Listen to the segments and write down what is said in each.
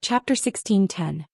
Chapter 16:10.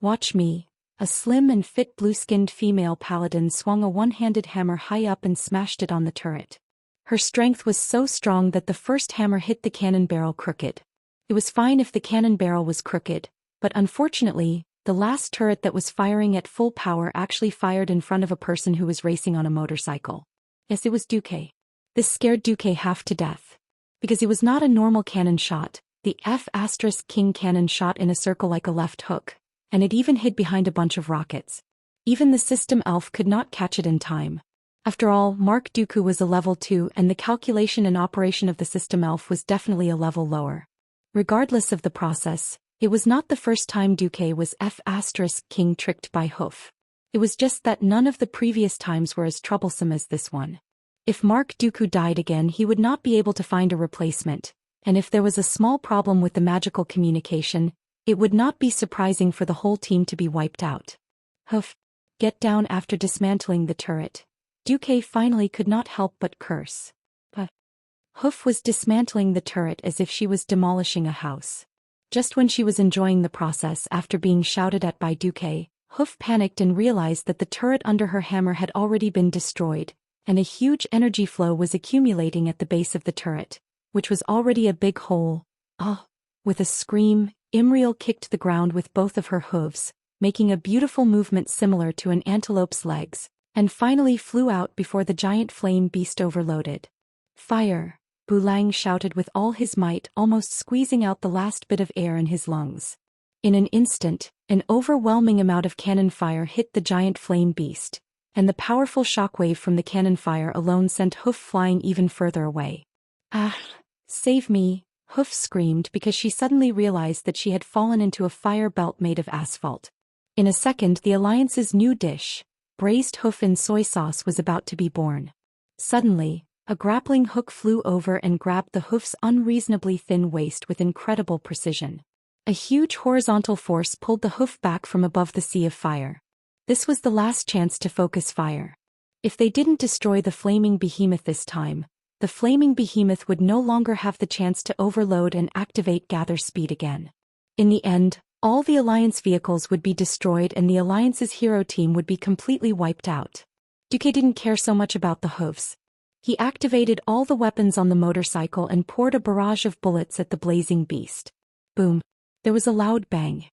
Watch me. A slim and fit blue-skinned female paladin swung a one-handed hammer high up and smashed it on the turret. Her strength was so strong that the first hammer hit the cannon barrel crooked. It was fine if the cannon barrel was crooked, but unfortunately, the last turret that was firing at full power actually fired in front of a person who was racing on a motorcycle. Yes, it was Duque. This scared Duque half to death. Because he was not a normal cannon shot, the F*King cannon shot in a circle like a left hook, and it even hid behind a bunch of rockets. Even the system elf could not catch it in time. After all, Mark Dooku was a level 2 and the calculation and operation of the system elf was definitely a level lower. Regardless of the process, it was not the first time Duque was F*King tricked by Hoof. It was just that none of the previous times were as troublesome as this one. If Mark Dooku died again, he would not be able to find a replacement, and if there was a small problem with the magical communication, it would not be surprising for the whole team to be wiped out. Hoof. Get down. After dismantling the turret, Duque finally could not help but curse. But Hoof was dismantling the turret as if she was demolishing a house. Just when she was enjoying the process after being shouted at by Duque, Hoof panicked and realized that the turret under her hammer had already been destroyed, and a huge energy flow was accumulating at the base of the turret, which was already a big hole. Oh! With a scream, Imriel kicked the ground with both of her hooves, making a beautiful movement similar to an antelope's legs, and finally flew out before the giant flame beast overloaded. Fire! Bulang shouted with all his might, almost squeezing out the last bit of air in his lungs. In an instant, an overwhelming amount of cannon fire hit the giant flame beast, and the powerful shockwave from the cannon fire alone sent Hoof flying even further away. Ah! Save me! Hoof screamed because she suddenly realized that she had fallen into a fire belt made of asphalt. In a second, the Alliance's new dish, braised hoof in soy sauce, was about to be born. Suddenly, a grappling hook flew over and grabbed the hoof's unreasonably thin waist with incredible precision. A huge horizontal force pulled the hoof back from above the sea of fire. This was the last chance to focus fire. If they didn't destroy the flaming behemoth this time, the flaming behemoth would no longer have the chance to overload and activate gather speed again. In the end, all the Alliance vehicles would be destroyed and the Alliance's hero team would be completely wiped out. Duque didn't care so much about the hooves. He activated all the weapons on the motorcycle and poured a barrage of bullets at the blazing beast. Boom! There was a loud bang.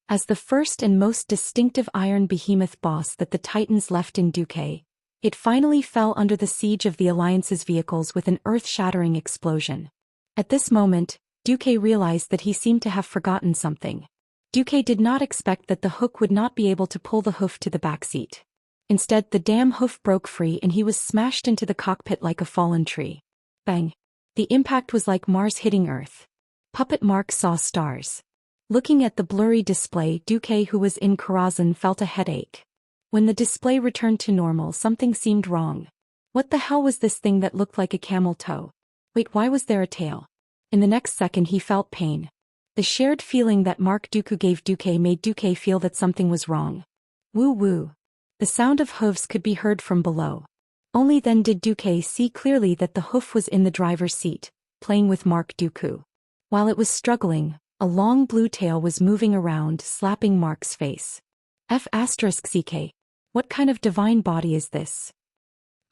As the first and most distinctive iron behemoth boss that the Titans left in Duque, it finally fell under the siege of the Alliance's vehicles with an earth-shattering explosion. At this moment, Duque realized that he seemed to have forgotten something. Duque did not expect that the hook would not be able to pull the hoof to the backseat. Instead, the damn hoof broke free and he was smashed into the cockpit like a fallen tree. Bang! The impact was like Mars hitting Earth. Puppet Mark saw stars. Looking at the blurry display, Duque, who was in Karazhan, felt a headache. When the display returned to normal, something seemed wrong. What the hell was this thing that looked like a camel toe? Wait, why was there a tail? In the next second he felt pain. The shared feeling that Mark Dooku gave Duque made Duque feel that something was wrong. Woo woo. The sound of hooves could be heard from below. Only then did Duque see clearly that the hoof was in the driver's seat, playing with Mark Dooku. While it was struggling, a long blue tail was moving around, slapping Mark's face. F***ck. What kind of divine body is this?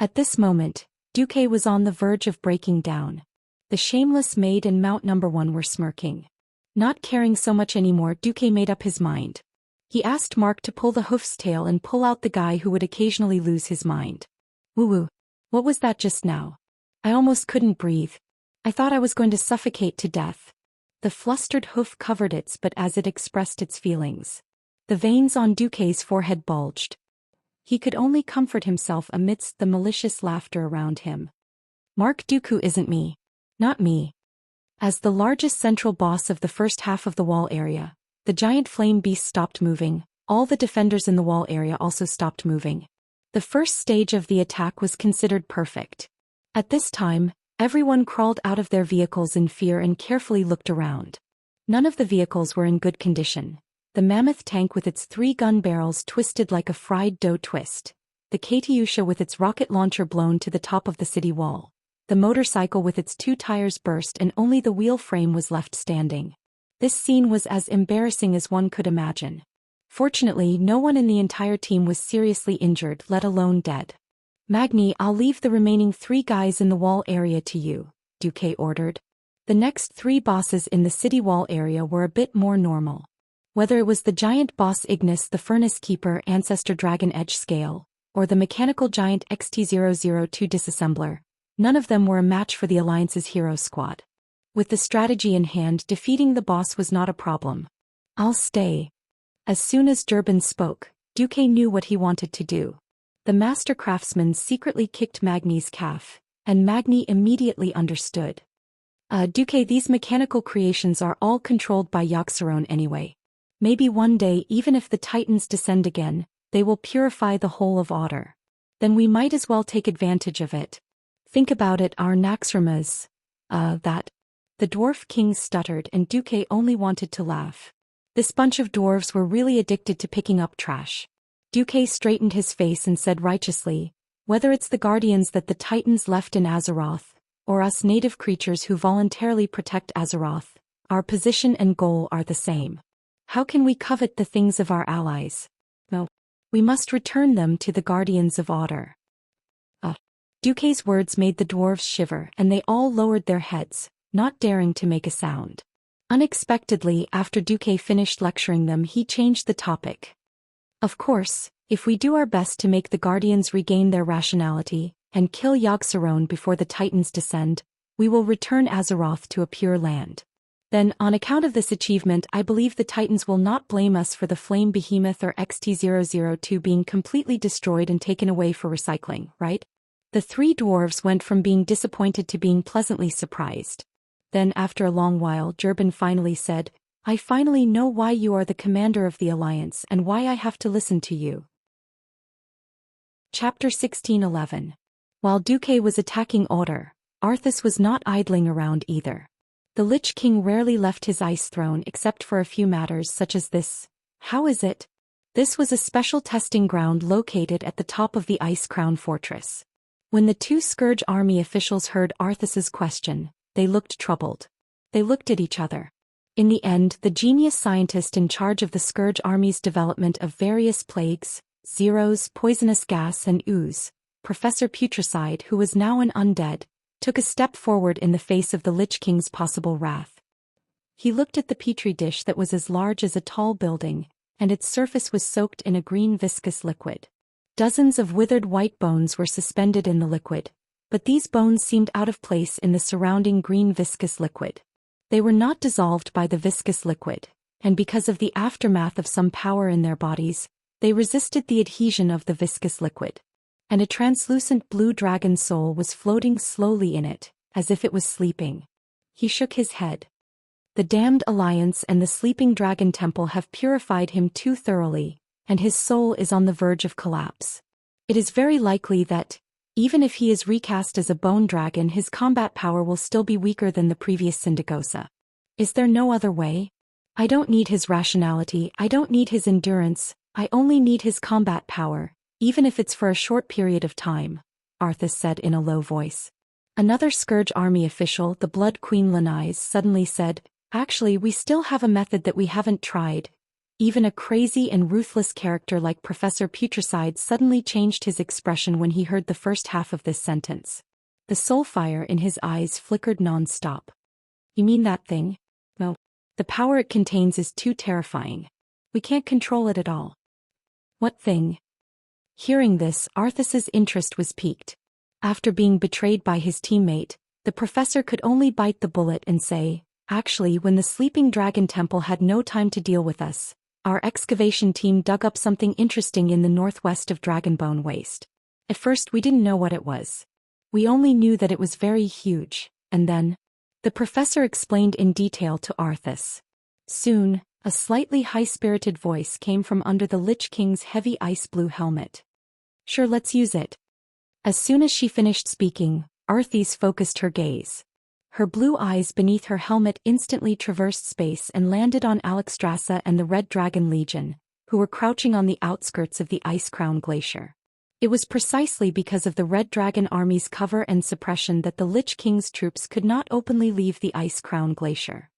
At this moment, Duque was on the verge of breaking down. The shameless maid and Mount No. 1 were smirking. Not caring so much anymore, Duque made up his mind. He asked Mark to pull the hoof's tail and pull out the guy who would occasionally lose his mind. Woo-woo. What was that just now? I almost couldn't breathe. I thought I was going to suffocate to death. The flustered hoof covered its butt as it expressed its feelings. The veins on Duque's forehead bulged. He could only comfort himself amidst the malicious laughter around him. Mark Dooku isn't me. Not me. As the largest central boss of the first half of the wall area, the giant flame beast stopped moving. All the defenders in the wall area also stopped moving. The first stage of the attack was considered perfect. At this time, everyone crawled out of their vehicles in fear and carefully looked around. None of the vehicles were in good condition. The mammoth tank with its 3 gun barrels twisted like a fried dough twist. The Katyusha with its rocket launcher blown to the top of the city wall. The motorcycle with its 2 tires burst and only the wheel frame was left standing. This scene was as embarrassing as one could imagine. Fortunately, no one in the entire team was seriously injured, let alone dead. Magni, I'll leave the remaining 3 guys in the wall area to you, Duque ordered. The next 3 bosses in the city wall area were a bit more normal. Whether it was the giant boss Ignis the Furnace Keeper Ancestor Dragon Edge Scale, or the mechanical giant XT002 Disassembler, none of them were a match for the Alliance's hero squad. With the strategy in hand, defeating the boss was not a problem. I'll stay. As soon as Durban spoke, Duque knew what he wanted to do. The master craftsman secretly kicked Magni's calf, and Magni immediately understood. Duque, these mechanical creations are all controlled by Yaxaron anyway. Maybe one day, even if the Titans descend again, they will purify the whole of Otter. Then we might as well take advantage of it. Think about it, our Naxramas. That. The dwarf king stuttered and Duque only wanted to laugh. This bunch of dwarves were really addicted to picking up trash. Duque straightened his face and said righteously, whether it's the guardians that the Titans left in Azeroth, or us native creatures who voluntarily protect Azeroth, our position and goal are the same. How can we covet the things of our allies? No. We must return them to the guardians of Otter. Duque's words made the dwarves shiver and they all lowered their heads, not daring to make a sound. Unexpectedly, after Duque finished lecturing them, he changed the topic. Of course, if we do our best to make the Guardians regain their rationality, and kill Yogg-Saron before the Titans descend, we will return Azeroth to a pure land. Then, on account of this achievement, I believe the Titans will not blame us for the Flame Behemoth or XT002 being completely destroyed and taken away for recycling, right? The 3 dwarves went from being disappointed to being pleasantly surprised. Then, after a long while, Durban finally said, I finally know why you are the commander of the Alliance and why I have to listen to you. Chapter 1611. While Duque was attacking Otter, Arthas was not idling around either. The Lich King rarely left his ice throne except for a few matters such as this. How is it? This was a special testing ground located at the top of the Ice Crown Fortress. When the 2 Scourge Army officials heard Arthas's question, they looked troubled. They looked at each other. In the end, the genius scientist in charge of the Scourge Army's development of various plagues, zeros, poisonous gas and ooze, Professor Putricide, who was now an undead, took a step forward in the face of the Lich King's possible wrath. He looked at the petri dish that was as large as a tall building, and its surface was soaked in a green viscous liquid. Dozens of withered white bones were suspended in the liquid, but these bones seemed out of place in the surrounding green viscous liquid. They were not dissolved by the viscous liquid, and because of the aftermath of some power in their bodies, they resisted the adhesion of the viscous liquid. And a translucent blue dragon soul was floating slowly in it, as if it was sleeping. He shook his head. The damned Alliance and the sleeping dragon temple have purified him too thoroughly, and his soul is on the verge of collapse. It is very likely that, even if he is recast as a bone dragon, his combat power will still be weaker than the previous Syndagosa. Is there no other way? I don't need his rationality, I don't need his endurance, I only need his combat power, even if it's for a short period of time, Arthas said in a low voice. Another Scourge Army official, the Blood Queen Lanise, suddenly said, actually, we still have a method that we haven't tried. Even a crazy and ruthless character like Professor Putricide suddenly changed his expression when he heard the first half of this sentence. The soul fire in his eyes flickered non-stop. You mean that thing? No. The power it contains is too terrifying. We can't control it at all. What thing? Hearing this, Arthas's interest was piqued. After being betrayed by his teammate, the professor could only bite the bullet and say, actually, when the Sleeping Dragon Temple had no time to deal with us, our excavation team dug up something interesting in the northwest of Dragonbone Waste. At first we didn't know what it was. We only knew that it was very huge, and then... The professor explained in detail to Arthas. Soon, a slightly high-spirited voice came from under the Lich King's heavy ice-blue helmet. Sure, let's use it. As soon as she finished speaking, Arthas focused her gaze. Her blue eyes beneath her helmet instantly traversed space and landed on Alexstrasza and the Red Dragon Legion, who were crouching on the outskirts of the Ice Crown Glacier. It was precisely because of the Red Dragon Army's cover and suppression that the Lich King's troops could not openly leave the Ice Crown Glacier.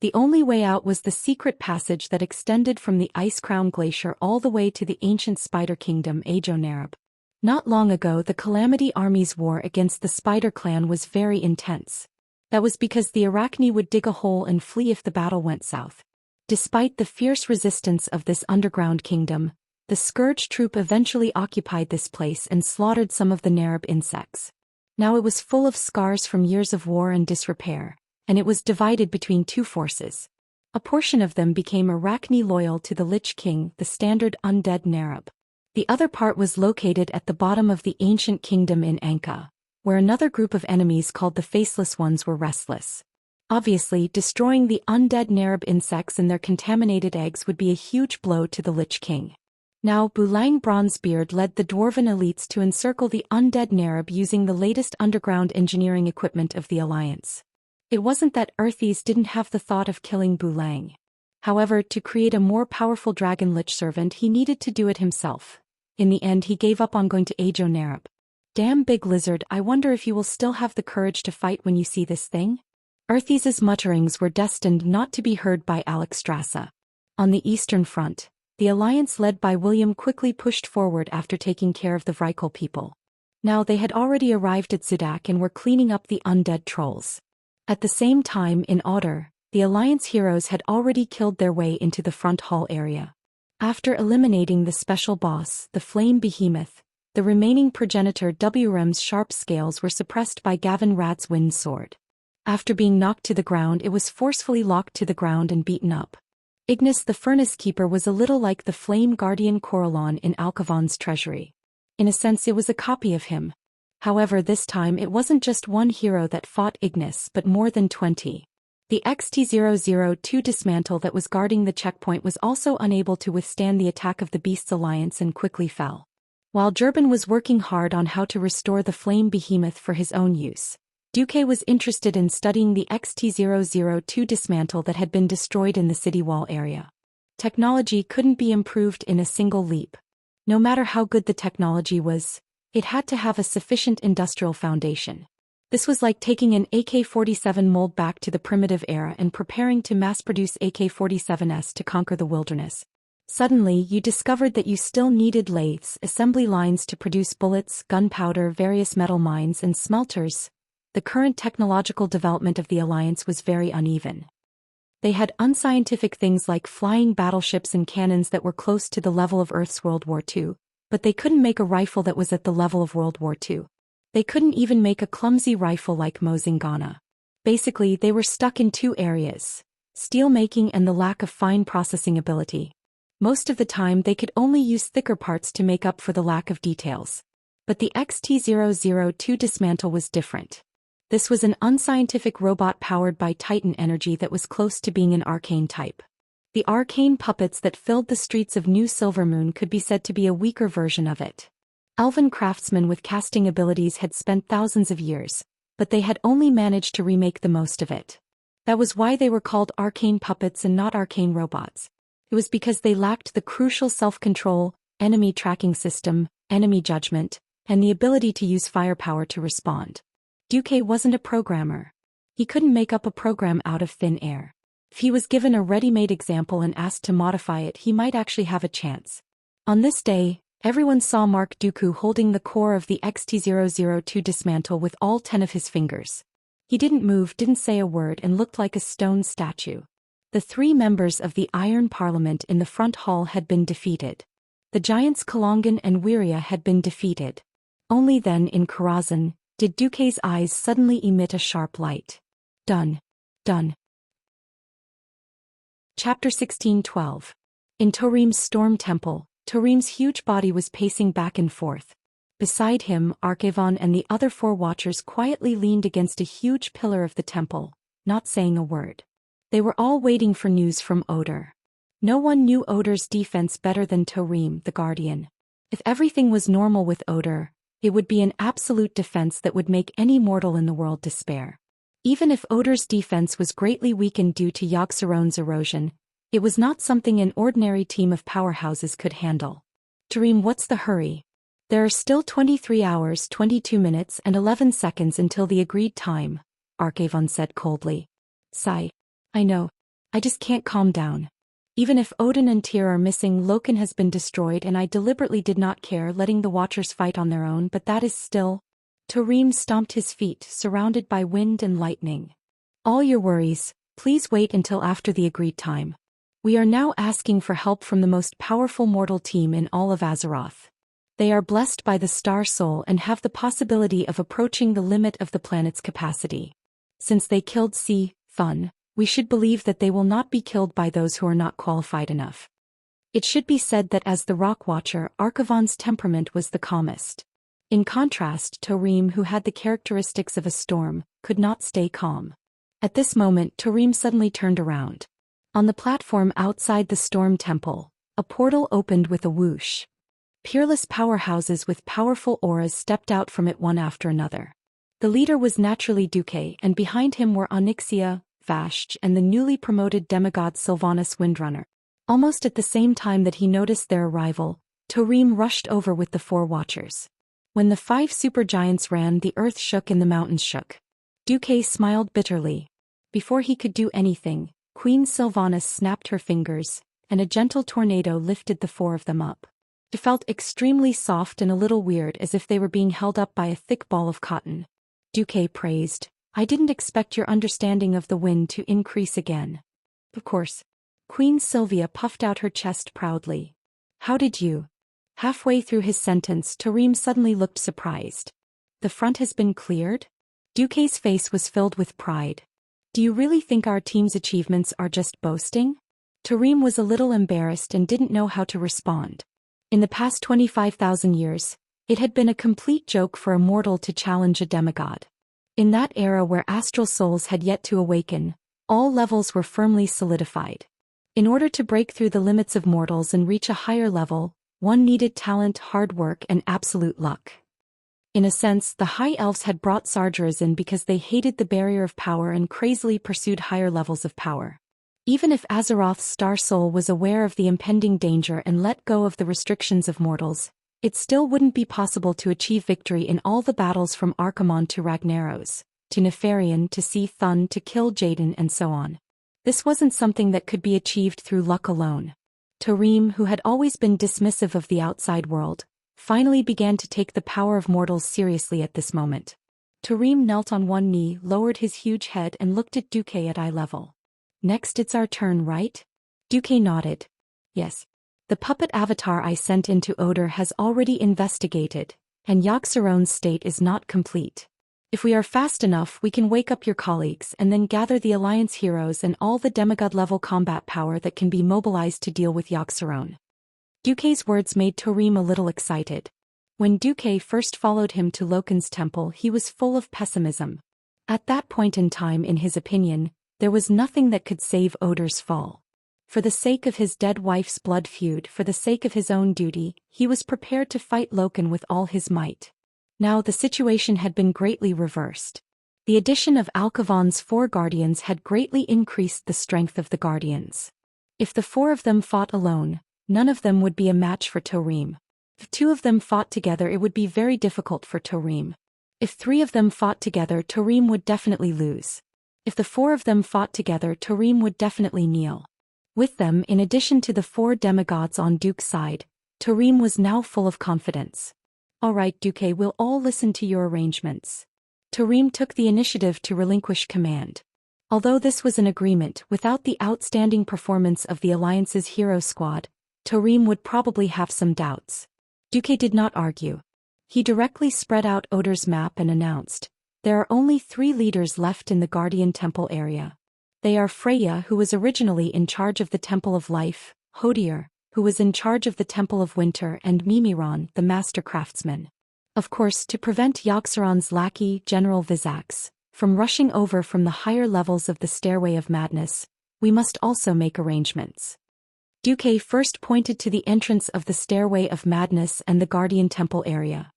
The only way out was the secret passage that extended from the Ice Crown Glacier all the way to the ancient spider kingdom Ajonarab. Not long ago the Calamity Army's war against the Spider Clan was very intense. That was because the Arachne would dig a hole and flee if the battle went south. Despite the fierce resistance of this underground kingdom, the Scourge troop eventually occupied this place and slaughtered some of the Narab insects. Now it was full of scars from years of war and disrepair, and it was divided between two forces. A portion of them became Arachne loyal to the Lich King, the standard undead Narab. The other part was located at the bottom of the ancient kingdom in Anka, where another group of enemies called the Faceless Ones were restless. Obviously, destroying the undead Narab insects and their contaminated eggs would be a huge blow to the Lich King. Now Bulang Bronzebeard led the dwarven elites to encircle the undead Narab using the latest underground engineering equipment of the Alliance. It wasn't that Earthies didn't have the thought of killing Bulang. However, to create a more powerful dragon lich servant he needed to do it himself. In the end he gave up on going to Ajonarab. Damn big lizard, I wonder if you will still have the courage to fight when you see this thing? Earthies' mutterings were destined not to be heard by Alexstrasza. On the Eastern Front, the alliance led by William quickly pushed forward after taking care of the Vrykul people. Now they had already arrived at Zudak and were cleaning up the undead trolls. At the same time in Otter, the alliance heroes had already killed their way into the front hall area. After eliminating the special boss, the Flame Behemoth, the remaining progenitor WRM's sharp scales were suppressed by Gavin Rad's wind sword. After being knocked to the ground it was forcefully locked to the ground and beaten up. Ignis the Furnace Keeper was a little like the Flame Guardian Corellon in Alkavon's treasury. In a sense it was a copy of him. However, this time it wasn't just one hero that fought Ignis but more than 20. The XT-002 dismantle that was guarding the checkpoint was also unable to withstand the attack of the Beasts Alliance and quickly fell. While Jurban was working hard on how to restore the Flame Behemoth for his own use, Duque was interested in studying the XT-002 dismantle that had been destroyed in the city wall area. Technology couldn't be improved in a single leap. No matter how good the technology was, it had to have a sufficient industrial foundation. This was like taking an AK-47 mold back to the primitive era and preparing to mass-produce AK-47s to conquer the wilderness. Suddenly, you discovered that you still needed lathes, assembly lines to produce bullets, gunpowder, various metal mines, and smelters. The current technological development of the Alliance was very uneven. They had unscientific things like flying battleships and cannons that were close to the level of Earth's World War II, but they couldn't make a rifle that was at the level of World War II. They couldn't even make a clumsy rifle like Mozingana. Basically, they were stuck in two areas: steel making and the lack of fine processing ability. Most of the time they could only use thicker parts to make up for the lack of details. But the XT-002 dismantle was different. This was an unscientific robot powered by Titan energy that was close to being an arcane type. The arcane puppets that filled the streets of New Silvermoon could be said to be a weaker version of it. Elven craftsmen with casting abilities had spent thousands of years, but they had only managed to remake the most of it. That was why they were called arcane puppets and not arcane robots. It was because they lacked the crucial self-control, enemy tracking system, enemy judgment, and the ability to use firepower to respond. Duque wasn't a programmer. He couldn't make up a program out of thin air. If he was given a ready-made example and asked to modify it, he might actually have a chance. On this day, everyone saw Mark Dooku holding the core of the XT-002 dismantle with all 10 of his fingers. He didn't move, didn't say a word, and looked like a stone statue. The 3 members of the Iron Parliament in the front hall had been defeated. The giants Kalongan and Wiria had been defeated. Only then, in Karazhan, did Duque's eyes suddenly emit a sharp light. Done. Done. Chapter 16:12. In Torim's Storm Temple, Torim's huge body was pacing back and forth. Beside him, Archivon and the other 4 watchers quietly leaned against a huge pillar of the temple, not saying a word. They were all waiting for news from Oder. No one knew Oder's defense better than Torim, the Guardian. If everything was normal with Oder, it would be an absolute defense that would make any mortal in the world despair. Even if Oder's defense was greatly weakened due to Yogg-Saron's erosion, it was not something an ordinary team of powerhouses could handle. Torim, what's the hurry? There are still 23 hours, 22 minutes, and 11 seconds until the agreed time, Archivon said coldly. Sigh. I know. I just can't calm down. Even if Odin and Tyr are missing, Loken has been destroyed, and I deliberately did not care letting the Watchers fight on their own, but that is still... Tarim stomped his feet, surrounded by wind and lightning. All your worries, please wait until after the agreed time. We are now asking for help from the most powerful mortal team in all of Azeroth. They are blessed by the Star Soul and have the possibility of approaching the limit of the planet's capacity. Since they killed Thun, we should believe that they will not be killed by those who are not qualified enough. It should be said that as the Rock Watcher, Archivon's temperament was the calmest. In contrast, Tarim, who had the characteristics of a storm, could not stay calm. At this moment, Tarim suddenly turned around. On the platform outside the Storm Temple, a portal opened with a whoosh. Peerless powerhouses with powerful auras stepped out from it one after another. The leader was naturally Duque, and behind him were Onyxia, Vashj, and the newly promoted demigod Sylvanas Windrunner. Almost at the same time that he noticed their arrival, Tarim rushed over with the 4 Watchers. When the 5 supergiants ran, the earth shook and the mountains shook. Duque smiled bitterly. Before he could do anything, Queen Sylvanas snapped her fingers, and a gentle tornado lifted the 4 of them up. It felt extremely soft and a little weird, as if they were being held up by a thick ball of cotton. Duque praised, I didn't expect your understanding of the wind to increase again. Of course. Queen Sylvia puffed out her chest proudly. How did you? Halfway through his sentence, Tarim suddenly looked surprised. The front has been cleared? Duque's face was filled with pride. Do you really think our team's achievements are just boasting? Tarim was a little embarrassed and didn't know how to respond. In the past 25,000 years, it had been a complete joke for a mortal to challenge a demigod. In that era where astral souls had yet to awaken, all levels were firmly solidified. In order to break through the limits of mortals and reach a higher level, one needed talent, hard work, and absolute luck. In a sense, the High Elves had brought Sargeras in because they hated the barrier of power and crazily pursued higher levels of power. Even if Azeroth's Star Soul was aware of the impending danger and let go of the restrictions of mortals, it still wouldn't be possible to achieve victory in all the battles from Archimonde to Ragnaros, to Nefarian to Thun to kill Jaden and so on. This wasn't something that could be achieved through luck alone. Tarim, who had always been dismissive of the outside world, finally began to take the power of mortals seriously at this moment. Tarim knelt on one knee, lowered his huge head and looked at Duque at eye level. Next it's our turn, right? Duque nodded. Yes. The puppet avatar I sent into Odor has already investigated, and Yaxaron's state is not complete. If we are fast enough, we can wake up your colleagues and then gather the Alliance heroes and all the demigod-level combat power that can be mobilized to deal with Yaxaron. Duque's words made Tarim a little excited. When Duque first followed him to Loken's temple, he was full of pessimism. At that point in time, in his opinion, there was nothing that could save Odor's fall. For the sake of his dead wife's blood feud, for the sake of his own duty, he was prepared to fight Loken with all his might. Now the situation had been greatly reversed. The addition of Alchivon's 4 guardians had greatly increased the strength of the guardians. If the 4 of them fought alone, none of them would be a match for Tarim. If 2 of them fought together, it would be very difficult for Tarim. If 3 of them fought together, Tarim would definitely lose. If the 4 of them fought together, Tarim would definitely kneel. With them, in addition to the 4 demigods on Duke's side, Tarim was now full of confidence. All right, Duque, we'll all listen to your arrangements. Tarim took the initiative to relinquish command. Although this was an agreement, without the outstanding performance of the Alliance's hero squad, Tarim would probably have some doubts. Duque did not argue. He directly spread out Odor's map and announced, there are only 3 leaders left in the Guardian Temple area. They are Freya, who was originally in charge of the Temple of Life, Hodier, who was in charge of the Temple of Winter, and Mimiron, the Master Craftsman. Of course, to prevent Yaxaron's lackey, General Vizax, from rushing over from the higher levels of the Stairway of Madness, we must also make arrangements. Duque first pointed to the entrance of the Stairway of Madness and the Guardian Temple area.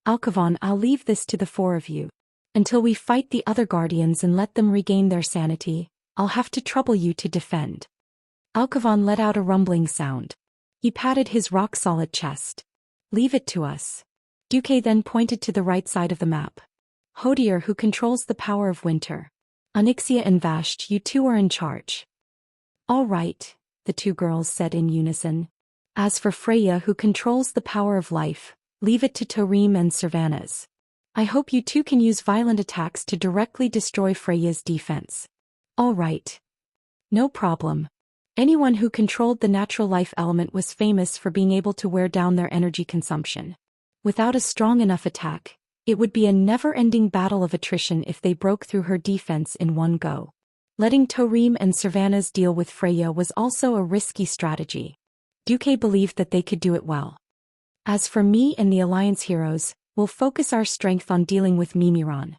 Alchivon, I'll leave this to the 4 of you. Until we fight the other guardians and let them regain their sanity, I'll have to trouble you to defend. Alchivon let out a rumbling sound. He patted his rock-solid chest. Leave it to us. Duque then pointed to the right side of the map. Hodier, who controls the power of winter. Onyxia and Vashj, you 2 are in charge. All right, the two girls said in unison. As for Freya, who controls the power of life, leave it to Tarim and Sylvanas. I hope you two can use violent attacks to directly destroy Freya's defense. All right. No problem. Anyone who controlled the natural life element was famous for being able to wear down their energy consumption. Without a strong enough attack, it would be a never-ending battle of attrition if they broke through her defense in one go. Letting Tarim and Sylvanas deal with Freya was also a risky strategy. Duque believed that they could do it well. As for me and the Alliance heroes, we'll focus our strength on dealing with Mimiron.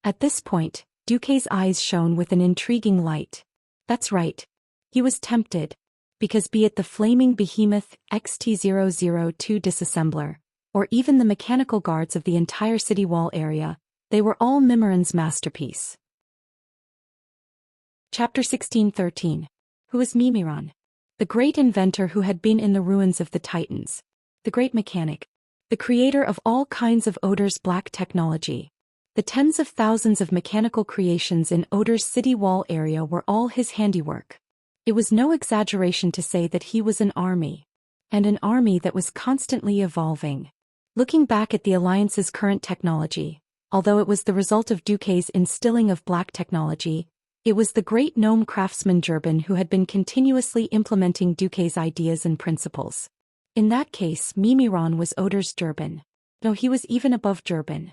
At this point, Duque's eyes shone with an intriguing light. That's right. He was tempted. Because be it the flaming behemoth XT002 disassembler, or even the mechanical guards of the entire city wall area, they were all Mimiron's masterpiece. Chapter 16:13. Who is Mimiron? The great inventor who had been in the ruins of the Titans. The great mechanic. The creator of all kinds of Odor's black technology. The tens of thousands of mechanical creations in Odor's city wall area were all his handiwork. It was no exaggeration to say that he was an army. And an army that was constantly evolving. Looking back at the Alliance's current technology, although it was the result of Duque's instilling of black technology, it was the great gnome craftsman Jurban who had been continuously implementing Duque's ideas and principles. In that case, Mimiron was Odor's Jurban. No, he was even above Jurban.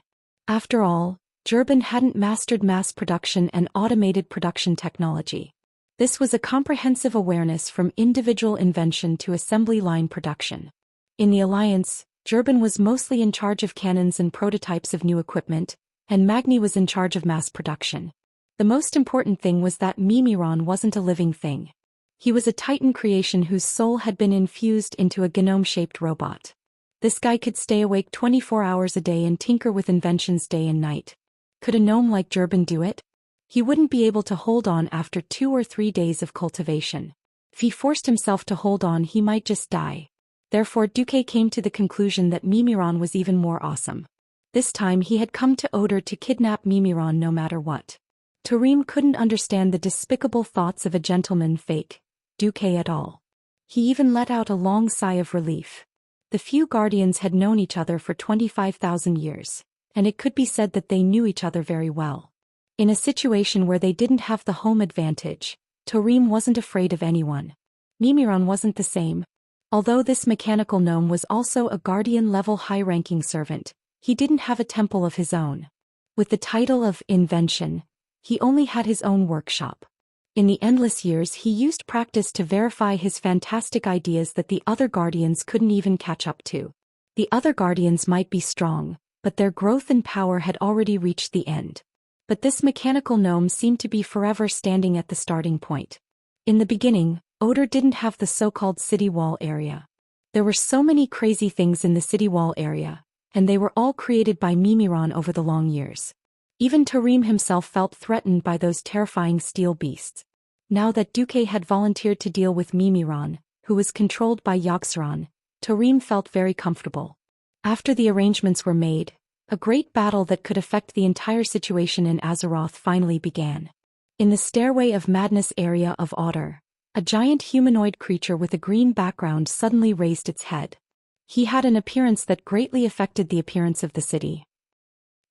After all, Jurban hadn't mastered mass production and automated production technology. This was a comprehensive awareness from individual invention to assembly line production. In the Alliance, Jurban was mostly in charge of cannons and prototypes of new equipment, and Magni was in charge of mass production. The most important thing was that Mimiron wasn't a living thing. He was a Titan creation whose soul had been infused into a gnome-shaped robot. This guy could stay awake 24 hours a day and tinker with inventions day and night. Could a gnome like Jurban do it? He wouldn't be able to hold on after 2 or 3 days of cultivation. If he forced himself to hold on, he might just die. Therefore, Duque came to the conclusion that Mimiron was even more awesome. This time he had come to Odor to kidnap Mimiron no matter what. Tarim couldn't understand the despicable thoughts of a gentleman fake, Duque at all. He even let out a long sigh of relief. The few guardians had known each other for 25,000 years, and it could be said that they knew each other very well. In a situation where they didn't have the home advantage, Tarim wasn't afraid of anyone. Mimiron wasn't the same. Although this mechanical gnome was also a guardian-level high-ranking servant, he didn't have a temple of his own. With the title of invention, he only had his own workshop. In the endless years he used practice to verify his fantastic ideas that the other guardians couldn't even catch up to. The other guardians might be strong, but their growth and power had already reached the end. But this mechanical gnome seemed to be forever standing at the starting point. In the beginning, Odor didn't have the so-called city wall area. There were so many crazy things in the city wall area, and they were all created by Mimiron over the long years. Even Tarim himself felt threatened by those terrifying steel beasts. Now that Duque had volunteered to deal with Mimiron, who was controlled by Xianxia, Tarim felt very comfortable. After the arrangements were made, a great battle that could affect the entire situation in Azeroth finally began. In the Stairway of Madness area of Odor, a giant humanoid creature with a green background suddenly raised its head. He had an appearance that greatly affected the appearance of the city.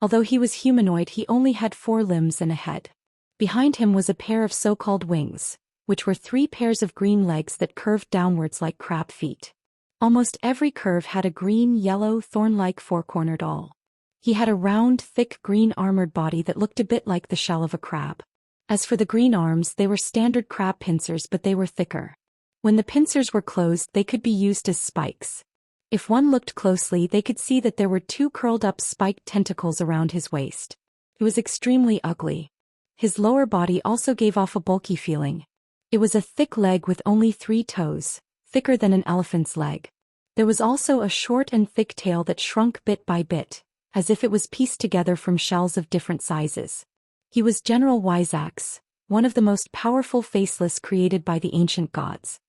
Although he was humanoid, he only had 4 limbs and a head. Behind him was a pair of so-called wings, which were 3 pairs of green legs that curved downwards like crab feet. Almost every curve had a green-yellow thorn-like four-cornered awl. He had a round, thick green armored body that looked a bit like the shell of a crab. As for the green arms, they were standard crab pincers, but they were thicker. When the pincers were closed, they could be used as spikes. If one looked closely, they could see that there were 2 curled-up spiked tentacles around his waist. It was extremely ugly. His lower body also gave off a bulky feeling. It was a thick leg with only 3 toes, thicker than an elephant's leg. There was also a short and thick tail that shrunk bit by bit, as if it was pieced together from shells of different sizes. He was General Wyzax, one of the most powerful faceless created by the ancient gods.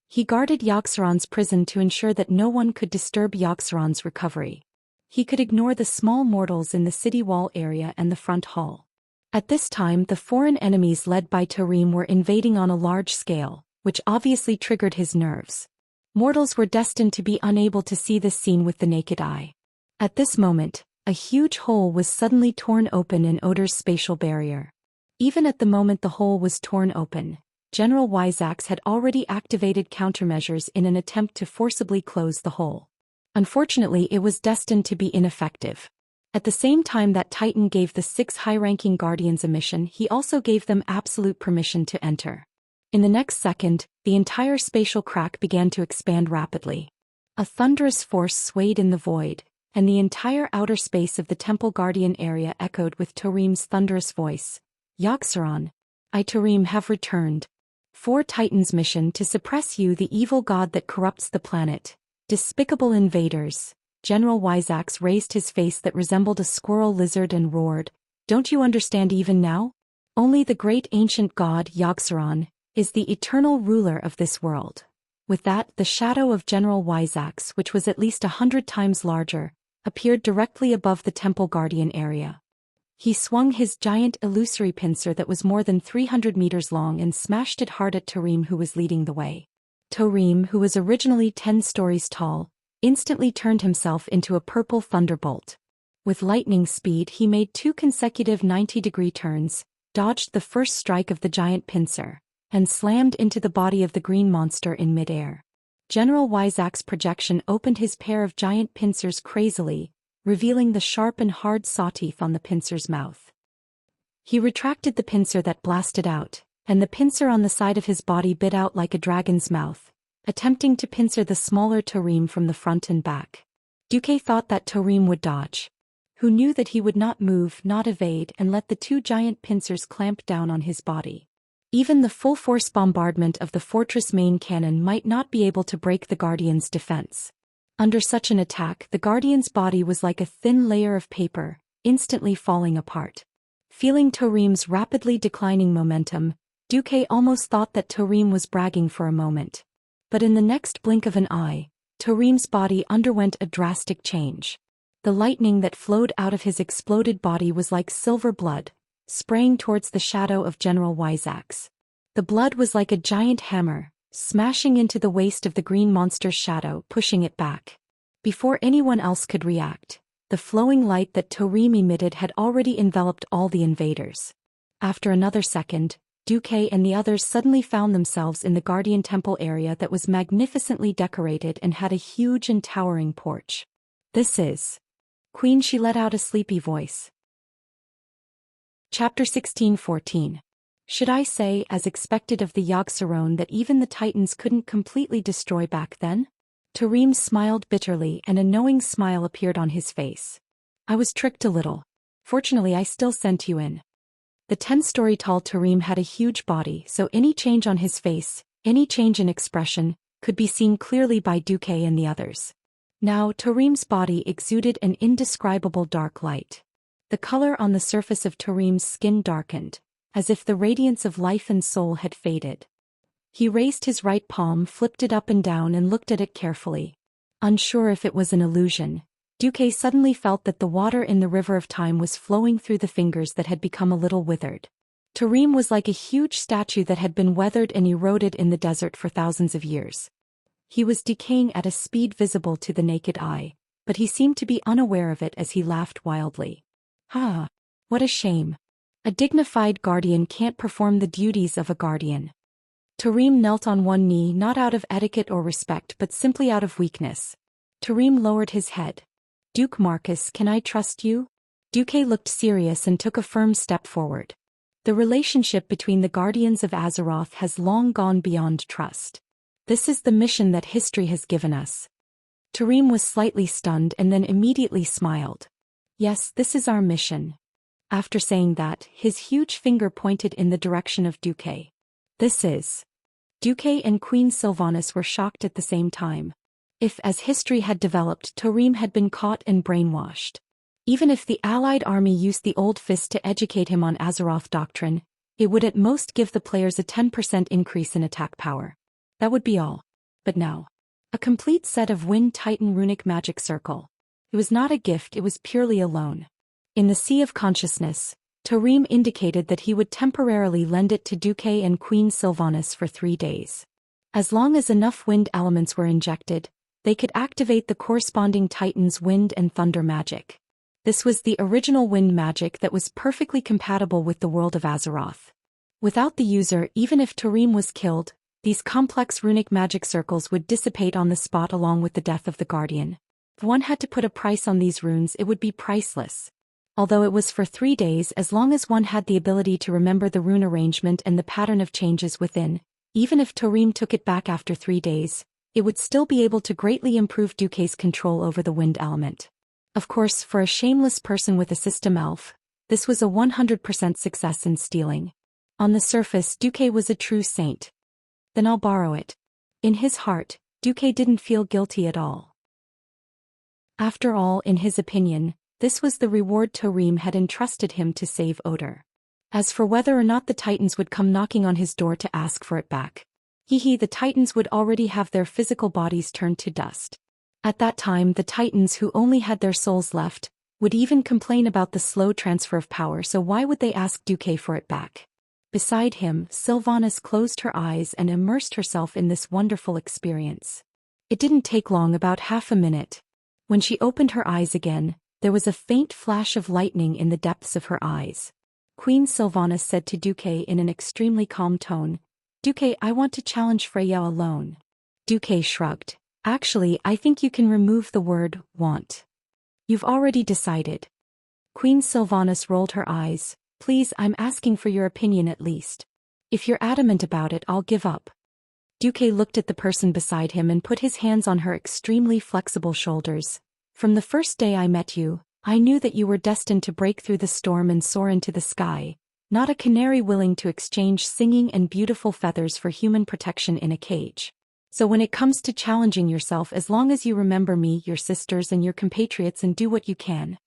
He guarded Xianxia's prison to ensure that no one could disturb Xianxia's recovery. He could ignore the small mortals in the city wall area and the front hall. At this time, the foreign enemies led by Tarim were invading on a large scale, which obviously triggered his nerves. Mortals were destined to be unable to see this scene with the naked eye. At this moment, a huge hole was suddenly torn open in Odor's spatial barrier. Even at the moment the hole was torn open, General Wyzax had already activated countermeasures in an attempt to forcibly close the hole. Unfortunately, it was destined to be ineffective. At the same time that Titan gave the 6 high-ranking Guardians a mission, he also gave them absolute permission to enter. In the next second, the entire spatial crack began to expand rapidly. A thunderous force swayed in the void, and the entire outer space of the Temple Guardian area echoed with Tarim's thunderous voice. Yogg-Saron, I Tarim have returned. 4 Titans' mission to suppress you, the evil god that corrupts the planet. Despicable invaders. General Wyzax raised his face that resembled a squirrel lizard and roared. Don't you understand even now? Only the great ancient god Yogg-Saron is the eternal ruler of this world. With that, the shadow of General Wyzax, which was at least 100 times larger, appeared directly above the Temple Guardian area. He swung his giant illusory pincer that was more than 300 meters long and smashed it hard at Tarim, who was leading the way. Tarim, who was originally 10 stories tall, instantly turned himself into a purple thunderbolt. With lightning speed he made 2 consecutive 90-degree turns, dodged the first strike of the giant pincer, and slammed into the body of the green monster in midair. General Wyzax's projection opened his pair of giant pincers crazily, revealing the sharp and hard sawteeth on the pincer's mouth. He retracted the pincer that blasted out, and the pincer on the side of his body bit out like a dragon's mouth, attempting to pincer the smaller Tarim from the front and back. Duque thought that Tarim would dodge. Who knew that he would not move, not evade, and let the 2 giant pincers clamp down on his body. Even the full-force bombardment of the fortress main cannon might not be able to break the Guardian's defense. Under such an attack, the Guardian's body was like a thin layer of paper, instantly falling apart. Feeling Tarim's rapidly declining momentum, Duque almost thought that Tarim was bragging for a moment. But in the next blink of an eye, Tarim's body underwent a drastic change. The lightning that flowed out of his exploded body was like silver blood, spraying towards the shadow of General Wyzax. The blood was like a giant hammer, smashing into the waist of the green monster's shadow, pushing it back. Before anyone else could react, the flowing light that Tarim emitted had already enveloped all the invaders. After another second, Duque and the others suddenly found themselves in the Guardian Temple area that was magnificently decorated and had a huge and towering porch. This is Queen, she let out a sleepy voice. Chapter 16:14. Should I say, as expected of the Yogg-Saron, that even the Titans couldn't completely destroy back then? Tarim smiled bitterly and a knowing smile appeared on his face. I was tricked a little. Fortunately I still sent you in. The 10-story tall Tarim had a huge body, so any change on his face, any change in expression, could be seen clearly by Duque and the others. Now Tarim's body exuded an indescribable dark light. The color on the surface of Tarim's skin darkened, as if the radiance of life and soul had faded. He raised his right palm, flipped it up and down and looked at it carefully. Unsure if it was an illusion, Duque suddenly felt that the water in the river of time was flowing through the fingers that had become a little withered. Tarim was like a huge statue that had been weathered and eroded in the desert for thousands of years. He was decaying at a speed visible to the naked eye, but he seemed to be unaware of it as he laughed wildly. Ha! What a shame. A dignified guardian can't perform the duties of a guardian. Tarim knelt on one knee, not out of etiquette or respect but simply out of weakness. Tarim lowered his head. Duke Marcus, can I trust you? Duque looked serious and took a firm step forward. The relationship between the Guardians of Azeroth has long gone beyond trust. This is the mission that history has given us. Tarim was slightly stunned and then immediately smiled. Yes, this is our mission. After saying that, his huge finger pointed in the direction of Duque. This is. Duque and Queen Sylvanas were shocked at the same time. If, as history had developed, Tarim had been caught and brainwashed. Even if the Allied army used the Old Fist to educate him on Azeroth doctrine, it would at most give the players a 10% increase in attack power. That would be all. But now. A complete set of Wind Titan runic magic circle. It was not a gift, it was purely a loan. In the Sea of Consciousness, Tarim indicated that he would temporarily lend it to Duque and Queen Sylvanas for 3 days. As long as enough wind elements were injected, they could activate the corresponding Titan's wind and thunder magic. This was the original wind magic that was perfectly compatible with the world of Azeroth. Without the user, even if Tarim was killed, these complex runic magic circles would dissipate on the spot along with the death of the Guardian. If one had to put a price on these runes, it would be priceless. Although it was for 3 days, as long as one had the ability to remember the rune arrangement and the pattern of changes within, even if Tarim took it back after 3 days, it would still be able to greatly improve Duque's control over the wind element. Of course, for a shameless person with a system elf, this was a 100% success in stealing. On the surface, Duque was a true saint. Then I'll borrow it. In his heart, Duque didn't feel guilty at all. After all, in his opinion, this was the reward Tarim had entrusted him to save Oder. As for whether or not the Titans would come knocking on his door to ask for it back, the Titans would already have their physical bodies turned to dust. At that time, the Titans who only had their souls left would even complain about the slow transfer of power, so why would they ask Duque for it back? Beside him, Sylvanas closed her eyes and immersed herself in this wonderful experience. It didn't take long, about half a minute. When she opened her eyes again, there was a faint flash of lightning in the depths of her eyes. Queen Sylvanas said to Duque in an extremely calm tone, "Duque, I want to challenge Freya alone." Duque shrugged. "Actually, I think you can remove the word want. You've already decided." Queen Sylvanas rolled her eyes. "Please, I'm asking for your opinion at least. If you're adamant about it, I'll give up." Duque looked at the person beside him and put his hands on her extremely flexible shoulders. "From the first day I met you, I knew that you were destined to break through the storm and soar into the sky, not a canary willing to exchange singing and beautiful feathers for human protection in a cage. So when it comes to challenging yourself, as long as you remember me, your sisters and your compatriots, and do what you can."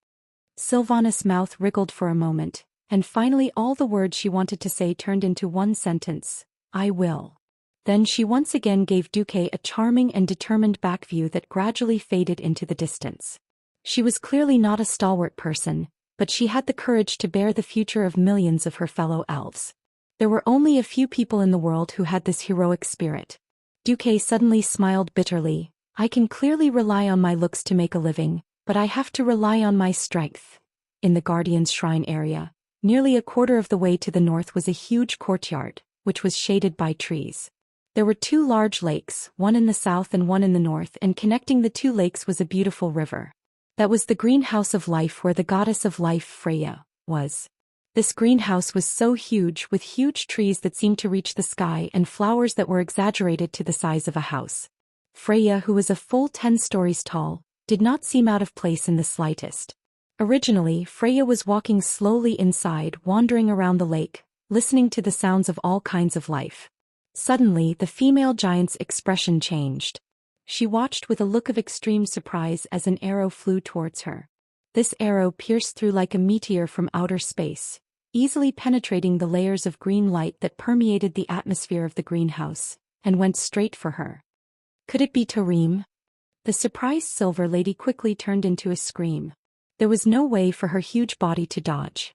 Sylvanas' mouth wriggled for a moment, and finally all the words she wanted to say turned into one sentence: "I will." Then she once again gave Duque a charming and determined back view that gradually faded into the distance. She was clearly not a stalwart person, but she had the courage to bear the future of millions of her fellow elves. There were only a few people in the world who had this heroic spirit. Duque suddenly smiled bitterly. "I can clearly rely on my looks to make a living, but I have to rely on my strength." In the Guardian's shrine area, nearly a quarter of the way to the north, was a huge courtyard, which was shaded by trees. There were 2 large lakes, one in the south and one in the north, and connecting the 2 lakes was a beautiful river. That was the greenhouse of life where the goddess of life, Freya, was. This greenhouse was so huge, with huge trees that seemed to reach the sky and flowers that were exaggerated to the size of a house. Freya, who was a full 10 stories tall, did not seem out of place in the slightest. Originally, Freya was walking slowly inside, wandering around the lake, listening to the sounds of all kinds of life. Suddenly, the female giant's expression changed. She watched with a look of extreme surprise as an arrow flew towards her. This arrow pierced through like a meteor from outer space, easily penetrating the layers of green light that permeated the atmosphere of the greenhouse, and went straight for her. Could it be Tarim? The surprised Silver Lady quickly turned into a scream. There was no way for her huge body to dodge.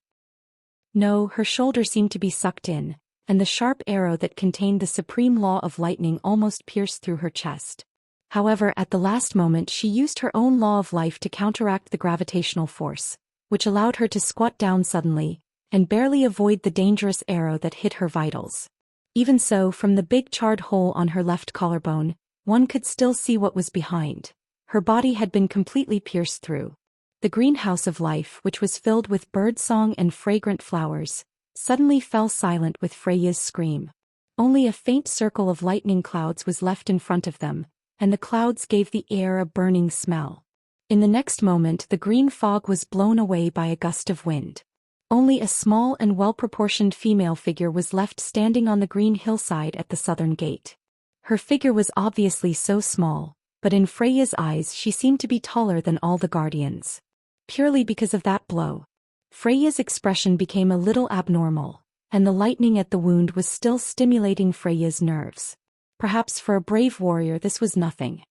No, her shoulder seemed to be sucked in, and the sharp arrow that contained the supreme law of lightning almost pierced through her chest. However, at the last moment she used her own law of life to counteract the gravitational force, which allowed her to squat down suddenly, and barely avoid the dangerous arrow that hit her vitals. Even so, from the big charred hole on her left collarbone, one could still see what was behind. Her body had been completely pierced through. The greenhouse of life, which was filled with birdsong and fragrant flowers, suddenly fell silent with Freya's scream. Only a faint circle of lightning clouds was left in front of them, and the clouds gave the air a burning smell. In the next moment, the green fog was blown away by a gust of wind. Only a small and well-proportioned female figure was left standing on the green hillside at the southern gate. Her figure was obviously so small, but in Freya's eyes she seemed to be taller than all the guardians. Purely because of that blow, Freya's expression became a little abnormal, and the lightning at the wound was still stimulating Freya's nerves. Perhaps for a brave warrior this was nothing.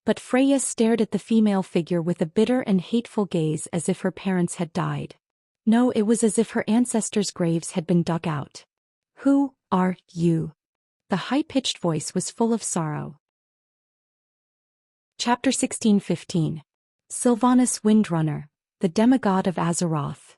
But Freya stared at the female figure with a bitter and hateful gaze, as if her parents had died. No, it was as if her ancestors' graves had been dug out. "Who are you?" The high-pitched voice was full of sorrow. Chapter 16:15. Sylvanas Windrunner, the demigod of Azeroth.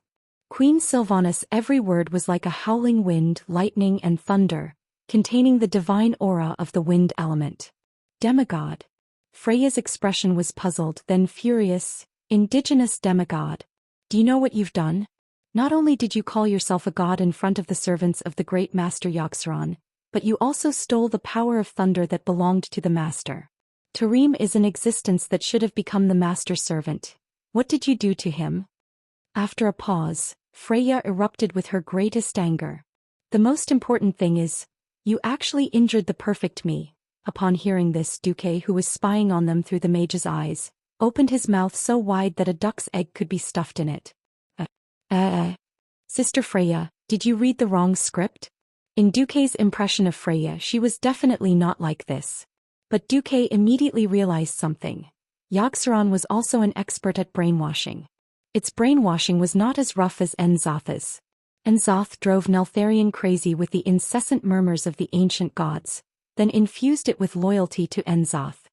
Queen Sylvanas' every word was like a howling wind, lightning and thunder, containing the divine aura of the wind element. Demigod. Freya's expression was puzzled, then furious. Indigenous demigod. Do you know what you've done? Not only did you call yourself a god in front of the servants of the great master Xian, but you also stole the power of thunder that belonged to the master. Tarim is an existence that should have become the master's servant. What did you do to him? After a pause, Freya erupted with her greatest anger. The most important thing is, you actually injured the perfect me. Upon hearing this, Duque, who was spying on them through the mage's eyes, opened his mouth so wide that a duck's egg could be stuffed in it. Sister Freya, did you read the wrong script? In Duque's impression of Freya, she was definitely not like this. But Duque immediately realized something. Xian was also an expert at brainwashing. Its brainwashing was not as rough as N'Zoth's. N'Zoth drove Neltharion crazy with the incessant murmurs of the ancient gods, then infused it with loyalty to N'Zoth.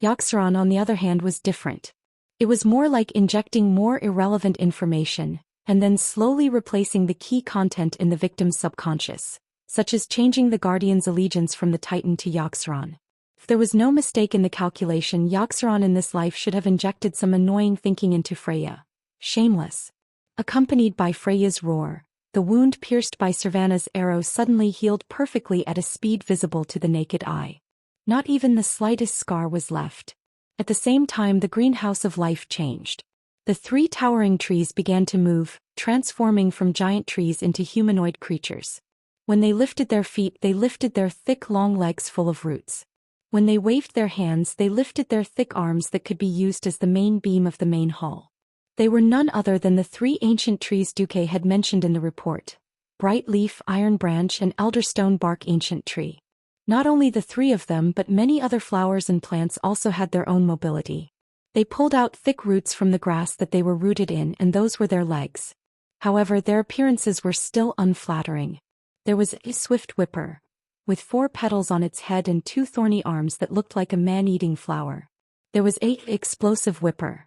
Xian, on the other hand, was different. It was more like injecting more irrelevant information, and then slowly replacing the key content in the victim's subconscious, such as changing the Guardian's allegiance from the Titan to Xian. If there was no mistake in the calculation, Xian in this life should have injected some annoying thinking into Freya. Shameless. Accompanied by Freya's roar, the wound pierced by Sylvanas' arrow suddenly healed perfectly at a speed visible to the naked eye. Not even the slightest scar was left. At the same time, the greenhouse of life changed. The three towering trees began to move, transforming from giant trees into humanoid creatures. When they lifted their feet, they lifted their thick long legs full of roots. When they waved their hands, they lifted their thick arms that could be used as the main beam of the main hall. They were none other than the three ancient trees Duque had mentioned in the report: Bright Leaf, Iron Branch and Elderstone Bark Ancient Tree. Not only the three of them but many other flowers and plants also had their own mobility. They pulled out thick roots from the grass that they were rooted in, and those were their legs. However, their appearances were still unflattering. There was a swift whipper, with 4 petals on its head and 2 thorny arms that looked like a man-eating flower. There was a explosive whipper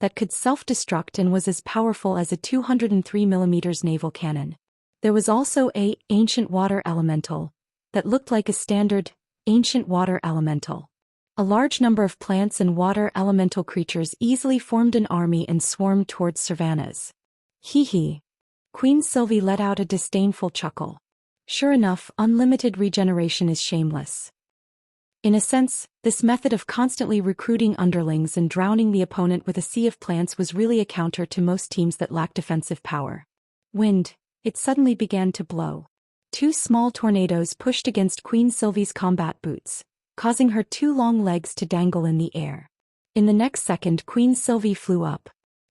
that could self-destruct and was as powerful as a 203mm naval cannon. There was also a ancient water elemental that looked like a standard ancient water elemental. A large number of plants and water elemental creatures easily formed an army and swarmed towards Sylvanas. Hee. Queen Sylvie let out a disdainful chuckle. Sure enough, unlimited regeneration is shameless. In a sense, this method of constantly recruiting underlings and drowning the opponent with a sea of plants was really a counter to most teams that lack defensive power. Wind. It suddenly began to blow. 2 small tornadoes pushed against Queen Sylvie's combat boots, causing her 2 long legs to dangle in the air. In the next second, Queen Sylvie flew up.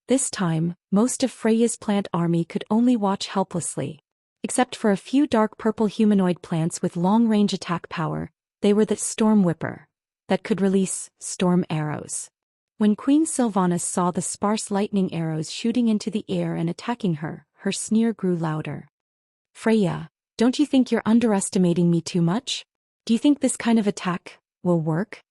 This time, most of Freya's plant army could only watch helplessly. Except for a few dark purple humanoid plants with long-range attack power, they were the Storm Whipper that could release storm arrows. When Queen Sylvanas saw the sparse lightning arrows shooting into the air and attacking her, her sneer grew louder. Freya, don't you think you're underestimating me too much? Do you think this kind of attack will work?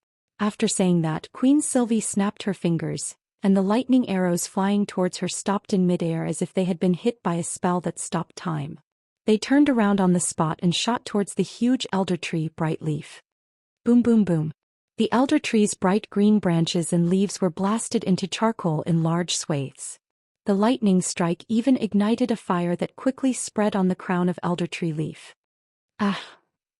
After saying that, Queen Sylvie snapped her fingers, and the lightning arrows flying towards her stopped in midair as if they had been hit by a spell that stopped time. They turned around on the spot and shot towards the huge elder tree, Bright Leaf. Boom boom boom. The elder tree's bright green branches and leaves were blasted into charcoal in large swathes. The lightning strike even ignited a fire that quickly spread on the crown of elder tree leaf. Ah!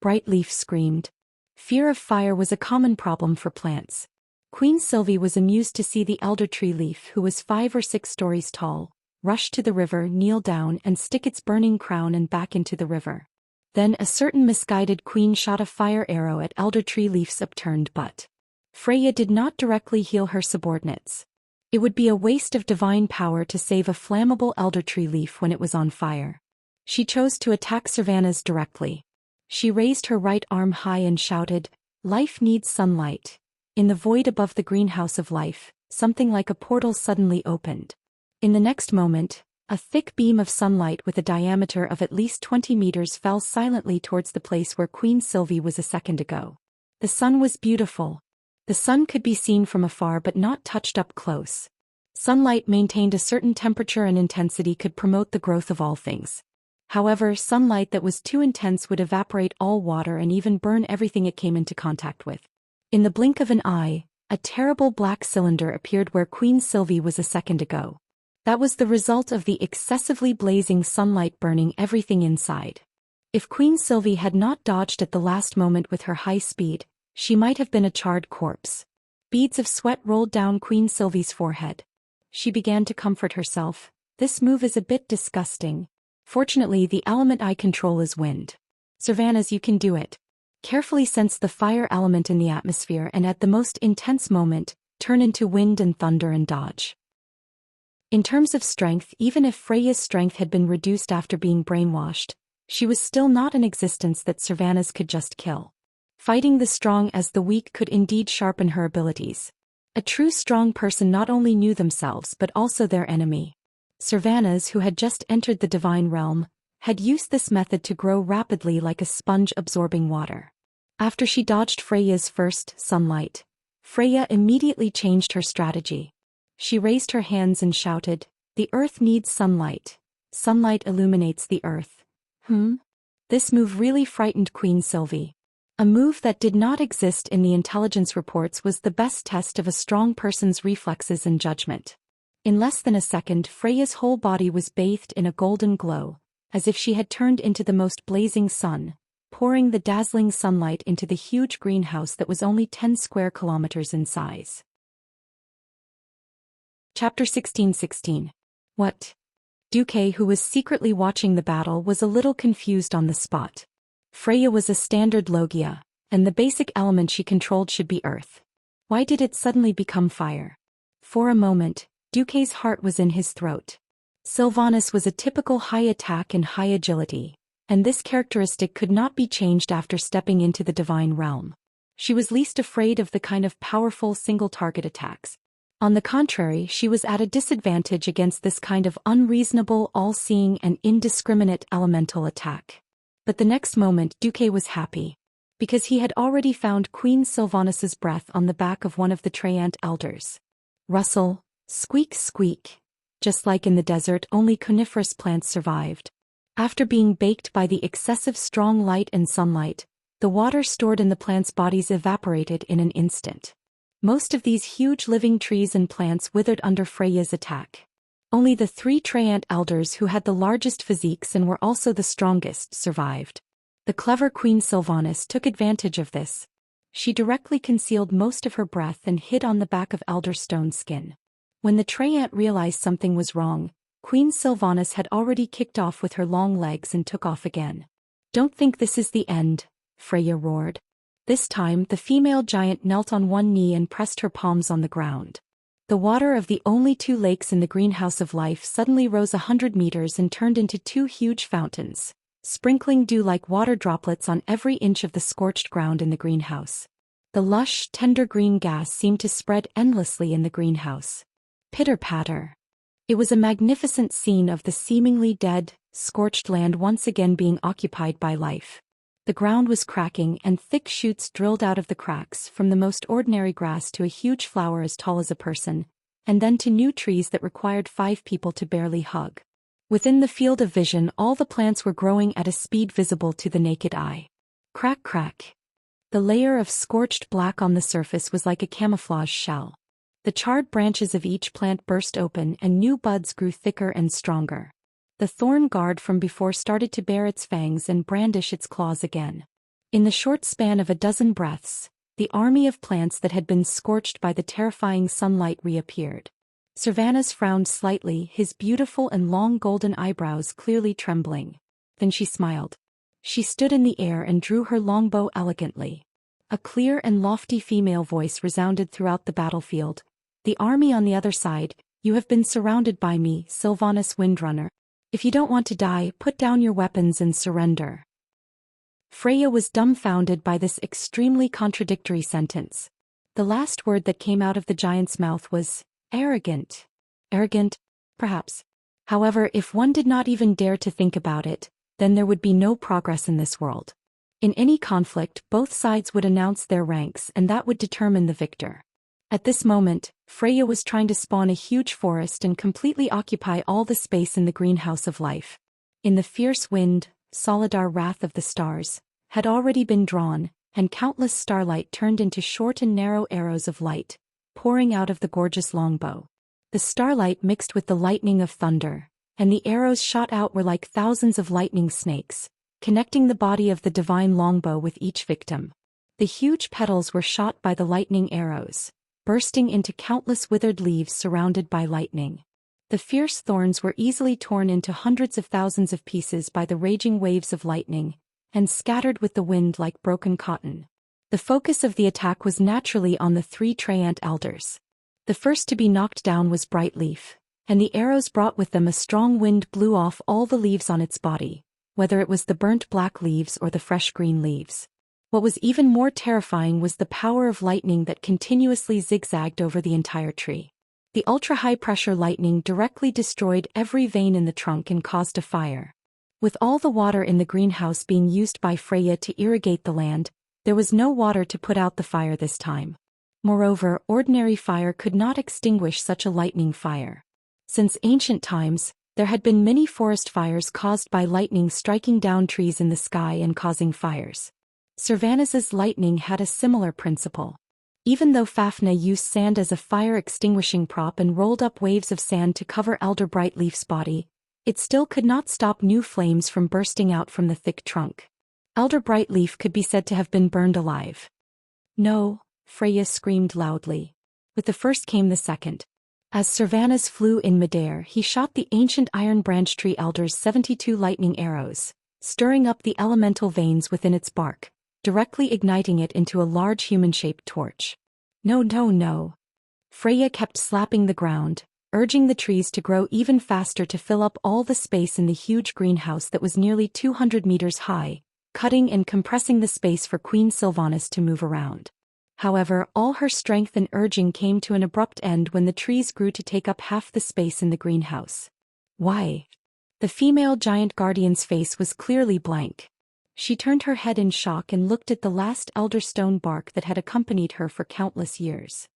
Bright Leaf screamed. Fear of fire was a common problem for plants. Queen Sylvie was amused to see the elder tree leaf, who was 5 or 6 stories tall, rush to the river, kneel down and stick its burning crown and back into the river. Then a certain misguided queen shot a fire arrow at elder tree leaf's upturned butt. Freya did not directly heal her subordinates. It would be a waste of divine power to save a flammable elder tree leaf when it was on fire. She chose to attack Sylvanas directly. She raised her right arm high and shouted, "Life needs sunlight." In the void above the greenhouse of life, something like a portal suddenly opened. In the next moment, A thick beam of sunlight with a diameter of at least 20 meters fell silently towards the place where Queen Sylvie was a second ago. The sun was beautiful. The sun could be seen from afar but not touched up close. Sunlight maintained a certain temperature and intensity could promote the growth of all things. However, sunlight that was too intense would evaporate all water and even burn everything it came into contact with. In the blink of an eye, a terrible black cylinder appeared where Queen Sylvie was a second ago. That was the result of the excessively blazing sunlight burning everything inside. If Queen Sylvie had not dodged at the last moment with her high speed, she might have been a charred corpse. Beads of sweat rolled down Queen Sylvie's forehead. She began to comfort herself. This move is a bit disgusting. Fortunately, the element I control is wind. Sylvanas, you can do it. Carefully sense the fire element in the atmosphere and at the most intense moment, turn into wind and thunder and dodge. In terms of strength, even if Freya's strength had been reduced after being brainwashed, she was still not an existence that Sylvanas could just kill. Fighting the strong as the weak could indeed sharpen her abilities. A true strong person not only knew themselves but also their enemy. Sylvanas, who had just entered the divine realm, had used this method to grow rapidly like a sponge absorbing water. After she dodged Freya's first sunlight, Freya immediately changed her strategy. She raised her hands and shouted, "The earth needs sunlight. Sunlight illuminates the earth." This move really frightened Queen Sylvie. A move that did not exist in the intelligence reports was the best test of a strong person's reflexes and judgment. In less than a second, Freya's whole body was bathed in a golden glow, as if she had turned into the most blazing sun, pouring the dazzling sunlight into the huge greenhouse that was only 10 square kilometers in size. Chapter 16:16. What? Duque, who was secretly watching the battle, was a little confused on the spot. Freya was a standard Logia, and the basic element she controlled should be earth. Why did it suddenly become fire? For a moment, Duque's heart was in his throat. Sylvanas was a typical high attack and high agility, and this characteristic could not be changed after stepping into the divine realm. She was least afraid of the kind of powerful single-target attacks. On the contrary, she was at a disadvantage against this kind of unreasonable, all-seeing and indiscriminate elemental attack. But the next moment Duque was happy, because he had already found Queen Sylvanas's breath on the back of one of the Treant elders. Rustle, squeak squeak. Just like in the desert, only coniferous plants survived. After being baked by the excessive strong light and sunlight, the water stored in the plants' bodies evaporated in an instant. Most of these huge living trees and plants withered under Freya's attack. Only the 3 Treant elders who had the largest physiques and were also the strongest survived. The clever Queen Sylvanas took advantage of this. She directly concealed most of her breath and hid on the back of elder stone skin. When the Treant realized something was wrong, Queen Sylvanas had already kicked off with her long legs and took off again. "Don't think this is the end," Freya roared. This time, the female giant knelt on one knee and pressed her palms on the ground. The water of the only 2 lakes in the greenhouse of life suddenly rose 100 meters and turned into 2 huge fountains, sprinkling dew-like water droplets on every inch of the scorched ground in the greenhouse. The lush, tender green gas seemed to spread endlessly in the greenhouse. Pitter-patter. It was a magnificent scene of the seemingly dead, scorched land once again being occupied by life. The ground was cracking and thick shoots drilled out of the cracks, from the most ordinary grass to a huge flower as tall as a person, and then to new trees that required 5 people to barely hug. Within the field of vision, all the plants were growing at a speed visible to the naked eye. Crack crack. The layer of scorched black on the surface was like a camouflage shell. The charred branches of each plant burst open and new buds grew thicker and stronger. The thorn guard from before started to bare its fangs and brandish its claws again. In the short span of a dozen breaths, the army of plants that had been scorched by the terrifying sunlight reappeared. Sylvanas frowned slightly, his beautiful and long golden eyebrows clearly trembling. Then she smiled. She stood in the air and drew her longbow elegantly. A clear and lofty female voice resounded throughout the battlefield. "The army on the other side, you have been surrounded by me, Sylvanas Windrunner. If you don't want to die, put down your weapons and surrender." Freya was dumbfounded by this extremely contradictory sentence. The last word that came out of the giant's mouth was, arrogant. Arrogant? Perhaps. However, if one did not even dare to think about it, then there would be no progress in this world. In any conflict, both sides would announce their ranks and that would determine the victor. At this moment, Freya was trying to spawn a huge forest and completely occupy all the space in the greenhouse of life. In the fierce wind, Solidar wrath of the stars had already been drawn, and countless starlight turned into short and narrow arrows of light, pouring out of the gorgeous longbow. The starlight mixed with the lightning of thunder, and the arrows shot out were like thousands of lightning snakes, connecting the body of the divine longbow with each victim. The huge petals were shot by the lightning arrows, bursting into countless withered leaves surrounded by lightning. The fierce thorns were easily torn into hundreds of thousands of pieces by the raging waves of lightning, and scattered with the wind like broken cotton. The focus of the attack was naturally on the 3 Treant elders. The first to be knocked down was Brightleaf, and the arrows brought with them a strong wind blew off all the leaves on its body, whether it was the burnt black leaves or the fresh green leaves. What was even more terrifying was the power of lightning that continuously zigzagged over the entire tree. The ultra-high-pressure lightning directly destroyed every vein in the trunk and caused a fire. With all the water in the greenhouse being used by Freya to irrigate the land, there was no water to put out the fire this time. Moreover, ordinary fire could not extinguish such a lightning fire. Since ancient times, there had been many forest fires caused by lightning striking down trees in the sky and causing fires. Servanus's lightning had a similar principle. Even though Fafnir used sand as a fire-extinguishing prop and rolled up waves of sand to cover Elder Brightleaf's body, it still could not stop new flames from bursting out from the thick trunk. Elder Brightleaf could be said to have been burned alive. No, Freya screamed loudly. With the first came the second. As Servanus flew in midair, he shot the ancient iron branch tree elder's 72 lightning arrows, stirring up the elemental veins within its bark, directly igniting it into a large human-shaped torch. No, no, no. Freya kept slapping the ground, urging the trees to grow even faster to fill up all the space in the huge greenhouse that was nearly 200 meters high, cutting and compressing the space for Queen Sylvanas to move around. However, all her strength and urging came to an abrupt end when the trees grew to take up half the space in the greenhouse. Why? The female giant guardian's face was clearly blank. She turned her head in shock and looked at the last elder stone bark that had accompanied her for countless years.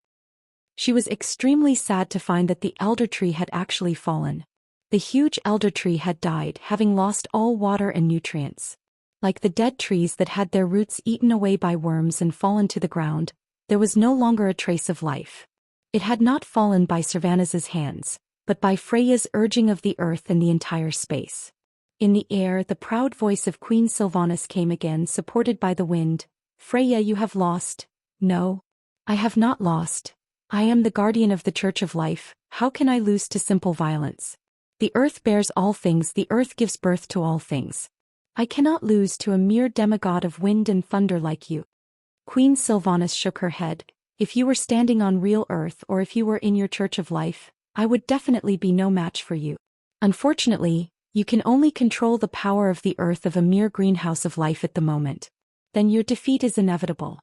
She was extremely sad to find that the elder tree had actually fallen. The huge elder tree had died, having lost all water and nutrients. Like the dead trees that had their roots eaten away by worms and fallen to the ground, there was no longer a trace of life. It had not fallen by Servanus's hands, but by Freya's urging of the earth and the entire space. In the air, the proud voice of Queen Sylvanas came again, supported by the wind. Freya, you have lost. No. I have not lost. I am the guardian of the Church of Life. How can I lose to simple violence? The earth bears all things, the earth gives birth to all things. I cannot lose to a mere demigod of wind and thunder like you. Queen Sylvanas shook her head. If you were standing on real earth or if you were in your Church of Life, I would definitely be no match for you. Unfortunately, you can only control the power of the earth of a mere greenhouse of life at the moment. Then your defeat is inevitable.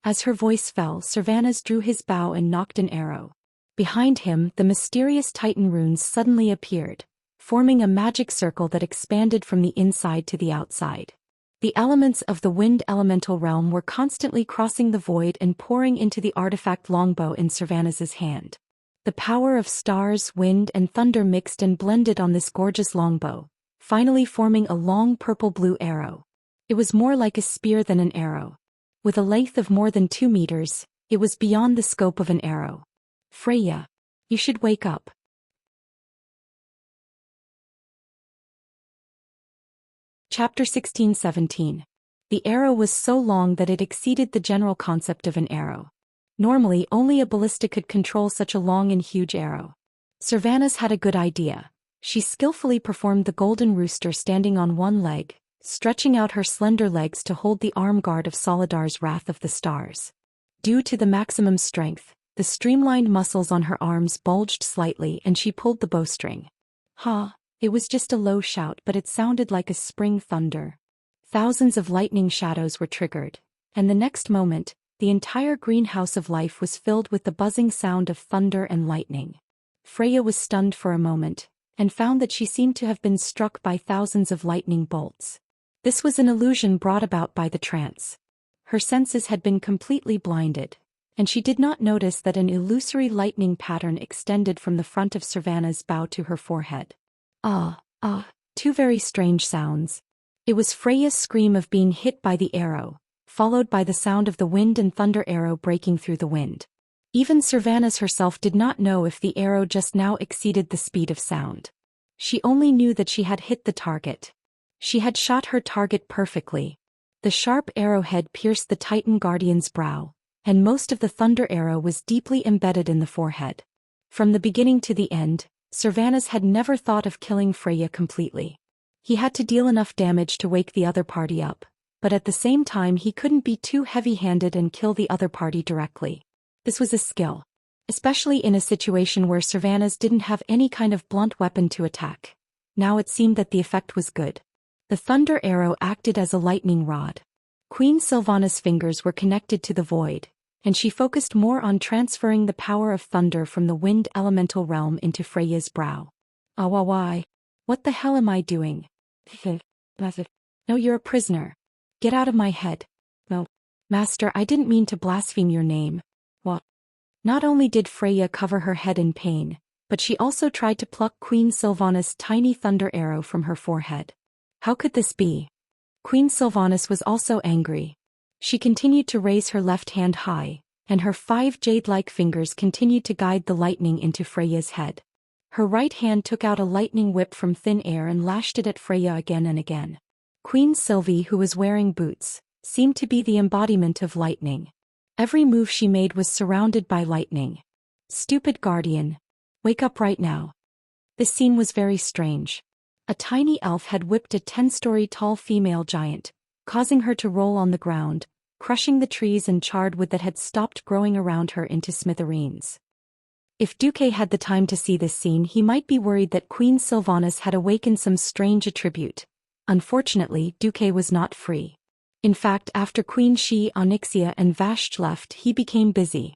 As her voice fell, Servanus drew his bow and nocked an arrow. Behind him, the mysterious Titan runes suddenly appeared, forming a magic circle that expanded from the inside to the outside. The elements of the wind elemental realm were constantly crossing the void and pouring into the artifact longbow in Servanus's hand. The power of stars, wind, and thunder mixed and blended on this gorgeous longbow, finally forming a long purple-blue arrow. It was more like a spear than an arrow. With a length of more than 2 meters, it was beyond the scope of an arrow. Freya, you should wake up. Chapter 16-17. The arrow was so long that it exceeded the general concept of an arrow. Normally, only a ballista could control such a long and huge arrow. Servanus had a good idea. She skillfully performed the golden rooster standing on one leg, stretching out her slender legs to hold the arm guard of Solidar's Wrath of the Stars. Due to the maximum strength, the streamlined muscles on her arms bulged slightly and she pulled the bowstring. Ha! It was just a low shout, but it sounded like a spring thunder. Thousands of lightning shadows were triggered, and the next moment, the entire greenhouse of life was filled with the buzzing sound of thunder and lightning. Freya was stunned for a moment, and found that she seemed to have been struck by thousands of lightning bolts. This was an illusion brought about by the trance. Her senses had been completely blinded, and she did not notice that an illusory lightning pattern extended from the front of Savannah's bow to her forehead. Two very strange sounds. It was Freya's scream of being hit by the arrow, followed by the sound of the wind and thunder arrow breaking through the wind. Even Savannah's herself did not know if the arrow just now exceeded the speed of sound. She only knew that she had hit the target. She had shot her target perfectly. The sharp arrowhead pierced the Titan Guardian's brow, and most of the thunder arrow was deeply embedded in the forehead. From the beginning to the end, Savannah's had never thought of killing Freya completely. He had to deal enough damage to wake the other party up, but at the same time he couldn't be too heavy-handed and kill the other party directly. This was a skill, especially in a situation where Savannah's didn't have any kind of blunt weapon to attack. Now it seemed that the effect was good. The thunder arrow acted as a lightning rod. Queen Sylvana's fingers were connected to the void, and she focused more on transferring the power of thunder from the wind elemental realm into Freya's brow. Why? What the hell am I doing? No, you're a prisoner. Get out of my head. No. Master, I didn't mean to blaspheme your name. What? Not only did Freya cover her head in pain, but she also tried to pluck Queen Sylvana's tiny thunder arrow from her forehead. How could this be? Queen Sylvanas was also angry. She continued to raise her left hand high, and her 5 jade-like fingers continued to guide the lightning into Freya's head. Her right hand took out a lightning whip from thin air and lashed it at Freya again and again. Queen Sylvie, who was wearing boots, seemed to be the embodiment of lightning. Every move she made was surrounded by lightning. Stupid guardian. Wake up right now. This scene was very strange. A tiny elf had whipped a 10-story tall female giant, causing her to roll on the ground, crushing the trees and charred wood that had stopped growing around her into smithereens. If Duque had the time to see this scene, he might be worried that Queen Sylvanas had awakened some strange attribute. Unfortunately, Duque was not free. In fact, after Queen Xianxia and Vashj left, he became busy.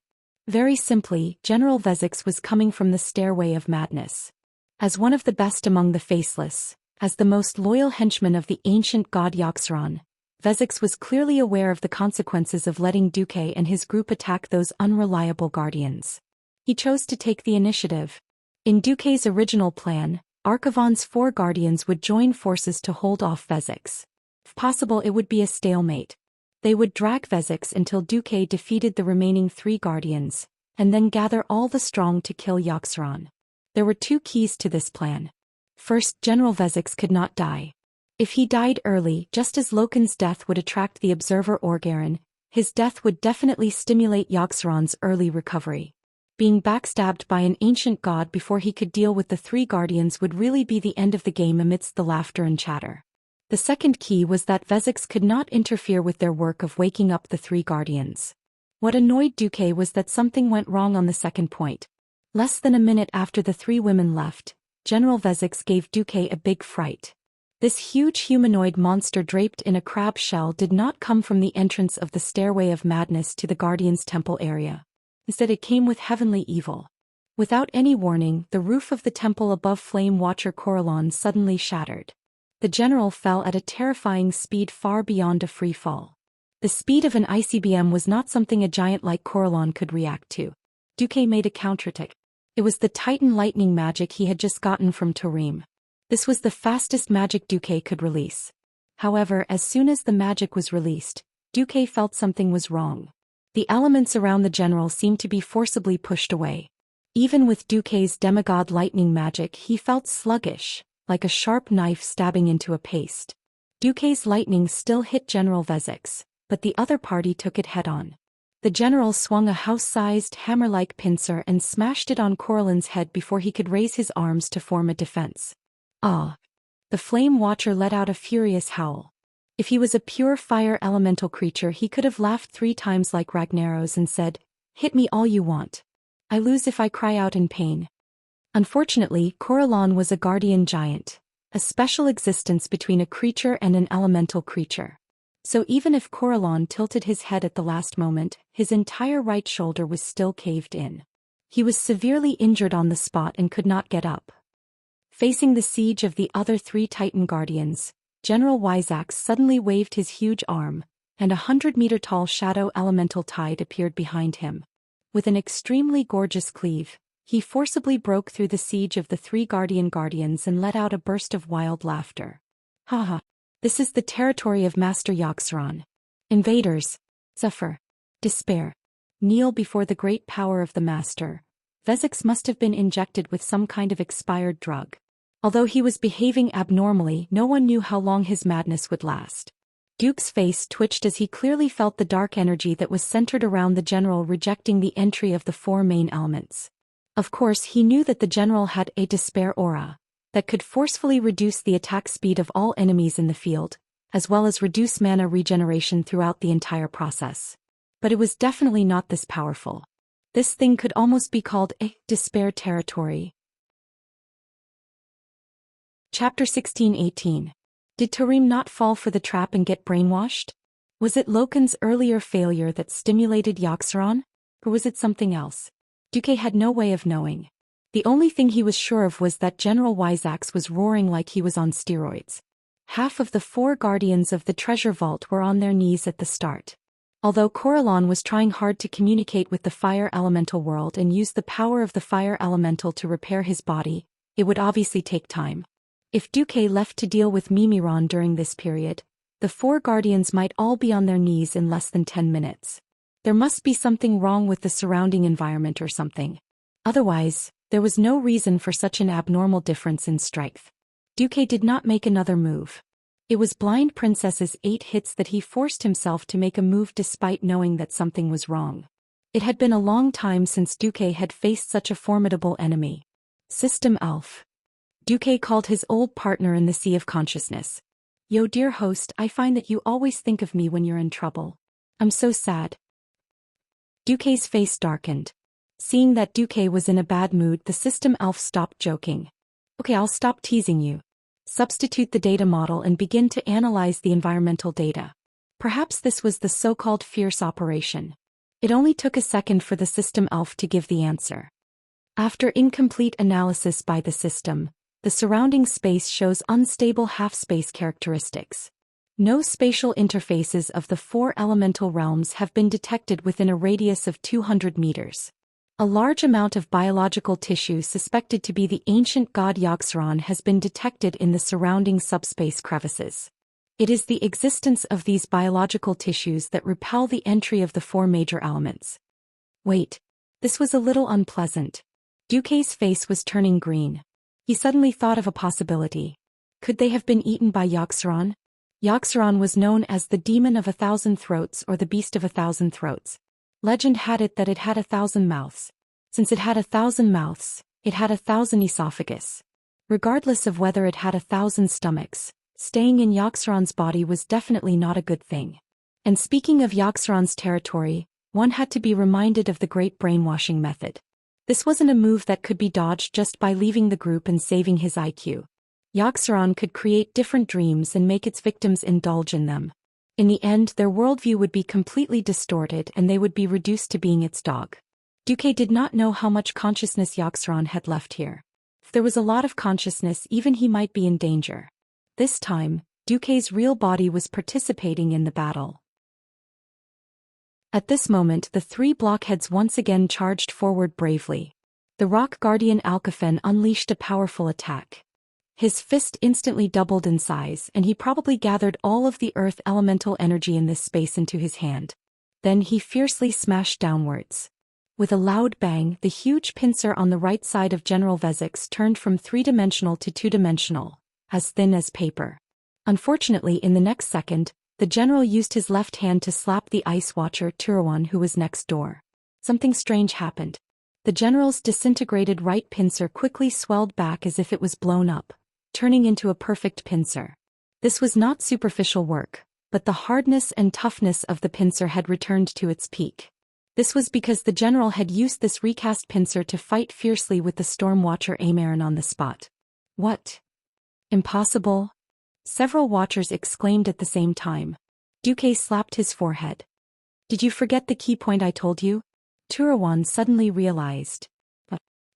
Very simply, General Vezix was coming from the stairway of madness. As one of the best among the faceless, as the most loyal henchman of the ancient god Yaxran, Vezix was clearly aware of the consequences of letting Duque and his group attack those unreliable guardians. He chose to take the initiative. In Duque's original plan, Archivon's 4 guardians would join forces to hold off Vezix. If possible, it would be a stalemate. They would drag Vezix until Duque defeated the remaining 3 guardians, and then gather all the strong to kill Yaxran. There were 2 keys to this plan. First, General Vezix could not die. If he died early, just as Loken's death would attract the observer Orgaren, his death would definitely stimulate Yaxran's early recovery. Being backstabbed by an ancient god before he could deal with the 3 guardians would really be the end of the game amidst the laughter and chatter. The second key was that Vezix could not interfere with their work of waking up the 3 guardians. What annoyed Duque was that something went wrong on the second point. Less than a minute after the 3 women left, General Vezix gave Duque a big fright. This huge humanoid monster draped in a crab shell did not come from the entrance of the Stairway of Madness to the Guardian's temple area. Instead, it came with heavenly evil. Without any warning, the roof of the temple above Flame Watcher Corellon suddenly shattered. The general fell at a terrifying speed far beyond a free fall. The speed of an ICBM was not something a giant like Corellon could react to. Duque made a counterattack. It was the Titan lightning magic he had just gotten from Tarim. This was the fastest magic Duque could release. However, as soon as the magic was released, Duque felt something was wrong. The elements around the general seemed to be forcibly pushed away. Even with Duque's demigod lightning magic, he felt sluggish, like a sharp knife stabbing into a paste. Duque's lightning still hit General Vezix, but the other party took it head-on. The general swung a house-sized hammer-like pincer and smashed it on Corellon's head before he could raise his arms to form a defense. The Flame Watcher let out a furious howl. If he was a pure fire elemental creature, he could have laughed 3 times like Ragnaros and said, "Hit me all you want. I lose if I cry out in pain." Unfortunately, Corellon was a guardian giant, a special existence between a creature and an elemental creature. So even if Corellon tilted his head at the last moment, his entire right shoulder was still caved in. He was severely injured on the spot and could not get up. Facing the siege of the other 3 Titan Guardians, General Wyzax suddenly waved his huge arm, and a 100-meter-tall shadow elemental tide appeared behind him. With an extremely gorgeous cleave, he forcibly broke through the siege of the 3 Guardians and let out a burst of wild laughter. Haha! This is the territory of Master Xianxia. Invaders, suffer, despair, kneel before the great power of the Master. Vezix must have been injected with some kind of expired drug. Although he was behaving abnormally, no one knew how long his madness would last. Duke's face twitched as he clearly felt the dark energy that was centered around the general rejecting the entry of the 4 main elements. Of course, he knew that the general had a despair aura that could forcefully reduce the attack speed of all enemies in the field, as well as reduce mana regeneration throughout the entire process. But it was definitely not this powerful. This thing could almost be called a despair territory. Chapter 16-18. Did Tarim not fall for the trap and get brainwashed? Was it Loken's earlier failure that stimulated Xianxia? Or was it something else? Duque had no way of knowing. The only thing he was sure of was that General Wyzax was roaring like he was on steroids. Half of the 4 guardians of the treasure vault were on their knees at the start. Although Corellon was trying hard to communicate with the fire elemental world and use the power of the fire elemental to repair his body, it would obviously take time. If Duque left to deal with Mimiron during this period, the 4 guardians might all be on their knees in less than 10 minutes. There must be something wrong with the surrounding environment or something. Otherwise, there was no reason for such an abnormal difference in strength. Duque did not make another move. It was Blind Princess's 8 hits that he forced himself to make a move despite knowing that something was wrong. It had been a long time since Duque had faced such a formidable enemy. System Elf. Duque called his old partner in the Sea of Consciousness. Yo, dear host, I find that you always think of me when you're in trouble. I'm so sad. Duque's face darkened. Seeing that Duque was in a bad mood, the system elf stopped joking. Okay, I'll stop teasing you. Substitute the data model and begin to analyze the environmental data. Perhaps this was the so-called fierce operation. It only took a second for the system elf to give the answer. After incomplete analysis by the system, the surrounding space shows unstable half-space characteristics. No spatial interfaces of the 4 elemental realms have been detected within a radius of 200 meters. A large amount of biological tissue suspected to be the ancient god Xianxia has been detected in the surrounding subspace crevices. It is the existence of these biological tissues that repel the entry of the 4 major elements. Wait. This was a little unpleasant. Duque's face was turning green. He suddenly thought of a possibility. Could they have been eaten by Xianxia? Xianxia was known as the Demon of 1,000 Throats or the Beast of 1,000 Throats. Legend had it that it had 1,000 mouths. Since it had 1,000 mouths, it had 1,000 esophagus. Regardless of whether it had 1,000 stomachs, staying in Xianxia's body was definitely not a good thing. And speaking of Xianxia's territory, one had to be reminded of the great brainwashing method. This wasn't a move that could be dodged just by leaving the group and saving his IQ. Xianxia could create different dreams and make its victims indulge in them. In the end, their worldview would be completely distorted and they would be reduced to being its dog. Duque did not know how much consciousness Xianxia had left here. If there was a lot of consciousness, even he might be in danger. This time, Duque's real body was participating in the battle. At this moment, the 3 blockheads once again charged forward bravely. The rock guardian Alcafen unleashed a powerful attack. His fist instantly doubled in size and he probably gathered all of the earth elemental energy in this space into his hand. Then he fiercely smashed downwards. With a loud bang, the huge pincer on the right side of General Vezix turned from 3-dimensional to 2-dimensional, as thin as paper. Unfortunately, in the next second, the general used his left hand to slap the ice watcher Turawan who was next door. Something strange happened. The general's disintegrated right pincer quickly swelled back as if it was blown up, turning into a perfect pincer. This was not superficial work, but the hardness and toughness of the pincer had returned to its peak. This was because the general had used this recast pincer to fight fiercely with the storm watcher Amarin on the spot. What? Impossible? Several watchers exclaimed at the same time. Duque slapped his forehead. Did you forget the key point I told you? Turawan suddenly realized.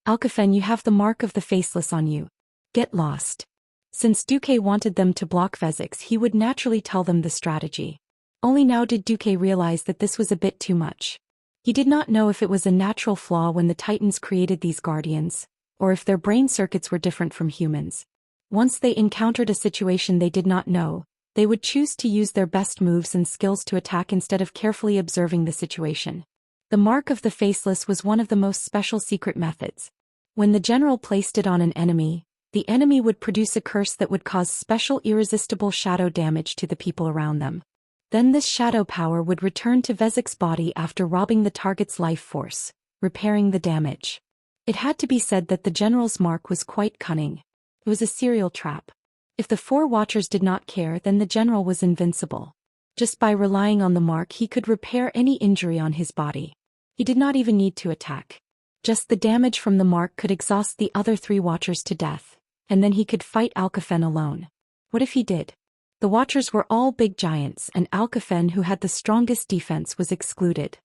Alcafen, you have the mark of the faceless on you. Get lost. Since Duque wanted them to block Vezix, he would naturally tell them the strategy. Only now did Duque realize that this was a bit too much. He did not know if it was a natural flaw when the Titans created these guardians, or if their brain circuits were different from humans. Once they encountered a situation they did not know, they would choose to use their best moves and skills to attack instead of carefully observing the situation. The Mark of the Faceless was one of the most special secret methods. When the general placed it on an enemy, the enemy would produce a curse that would cause special irresistible shadow damage to the people around them. Then this shadow power would return to Vezix's body after robbing the target's life force, repairing the damage. It had to be said that the general's mark was quite cunning. It was a serial trap. If the four watchers did not care, then the general was invincible. Just by relying on the mark he could repair any injury on his body. He did not even need to attack. Just the damage from the mark could exhaust the other three watchers to death, and then he could fight Alcafen alone. What if he did? The watchers were all big giants, and Alcafen, who had the strongest defense, was excluded.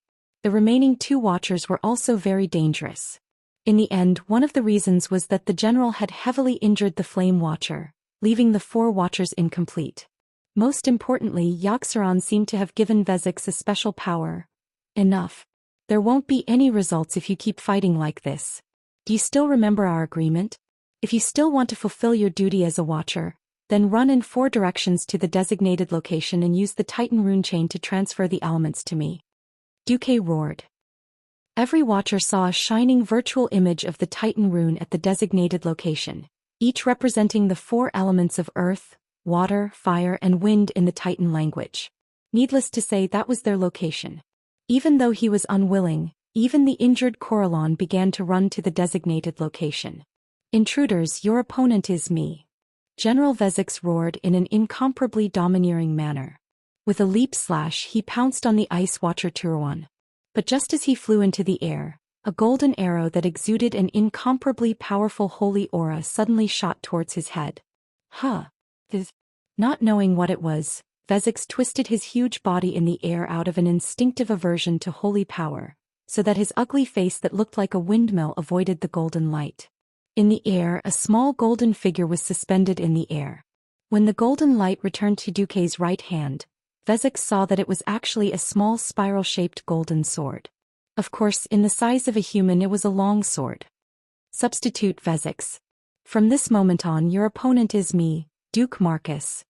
The remaining two watchers were also very dangerous. In the end, one of the reasons was that the general had heavily injured the flame watcher, leaving the four watchers incomplete. Most importantly, Yaxaran seemed to have given Vezix a special power. Enough. There won't be any results if you keep fighting like this. Do you still remember our agreement? If you still want to fulfill your duty as a watcher, then run in 4 directions to the designated location and use the Titan rune chain to transfer the elements to me. Duque roared. Every watcher saw a shining virtual image of the Titan rune at the designated location, each representing the 4 elements of earth, water, fire, and wind in the Titan language. Needless to say, that was their location. Even though he was unwilling, even the injured Corallon began to run to the designated location. Intruders, your opponent is me. General Vezix roared in an incomparably domineering manner. With a leap slash he pounced on the Ice Watcher Turuan. But just as he flew into the air, a golden arrow that exuded an incomparably powerful holy aura suddenly shot towards his head. Not knowing what it was, Vezix twisted his huge body in the air out of an instinctive aversion to holy power, so that his ugly face that looked like a windmill avoided the golden light. In the air, a small golden figure was suspended in the air. When the golden light returned to Duque's right hand, Vezix saw that it was actually a small spiral-shaped golden sword. Of course, in the size of a human, it was a long sword. Substitute Vezix. From this moment on, your opponent is me, Duke Marcus.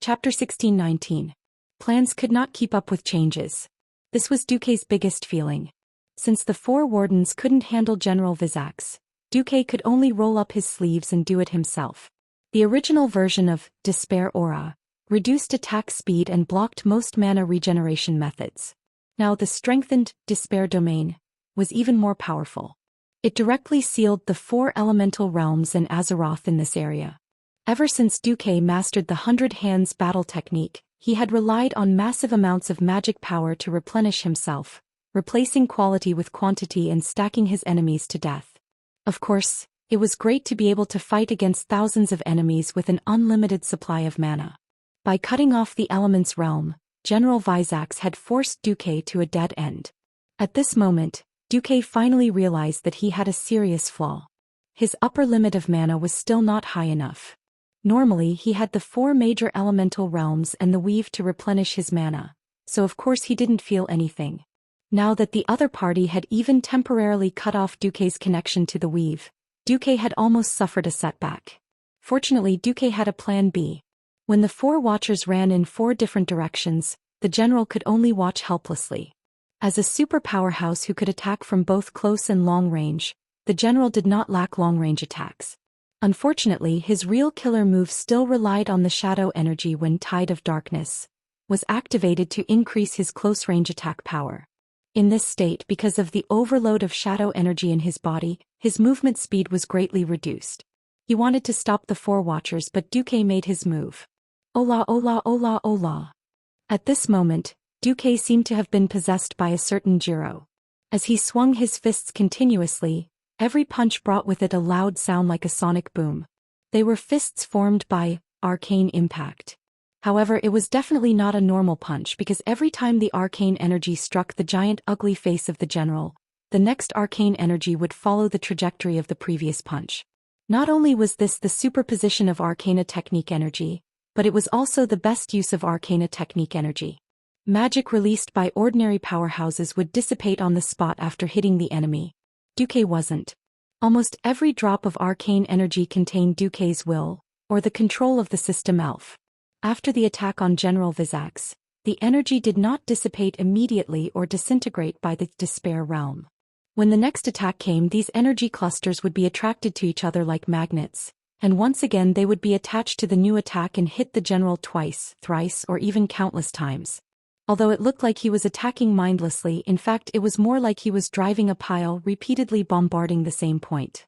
Chapter 16-19. Plans could not keep up with changes. This was Duque's biggest feeling. Since the 4 wardens couldn't handle General Vizax, Duque could only roll up his sleeves and do it himself. The original version of Despair Aura reduced attack speed and blocked most mana regeneration methods. Now the strengthened Despair Domain was even more powerful. It directly sealed the 4 elemental realms and Azeroth in this area. Ever since Duque mastered the 100 Hands battle technique, he had relied on massive amounts of magic power to replenish himself, replacing quality with quantity and stacking his enemies to death. Of course, it was great to be able to fight against thousands of enemies with an unlimited supply of mana. By cutting off the elements realm, General Vizax had forced Duque to a dead end. At this moment, Duque finally realized that he had a serious flaw. His upper limit of mana was still not high enough. Normally he had the 4 major elemental realms and the weave to replenish his mana, so of course he didn't feel anything. Now that the other party had even temporarily cut off Duque's connection to the weave, Duque had almost suffered a setback. Fortunately, Duque had a plan B. When the 4 watchers ran in 4 different directions, the general could only watch helplessly. As a super powerhouse who could attack from both close and long range, the general did not lack long-range attacks. Unfortunately, his real killer move still relied on the shadow energy when Tide of Darkness was activated to increase his close-range attack power. In this state, because of the overload of shadow energy in his body, his movement speed was greatly reduced. He wanted to stop the 4 watchers, but Duque made his move. Ola ola ola ola. At this moment, Duque seemed to have been possessed by a certain Jiro. As he swung his fists continuously, every punch brought with it a loud sound like a sonic boom. They were fists formed by arcane impact. However, it was definitely not a normal punch because every time the arcane energy struck the giant ugly face of the general, the next arcane energy would follow the trajectory of the previous punch. Not only was this the superposition of arcana technique energy, but it was also the best use of arcana technique energy. Magic released by ordinary powerhouses would dissipate on the spot after hitting the enemy. Duque wasn't. Almost every drop of arcane energy contained Duque's will, or the control of the system elf. After the attack on General Vizax, the energy did not dissipate immediately or disintegrate by the despair realm. When the next attack came, these energy clusters would be attracted to each other like magnets, and once again they would be attached to the new attack and hit the general twice, thrice, or even countless times. Although it looked like he was attacking mindlessly, in fact it was more like he was driving a pile, repeatedly bombarding the same point.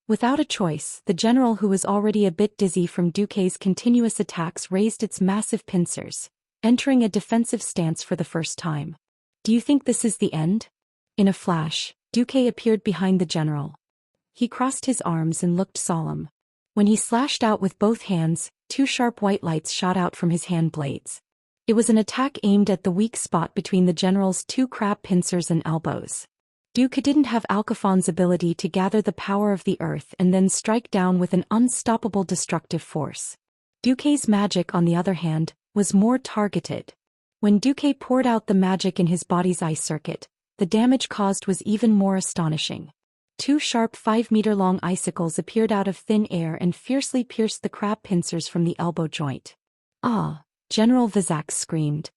Without a choice, the general, who was already a bit dizzy from Duque's continuous attacks, raised its massive pincers, entering a defensive stance for the first time. Do you think this is the end? In a flash, Duque appeared behind the general. He crossed his arms and looked solemn. When he slashed out with both hands, two sharp white lights shot out from his hand blades. It was an attack aimed at the weak spot between the general's two crab pincers and elbows. Duque didn't have Alcafon's ability to gather the power of the earth and then strike down with an unstoppable destructive force. Duque's magic, on the other hand, was more targeted. When Duque poured out the magic in his body's eye circuit, the damage caused was even more astonishing. Two sharp 5-meter-long icicles appeared out of thin air and fiercely pierced the crab pincers from the elbow joint. Ah! General Vizax screamed.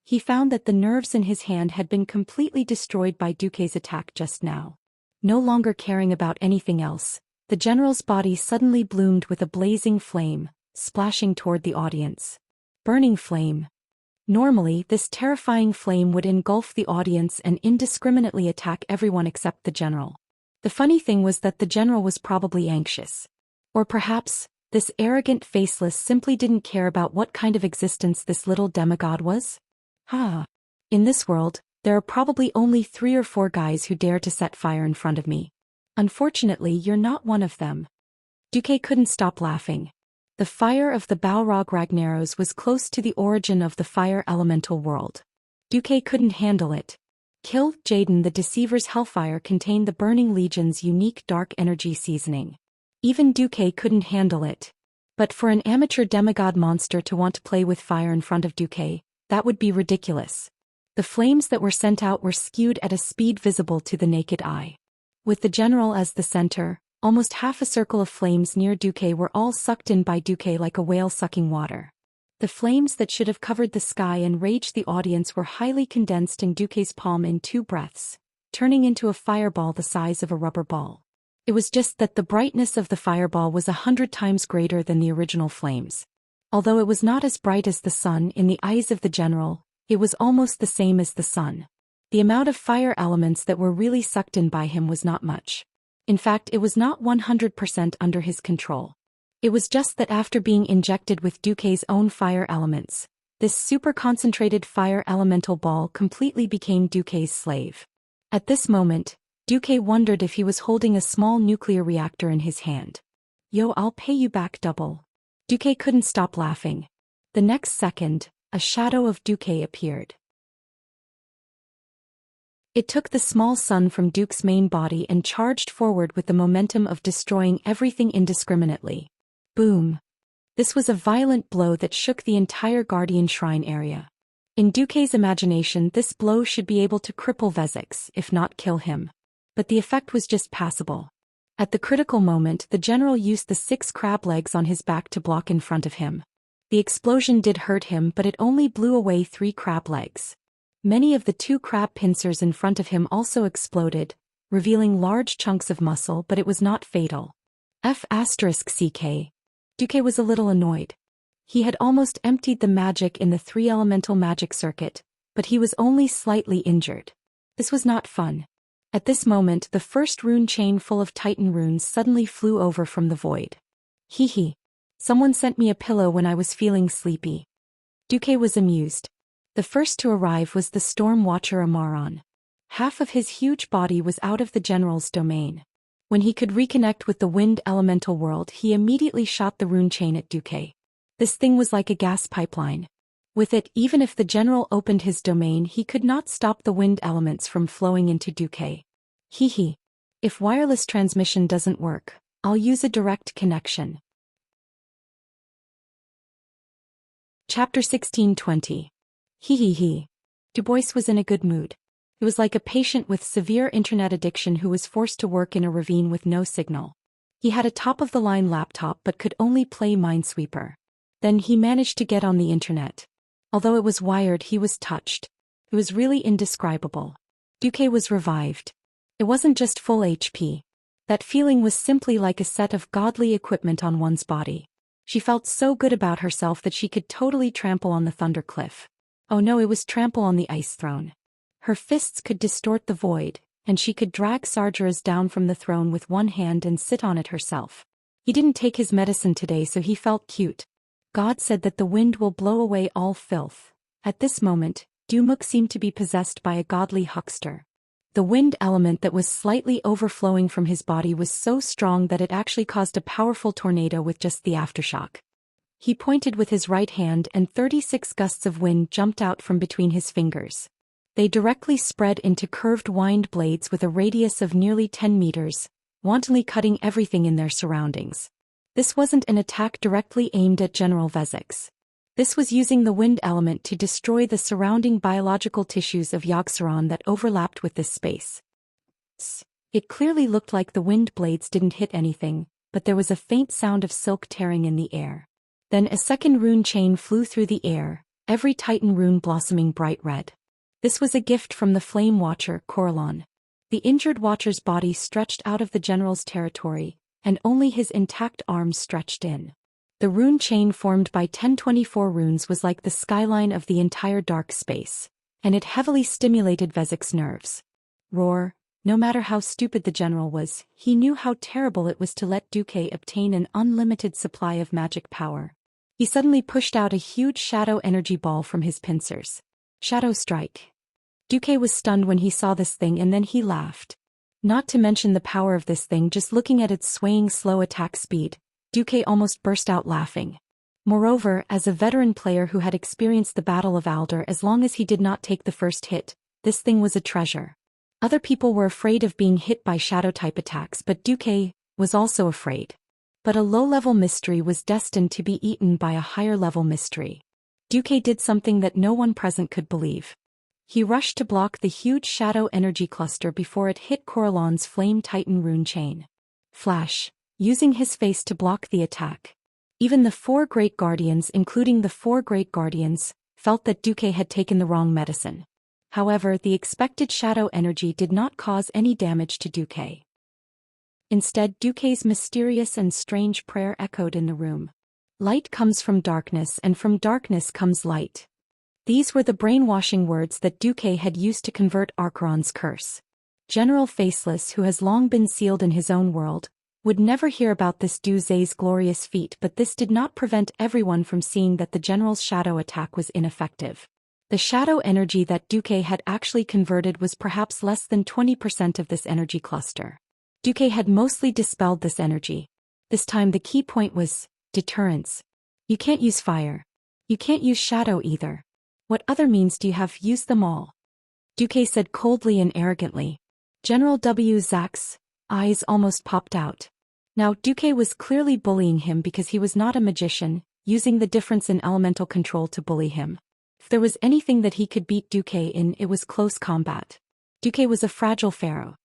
He found that the nerves in his hand had been completely destroyed by Duque's attack just now. No longer caring about anything else, the general's body suddenly bloomed with a blazing flame, splashing toward the audience. Burning flame. Normally, this terrifying flame would engulf the audience and indiscriminately attack everyone except the general. The funny thing was that the general was probably anxious. Or perhaps, this arrogant faceless simply didn't care about what kind of existence this little demigod was? In this world, there are probably only 3 or 4 guys who dare to set fire in front of me. Unfortunately, you're not one of them. Duque couldn't stop laughing. The fire of the Balrog Ragnaros was close to the origin of the fire elemental world. Duque couldn't handle it. Kill Jaden, the Deceiver's hellfire contained the Burning Legion's unique dark energy seasoning. Even Duque couldn't handle it. But for an amateur demigod monster to want to play with fire in front of Duque, that would be ridiculous. The flames that were sent out were skewed at a speed visible to the naked eye. With the general as the center, almost half a circle of flames near Duque were all sucked in by Duque like a whale sucking water. The flames that should have covered the sky and raged the audience were highly condensed in Duque's palm in 2 breaths, turning into a fireball the size of a rubber ball. It was just that the brightness of the fireball was 100 times greater than the original flames. Although it was not as bright as the sun in the eyes of the general, it was almost the same as the sun. The amount of fire elements that were really sucked in by him was not much. In fact, it was not 100% under his control. It was just that after being injected with Duque's own fire elements, this super-concentrated fire elemental ball completely became Duque's slave. At this moment, Duque wondered if he was holding a small nuclear reactor in his hand. Yo, I'll pay you back double. Duque couldn't stop laughing. The next second, a shadow of Duque appeared. It took the small sun from Duque's main body and charged forward with the momentum of destroying everything indiscriminately. Boom. This was a violent blow that shook the entire Guardian Shrine area. In Duque's imagination, this blow should be able to cripple Vizax, if not kill him. But the effect was just passable. At the critical moment, the general used the 6 crab legs on his back to block in front of him. The explosion did hurt him, but it only blew away 3 crab legs. Many of the 2 crab pincers in front of him also exploded, revealing large chunks of muscle, but it was not fatal. F***CK. Duque was a little annoyed. He had almost emptied the magic in the 3-elemental magic circuit, but he was only slightly injured. This was not fun. At this moment, the first rune chain full of Titan runes suddenly flew over from the void. Hee. Someone sent me a pillow when I was feeling sleepy. Duque was amused. The first to arrive was the Storm Watcher Amaron. Half of his huge body was out of the general's domain. When he could reconnect with the wind elemental world, he immediately shot the rune chain at Duque. This thing was like a gas pipeline. With it, even if the general opened his domain, he could not stop the wind elements from flowing into Duque. Hee. If wireless transmission doesn't work, I'll use a direct connection. Chapter 1620. Hee. Du Bois was in a good mood. It was like a patient with severe internet addiction who was forced to work in a ravine with no signal. He had a top-of-the-line laptop but could only play Minesweeper. Then he managed to get on the internet. Although it was wired, he was touched. It was really indescribable. Duque was revived. It wasn't just full HP. That feeling was simply like a set of godly equipment on one's body. She felt so good about herself that she could totally trample on the thunder cliff. Oh no, it was trample on the ice throne. Her fists could distort the void, and she could drag Sargeras down from the throne with one hand and sit on it herself. He didn't take his medicine today, so he felt cute. God said that the wind will blow away all filth. At this moment, Dumuk seemed to be possessed by a godly huckster. The wind element that was slightly overflowing from his body was so strong that it actually caused a powerful tornado with just the aftershock. He pointed with his right hand and 36 gusts of wind jumped out from between his fingers. They directly spread into curved wind blades with a radius of nearly 10 meters, wantonly cutting everything in their surroundings. This wasn't an attack directly aimed at General Vezix. This was using the wind element to destroy the surrounding biological tissues of Yogg-Saron that overlapped with this space. It clearly looked like the wind blades didn't hit anything, but there was a faint sound of silk tearing in the air. Then a second rune chain flew through the air, every Titan rune blossoming bright red. This was a gift from the Flame Watcher, Corellon. The injured Watcher's body stretched out of the general's territory, and only his intact arms stretched in. The rune chain formed by 1024 runes was like the skyline of the entire dark space, and it heavily stimulated Vezix's nerves. Roar, no matter how stupid the general was, he knew how terrible it was to let Duque obtain an unlimited supply of magic power. He suddenly pushed out a huge shadow energy ball from his pincers. Shadow Strike. Duque was stunned when he saw this thing, and then he laughed. Not to mention the power of this thing, just looking at its swaying slow attack speed, Duque almost burst out laughing. Moreover, as a veteran player who had experienced the Battle of Alder, as long as he did not take the first hit, this thing was a treasure. Other people were afraid of being hit by shadow-type attacks, but Duque was also afraid. But a low-level mystery was destined to be eaten by a higher-level mystery. Duque did something that no one present could believe. He rushed to block the huge shadow energy cluster before it hit Corellon's Flame Titan rune chain. Flash, using his face to block the attack. Even the 4 Great Guardians, including the 4 Great Guardians, felt that Duque had taken the wrong medicine. However, the expected shadow energy did not cause any damage to Duque. Instead, Duque's mysterious and strange prayer echoed in the room. Light comes from darkness, and from darkness comes light. These were the brainwashing words that Duque had used to convert Archeron's curse. General Faceless, who has long been sealed in his own world, would never hear about this Duque's glorious feat, but this did not prevent everyone from seeing that the general's shadow attack was ineffective. The shadow energy that Duque had actually converted was perhaps less than 20% of this energy cluster. Duque had mostly dispelled this energy. This time the key point was deterrence. You can't use fire. You can't use shadow either. What other means do you have? Use them all. Duque said coldly and arrogantly. General W. Zach's eyes almost popped out. Now Duque was clearly bullying him because he was not a magician, using the difference in elemental control to bully him. If there was anything that he could beat Duque in, it was close combat. Duque was a fragile pharaoh.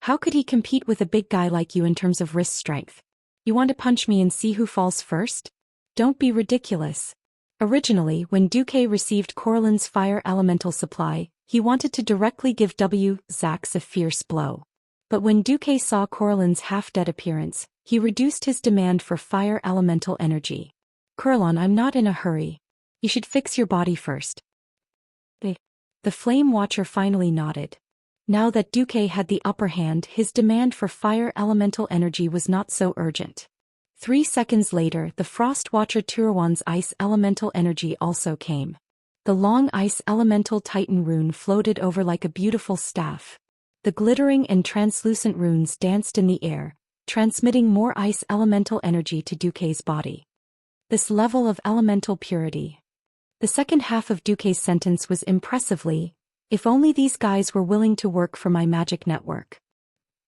How could he compete with a big guy like you in terms of wrist strength? You want to punch me and see who falls first? Don't be ridiculous. Originally, when Duque received Corellon's fire elemental supply, he wanted to directly give W. Zax a fierce blow. But when Duque saw Corellon's half-dead appearance, he reduced his demand for fire elemental energy. Corellon, I'm not in a hurry. You should fix your body first. The Flame Watcher finally nodded. Now that Duque had the upper hand, his demand for fire elemental energy was not so urgent. 3 seconds later, the Frost Watcher Turawan's ice elemental energy also came. The long ice elemental Titan rune floated over like a beautiful staff. The glittering and translucent runes danced in the air, transmitting more ice elemental energy to Duque's body. This level of elemental purity. The second half of Duque's sentence was impressively, "If only these guys were willing to work for my magic network."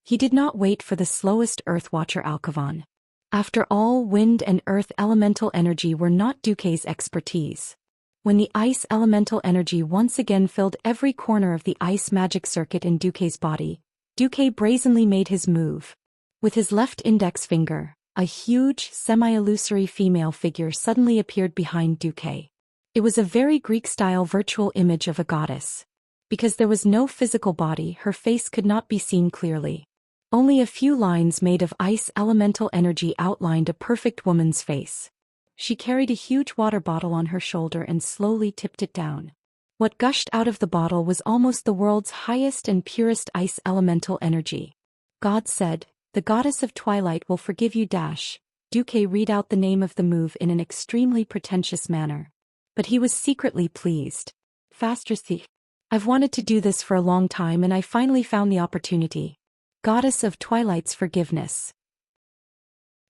He did not wait for the slowest Earth Watcher Alcavan. After all, wind and earth elemental energy were not Duque's expertise. When the ice elemental energy once again filled every corner of the ice magic circuit in Duque's body, Duque brazenly made his move. With his left index finger, a huge, semi-illusory female figure suddenly appeared behind Duque. It was a very Greek-style virtual image of a goddess. Because there was no physical body, her face could not be seen clearly. Only a few lines made of ice elemental energy outlined a perfect woman's face. She carried a huge water bottle on her shoulder and slowly tipped it down. What gushed out of the bottle was almost the world's highest and purest ice elemental energy. God said, "The goddess of twilight will forgive you." Duque read out the name of the move in an extremely pretentious manner. But he was secretly pleased. Faster see. I've wanted to do this for a long time and I finally found the opportunity. Goddess of Twilight's forgiveness.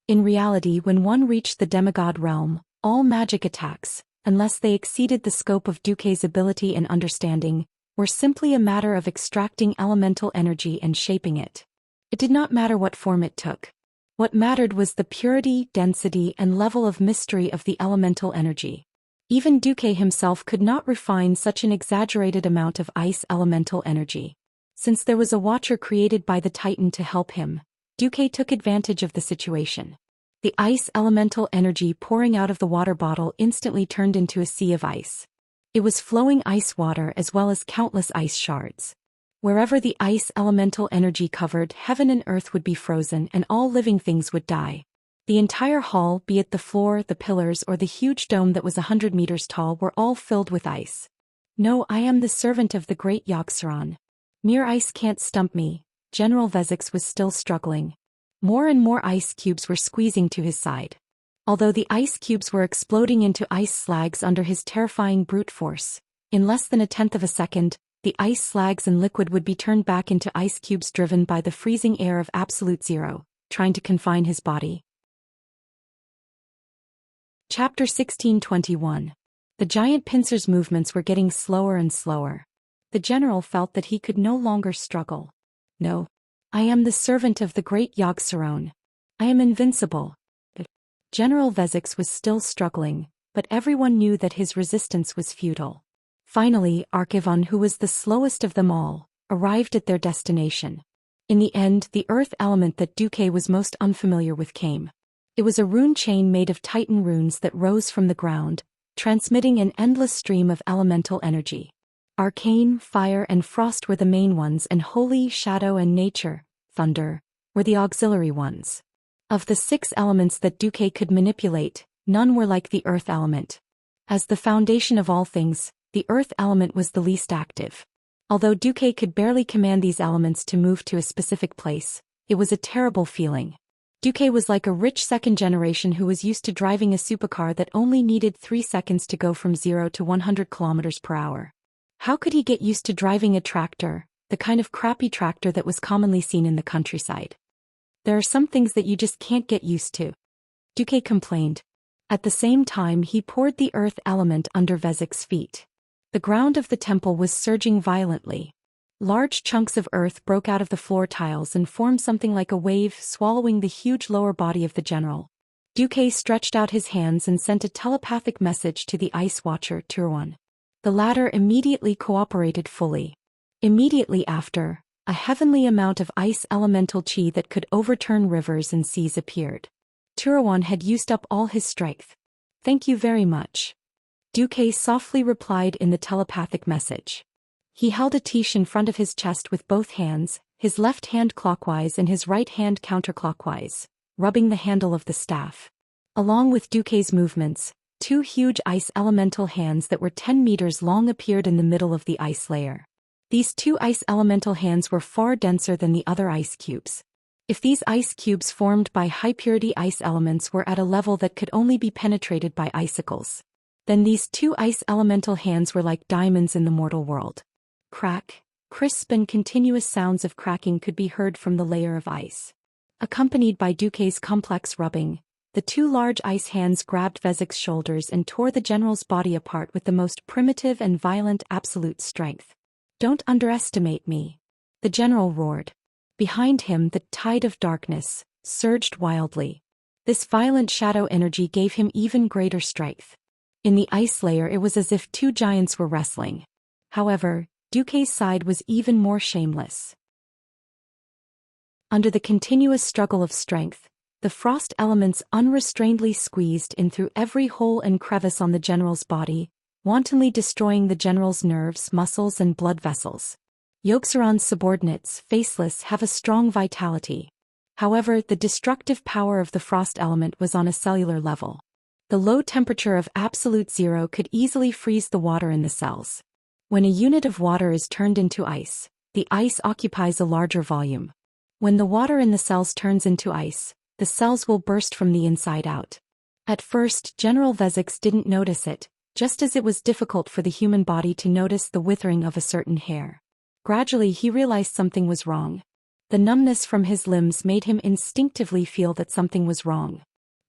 In reality, when one reached the demigod realm, all magic attacks, unless they exceeded the scope of Duque's ability and understanding, were simply a matter of extracting elemental energy and shaping it. It did not matter what form it took. What mattered was the purity, density, and level of mystery of the elemental energy. Even Duque himself could not refine such an exaggerated amount of ice elemental energy. Since there was a watcher created by the Titan to help him, Duque took advantage of the situation. The ice elemental energy pouring out of the water bottle instantly turned into a sea of ice. It was flowing ice water as well as countless ice shards. Wherever the ice elemental energy covered, heaven and earth would be frozen and all living things would die. The entire hall, be it the floor, the pillars, or the huge dome that was 100 meters tall, were all filled with ice. "No, I am the servant of the great Xianxia. Mere ice can't stump me." General Vezix was still struggling. More and more ice cubes were squeezing to his side. Although the ice cubes were exploding into ice slags under his terrifying brute force, in less than a tenth of a second, the ice slags and liquid would be turned back into ice cubes driven by the freezing air of absolute zero, trying to confine his body. Chapter 1621. The giant pincer's movements were getting slower and slower. The general felt that he could no longer struggle. "No. I am the servant of the great Xianxia. I am invincible." General Vezix was still struggling, but everyone knew that his resistance was futile. Finally, Archivan, who was the slowest of them all, arrived at their destination. In the end, the earth element that Duque was most unfamiliar with came. It was a rune chain made of Titan runes that rose from the ground, transmitting an endless stream of elemental energy. Arcane, fire, and frost were the main ones, and holy, shadow, and nature, thunder, were the auxiliary ones. Of the 6 elements that Duque could manipulate, none were like the earth element. As the foundation of all things, the earth element was the least active. Although Duque could barely command these elements to move to a specific place, it was a terrible feeling. Duque was like a rich second generation who was used to driving a supercar that only needed 3 seconds to go from 0 to 100 kilometers per hour. How could he get used to driving a tractor, the kind of crappy tractor that was commonly seen in the countryside? "There are some things that you just can't get used to," Duque complained. At the same time, he poured the earth element under Vezix's feet. The ground of the temple was surging violently. Large chunks of earth broke out of the floor tiles and formed something like a wave, swallowing the huge lower body of the general. Duque stretched out his hands and sent a telepathic message to the ice watcher, Turuan. The latter immediately cooperated fully. Immediately after, a heavenly amount of ice elemental chi that could overturn rivers and seas appeared. Turuan had used up all his strength. "Thank you very much," Duque softly replied in the telepathic message. He held a tish in front of his chest with both hands, his left hand clockwise and his right hand counterclockwise, rubbing the handle of the staff. Along with Duque's movements, 2 huge ice elemental hands that were 10 meters long appeared in the middle of the ice layer. These 2 ice elemental hands were far denser than the other ice cubes. If these ice cubes formed by high-purity ice elements were at a level that could only be penetrated by icicles, then these 2 ice elemental hands were like diamonds in the mortal world. Crack, crisp and continuous sounds of cracking could be heard from the layer of ice. Accompanied by Duque's complex rubbing, The two large ice hands grabbed Vezek's shoulders and tore the general's body apart with the most primitive and violent absolute strength. "Don't underestimate me," the general roared. Behind him, the tide of darkness surged wildly. This violent shadow energy gave him even greater strength. In the ice layer, it was as if two giants were wrestling. However, Duque's side was even more shameless. Under the continuous struggle of strength, the frost elements unrestrainedly squeezed in through every hole and crevice on the general's body, wantonly destroying the general's nerves, muscles, and blood vessels. Xianxia's subordinates, faceless, have a strong vitality. However, the destructive power of the frost element was on a cellular level. The low temperature of absolute zero could easily freeze the water in the cells. When a unit of water is turned into ice, the ice occupies a larger volume. When the water in the cells turns into ice, the cells will burst from the inside out. At first, General Vezek didn't notice it, just as it was difficult for the human body to notice the withering of a certain hair. Gradually he realized something was wrong. The numbness from his limbs made him instinctively feel that something was wrong.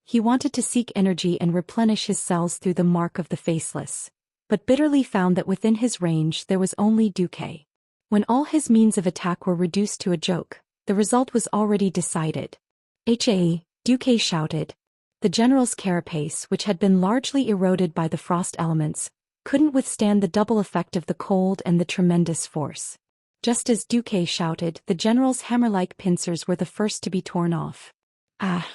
He wanted to seek energy and replenish his cells through the mark of the faceless, but bitterly found that within his range there was only Duque. When all his means of attack were reduced to a joke, the result was already decided. "Hae!" Duque shouted. The general's carapace, which had been largely eroded by the frost elements, couldn't withstand the double effect of the cold and the tremendous force. Just as Duque shouted, the general's hammer-like pincers were the first to be torn off. Ah!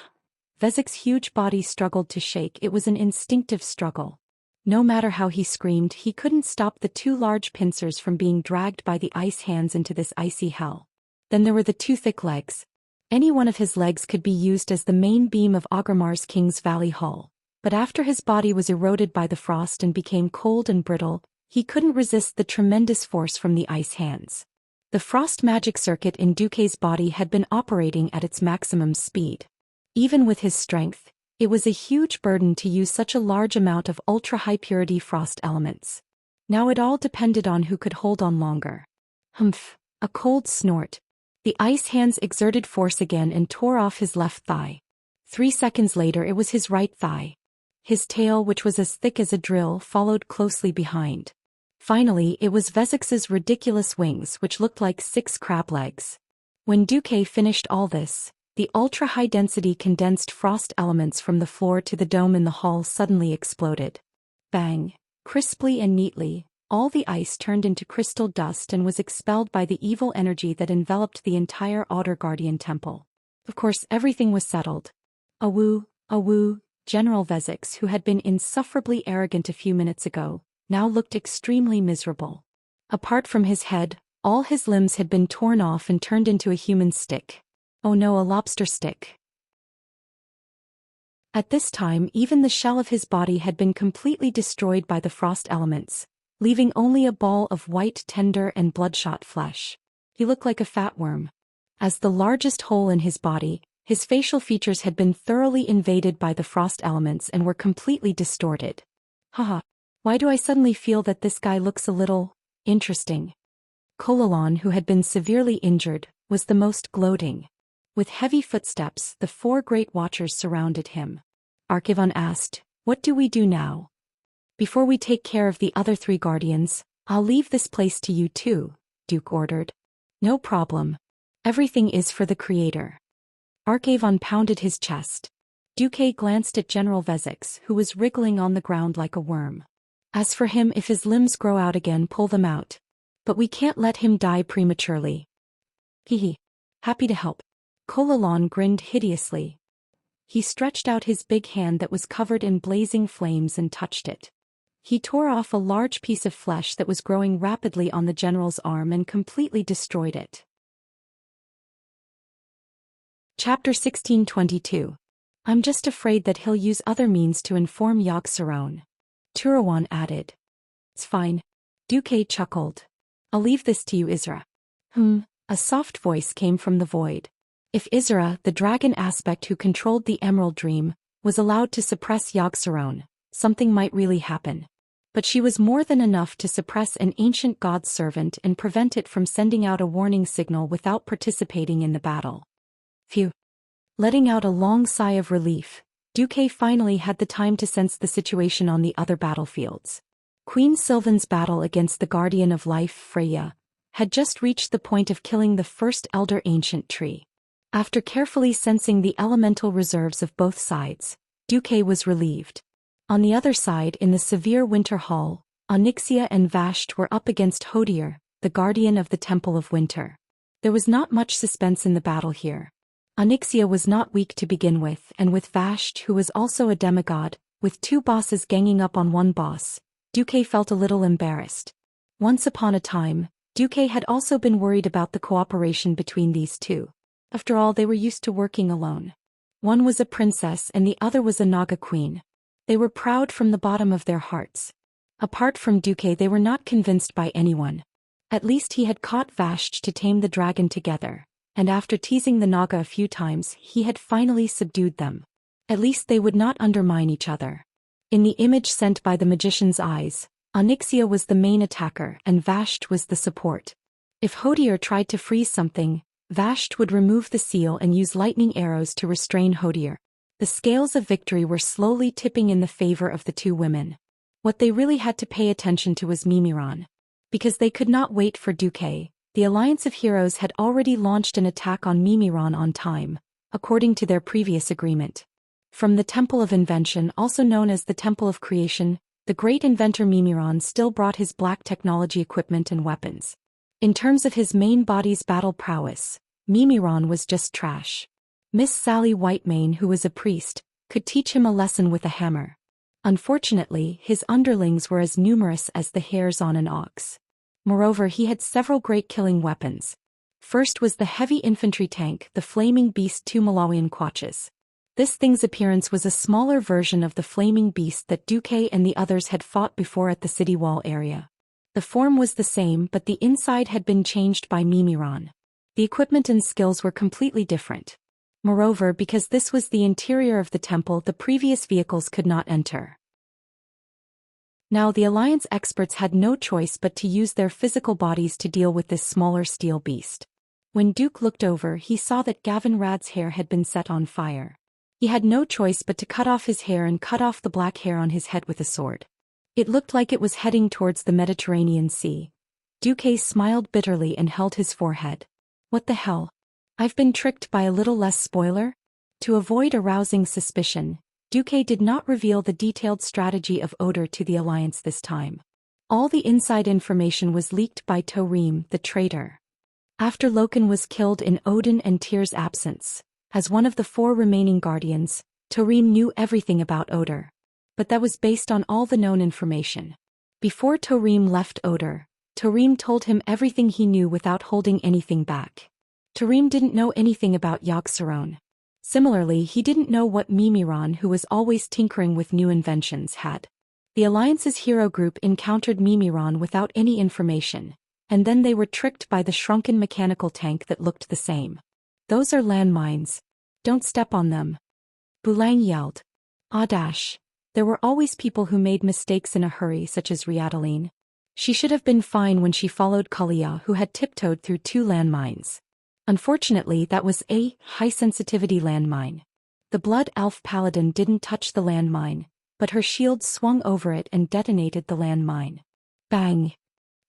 Vezek's huge body struggled to shake. It was an instinctive struggle. No matter how he screamed, he couldn't stop the two large pincers from being dragged by the ice hands into this icy hell. Then there were the two thick legs. Any one of his legs could be used as the main beam of Agrimar's King's Valley hull, but after his body was eroded by the frost and became cold and brittle, he couldn't resist the tremendous force from the ice hands. The frost magic circuit in Duque's body had been operating at its maximum speed. Even with his strength, it was a huge burden to use such a large amount of ultra-high purity frost elements. Now it all depended on who could hold on longer. Humph! A cold snort. The ice hands exerted force again and tore off his left thigh. 3 seconds later it was his right thigh. His tail, which was as thick as a drill, followed closely behind. Finally, it was Vezek's ridiculous wings, which looked like 6 crab legs. When Duque finished all this, the ultra-high-density condensed frost elements from the floor to the dome in the hall suddenly exploded. Bang! Crisply and neatly, all the ice turned into crystal dust and was expelled by the evil energy that enveloped the entire Outer Guardian Temple. Of course, everything was settled. Awoo, awoo, General Vezek, who had been insufferably arrogant a few minutes ago, now looked extremely miserable. Apart from his head, all his limbs had been torn off and turned into a human stick. Oh no, a lobster stick. At this time, even the shell of his body had been completely destroyed by the frost elements, leaving only a ball of white, tender, and bloodshot flesh. He looked like a fat worm. As the largest hole in his body, his facial features had been thoroughly invaded by the frost elements and were completely distorted. Haha, why do I suddenly feel that this guy looks a little interesting? Kolalan, who had been severely injured, was the most gloating. With heavy footsteps, the 4 great watchers surrounded him. Archivon asked, "What do we do now?" "Before we take care of the other 3 guardians, I'll leave this place to you too," Duke ordered. "No problem. Everything is for the Creator." Archivon pounded his chest. Duque glanced at General Vezek, who was wriggling on the ground like a worm. "As for him, if his limbs grow out again, pull them out. But we can't let him die prematurely." "Hehe. Happy to help." Kolalan grinned hideously. He stretched out his big hand that was covered in blazing flames and touched it. He tore off a large piece of flesh that was growing rapidly on the general's arm and completely destroyed it. Chapter 1622. "I'm just afraid that he'll use other means to inform Yogg-Saron," Turawan added. "It's fine." Duque chuckled. "I'll leave this to you, Isra." A soft voice came from the void. If Isra, the dragon aspect who controlled the Emerald Dream, was allowed to suppress Yogg-Saron, something might really happen. But she was more than enough to suppress an ancient god's servant and prevent it from sending out a warning signal without participating in the battle. Phew. Letting out a long sigh of relief, Duque finally had the time to sense the situation on the other battlefields. Queen Sylvan's battle against the Guardian of Life, Freya, had just reached the point of killing the first Elder Ancient Tree. After carefully sensing the elemental reserves of both sides, Duque was relieved. On the other side, in the severe winter hall, Xianxia and Vashti were up against Hodier, the guardian of the Temple of Winter. There was not much suspense in the battle here. Xianxia was not weak to begin with, and with Vashti, who was also a demigod, with two bosses ganging up on one boss, Duque felt a little embarrassed. Once upon a time, Duque had also been worried about the cooperation between these two. After all, they were used to working alone. One was a princess and the other was a Naga queen. They were proud from the bottom of their hearts. Apart from Duque, they were not convinced by anyone. At least he had caught Vashti to tame the dragon together, and after teasing the Naga a few times, he had finally subdued them. At least they would not undermine each other. In the image sent by the magician's eyes, Xianxia was the main attacker and Vashti was the support. If Hodier tried to freeze something, Vashti would remove the seal and use lightning arrows to restrain Hodier. The scales of victory were slowly tipping in the favor of the two women. What they really had to pay attention to was Mimiron. Because they could not wait for Duque, the Alliance of Heroes had already launched an attack on Mimiron on time, according to their previous agreement. From the Temple of Invention, also known as the Temple of Creation, the great inventor Mimiron still brought his black technology equipment and weapons. In terms of his main body's battle prowess, Mimiron was just trash. Miss Sally Whitemane, who was a priest, could teach him a lesson with a hammer. Unfortunately, his underlings were as numerous as the hairs on an ox. Moreover, he had several great killing weapons. First was the heavy infantry tank, the Flaming Beast 2 Malawian Quatches. This thing's appearance was a smaller version of the Flaming Beast that Duque and the others had fought before at the city wall area. The form was the same, but the inside had been changed by Mimiron. The equipment and skills were completely different. Moreover, because this was the interior of the temple, the previous vehicles could not enter. Now the Alliance experts had no choice but to use their physical bodies to deal with this smaller steel beast. When Duke looked over, he saw that Gavin Rad's hair had been set on fire. He had no choice but to cut off his hair and cut off the black hair on his head with a sword. It looked like it was heading towards the Mediterranean Sea. Duque smiled bitterly and held his forehead. What the hell? I've been tricked by a little less spoiler? To avoid arousing suspicion, Duque did not reveal the detailed strategy of Oder to the Alliance this time. All the inside information was leaked by Torim, the traitor. After Loken was killed in Odin and Tyr's absence, as one of the 4 remaining guardians, Torim knew everything about Oder. But that was based on all the known information. Before Torim left Oder, Torim told him everything he knew without holding anything back. Torim didn't know anything about Yogg-Saron. Similarly, he didn't know what Mimiron, who was always tinkering with new inventions, had. The Alliance's hero group encountered Mimiron without any information, and then they were tricked by the shrunken mechanical tank that looked the same. Those are landmines. Don't step on them. Bulang yelled. Audash. There were always people who made mistakes in a hurry, such as Riadaline. She should have been fine when she followed Kalia, who had tiptoed through 2 landmines. Unfortunately, that was a high-sensitivity landmine. The Blood Elf Paladin didn't touch the landmine, but her shield swung over it and detonated the landmine. Bang!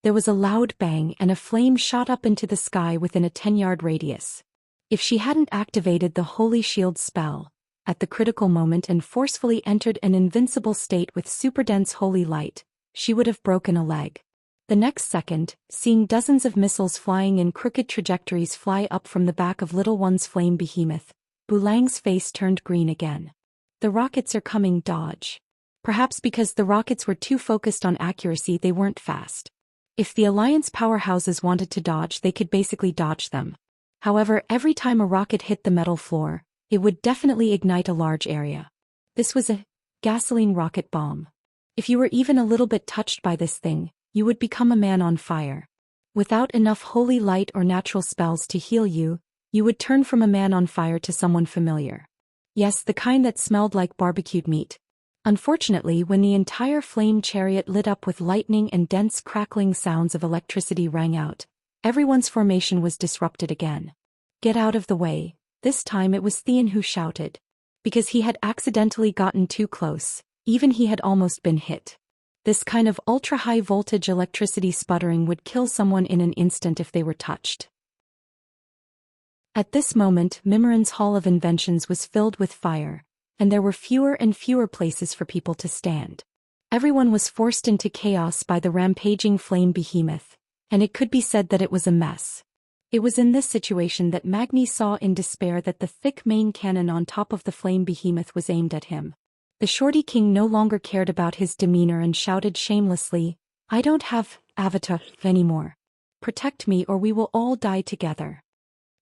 There was a loud bang and a flame shot up into the sky within a 10-yard radius. If she hadn't activated the Holy Shield spell at the critical moment and forcefully entered an invincible state with super-dense holy light, she would have broken a leg. The next second, seeing dozens of missiles flying in crooked trajectories fly up from the back of Little One's flame behemoth, Bulang's face turned green again. The rockets are coming, dodge. Perhaps because the rockets were too focused on accuracy, they weren't fast. If the Alliance powerhouses wanted to dodge, they could basically dodge them. However, every time a rocket hit the metal floor, it would definitely ignite a large area. This was a gasoline rocket bomb. If you were even a little bit touched by this thing, you would become a man on fire. Without enough holy light or natural spells to heal you, you would turn from a man on fire to someone familiar. Yes, the kind that smelled like barbecued meat. Unfortunately, when the entire flame chariot lit up with lightning and dense crackling sounds of electricity rang out, everyone's formation was disrupted again. Get out of the way. This time it was Theon who shouted. because he had accidentally gotten too close, even he had almost been hit. This kind of ultra-high voltage electricity sputtering would kill someone in an instant if they were touched. At this moment, Mimran's Hall of Inventions was filled with fire, and there were fewer and fewer places for people to stand. Everyone was forced into chaos by the rampaging flame behemoth, and it could be said that it was a mess. It was in this situation that Magni saw in despair that the thick main cannon on top of the flame behemoth was aimed at him. The Shorty King no longer cared about his demeanor and shouted shamelessly, "I don't have avatar anymore. Protect me or we will all die together."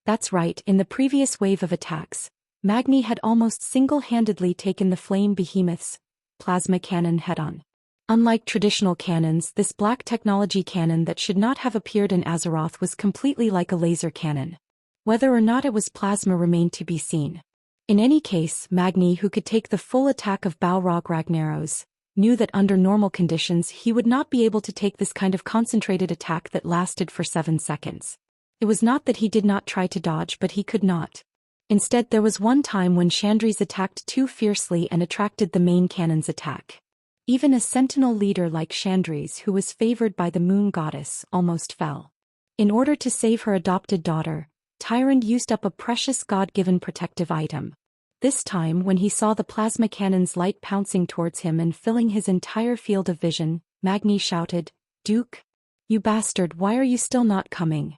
That's right, in the previous wave of attacks, Magni had almost single-handedly taken the flame behemoth's plasma cannon head-on. Unlike traditional cannons, this black technology cannon that should not have appeared in Azeroth was completely like a laser cannon. Whether or not it was plasma remained to be seen. In any case, Magni, who could take the full attack of Balrog Ragnaros, knew that under normal conditions he would not be able to take this kind of concentrated attack that lasted for 7 seconds. It was not that he did not try to dodge, but he could not. Instead, there was one time when Chandris attacked too fiercely and attracted the main cannon's attack. Even a sentinel leader like Chandris, who was favored by the moon goddess, almost fell. In order to save her adopted daughter, Tyrande used up a precious god-given protective item. This time, when he saw the plasma cannon's light pouncing towards him and filling his entire field of vision, Magni shouted, "Duke? You bastard, why are you still not coming?"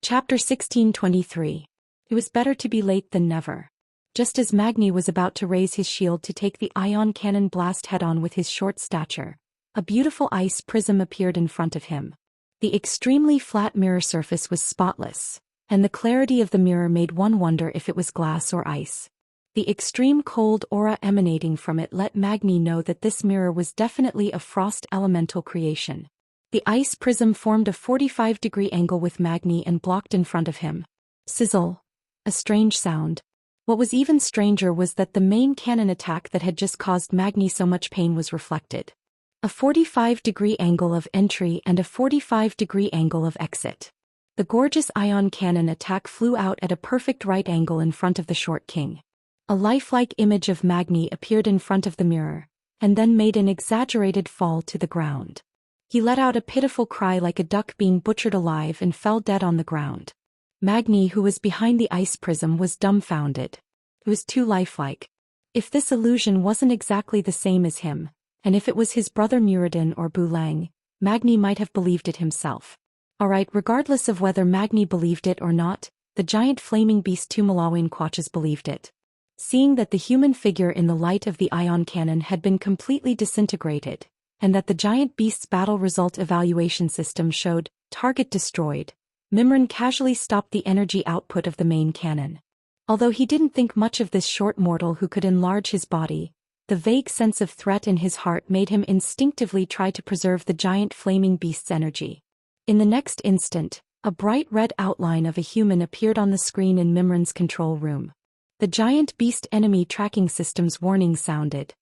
Chapter 1623. It was better to be late than never. Just as Magni was about to raise his shield to take the ion cannon blast head-on with his short stature, a beautiful ice prism appeared in front of him. The extremely flat mirror surface was spotless, and the clarity of the mirror made one wonder if it was glass or ice. The extreme cold aura emanating from it let Magni know that this mirror was definitely a frost elemental creation. The ice prism formed a 45-degree angle with Magni and blocked in front of him. Sizzle. A strange sound. What was even stranger was that the main cannon attack that had just caused Magni so much pain was reflected. A 45-degree angle of entry and a 45-degree angle of exit. The gorgeous ion cannon attack flew out at a perfect right angle in front of the Short King. A lifelike image of Magni appeared in front of the mirror, and then made an exaggerated fall to the ground. He let out a pitiful cry like a duck being butchered alive and fell dead on the ground. Magni, who was behind the ice prism, was dumbfounded. It was too lifelike. If this illusion wasn't exactly the same as him, and if it was his brother Muradin or Bulang, Magni might have believed it himself. Alright, regardless of whether Magni believed it or not, the giant flaming beast Tumalawin Quatches believed it. Seeing that the human figure in the light of the ion cannon had been completely disintegrated, and that the giant beast's battle result evaluation system showed target destroyed, Mimran casually stopped the energy output of the main cannon. Although he didn't think much of this short mortal who could enlarge his body, the vague sense of threat in his heart made him instinctively try to preserve the giant flaming beast's energy. In the next instant, a bright red outline of a human appeared on the screen in Mimran's control room. The giant beast enemy tracking system's warning sounded.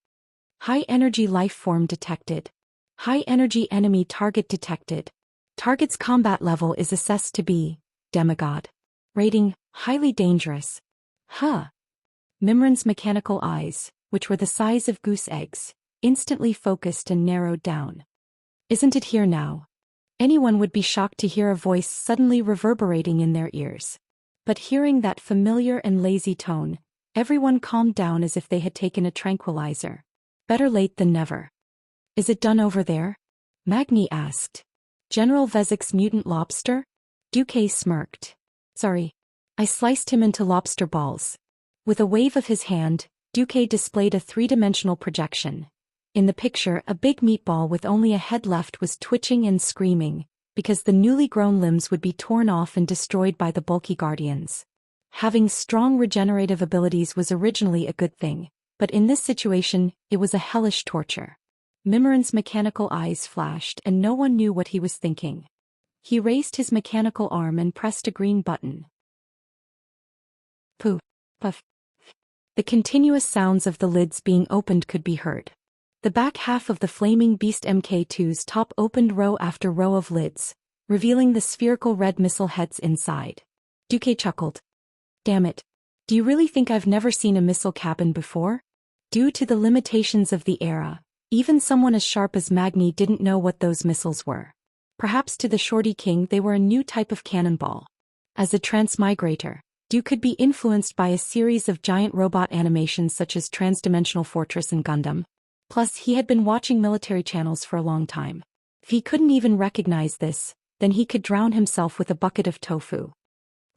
High-energy life form detected. High-energy enemy target detected. Target's combat level is assessed to be demigod. Rating, highly dangerous. Mimran's mechanical eyes, which were the size of goose eggs, instantly focused and narrowed down. Isn't it here now? Anyone would be shocked to hear a voice suddenly reverberating in their ears. But hearing that familiar and lazy tone, everyone calmed down as if they had taken a tranquilizer. Better late than never. Is it done over there? Magni asked. General Vezik's mutant lobster? Duque smirked. Sorry. I sliced him into lobster balls. With a wave of his hand, Duque displayed a three-dimensional projection. In the picture, a big meatball with only a head left was twitching and screaming, because the newly grown limbs would be torn off and destroyed by the bulky guardians. Having strong regenerative abilities was originally a good thing, but in this situation, it was a hellish torture. Mimran's mechanical eyes flashed and no one knew what he was thinking. He raised his mechanical arm and pressed a green button. Poof, puff. The continuous sounds of the lids being opened could be heard. The back half of the flaming beast Mk2's top opened row after row of lids, revealing the spherical red missile heads inside. Duque chuckled. Damn it. Do you really think I've never seen a missile cabin before? Due to the limitations of the era, even someone as sharp as Magni didn't know what those missiles were. Perhaps to the Shorty King they were a new type of cannonball. As a transmigrator, Duke could be influenced by a series of giant robot animations such as Transdimensional Fortress and Gundam. Plus, he had been watching military channels for a long time. If he couldn't even recognize this, then he could drown himself with a bucket of tofu.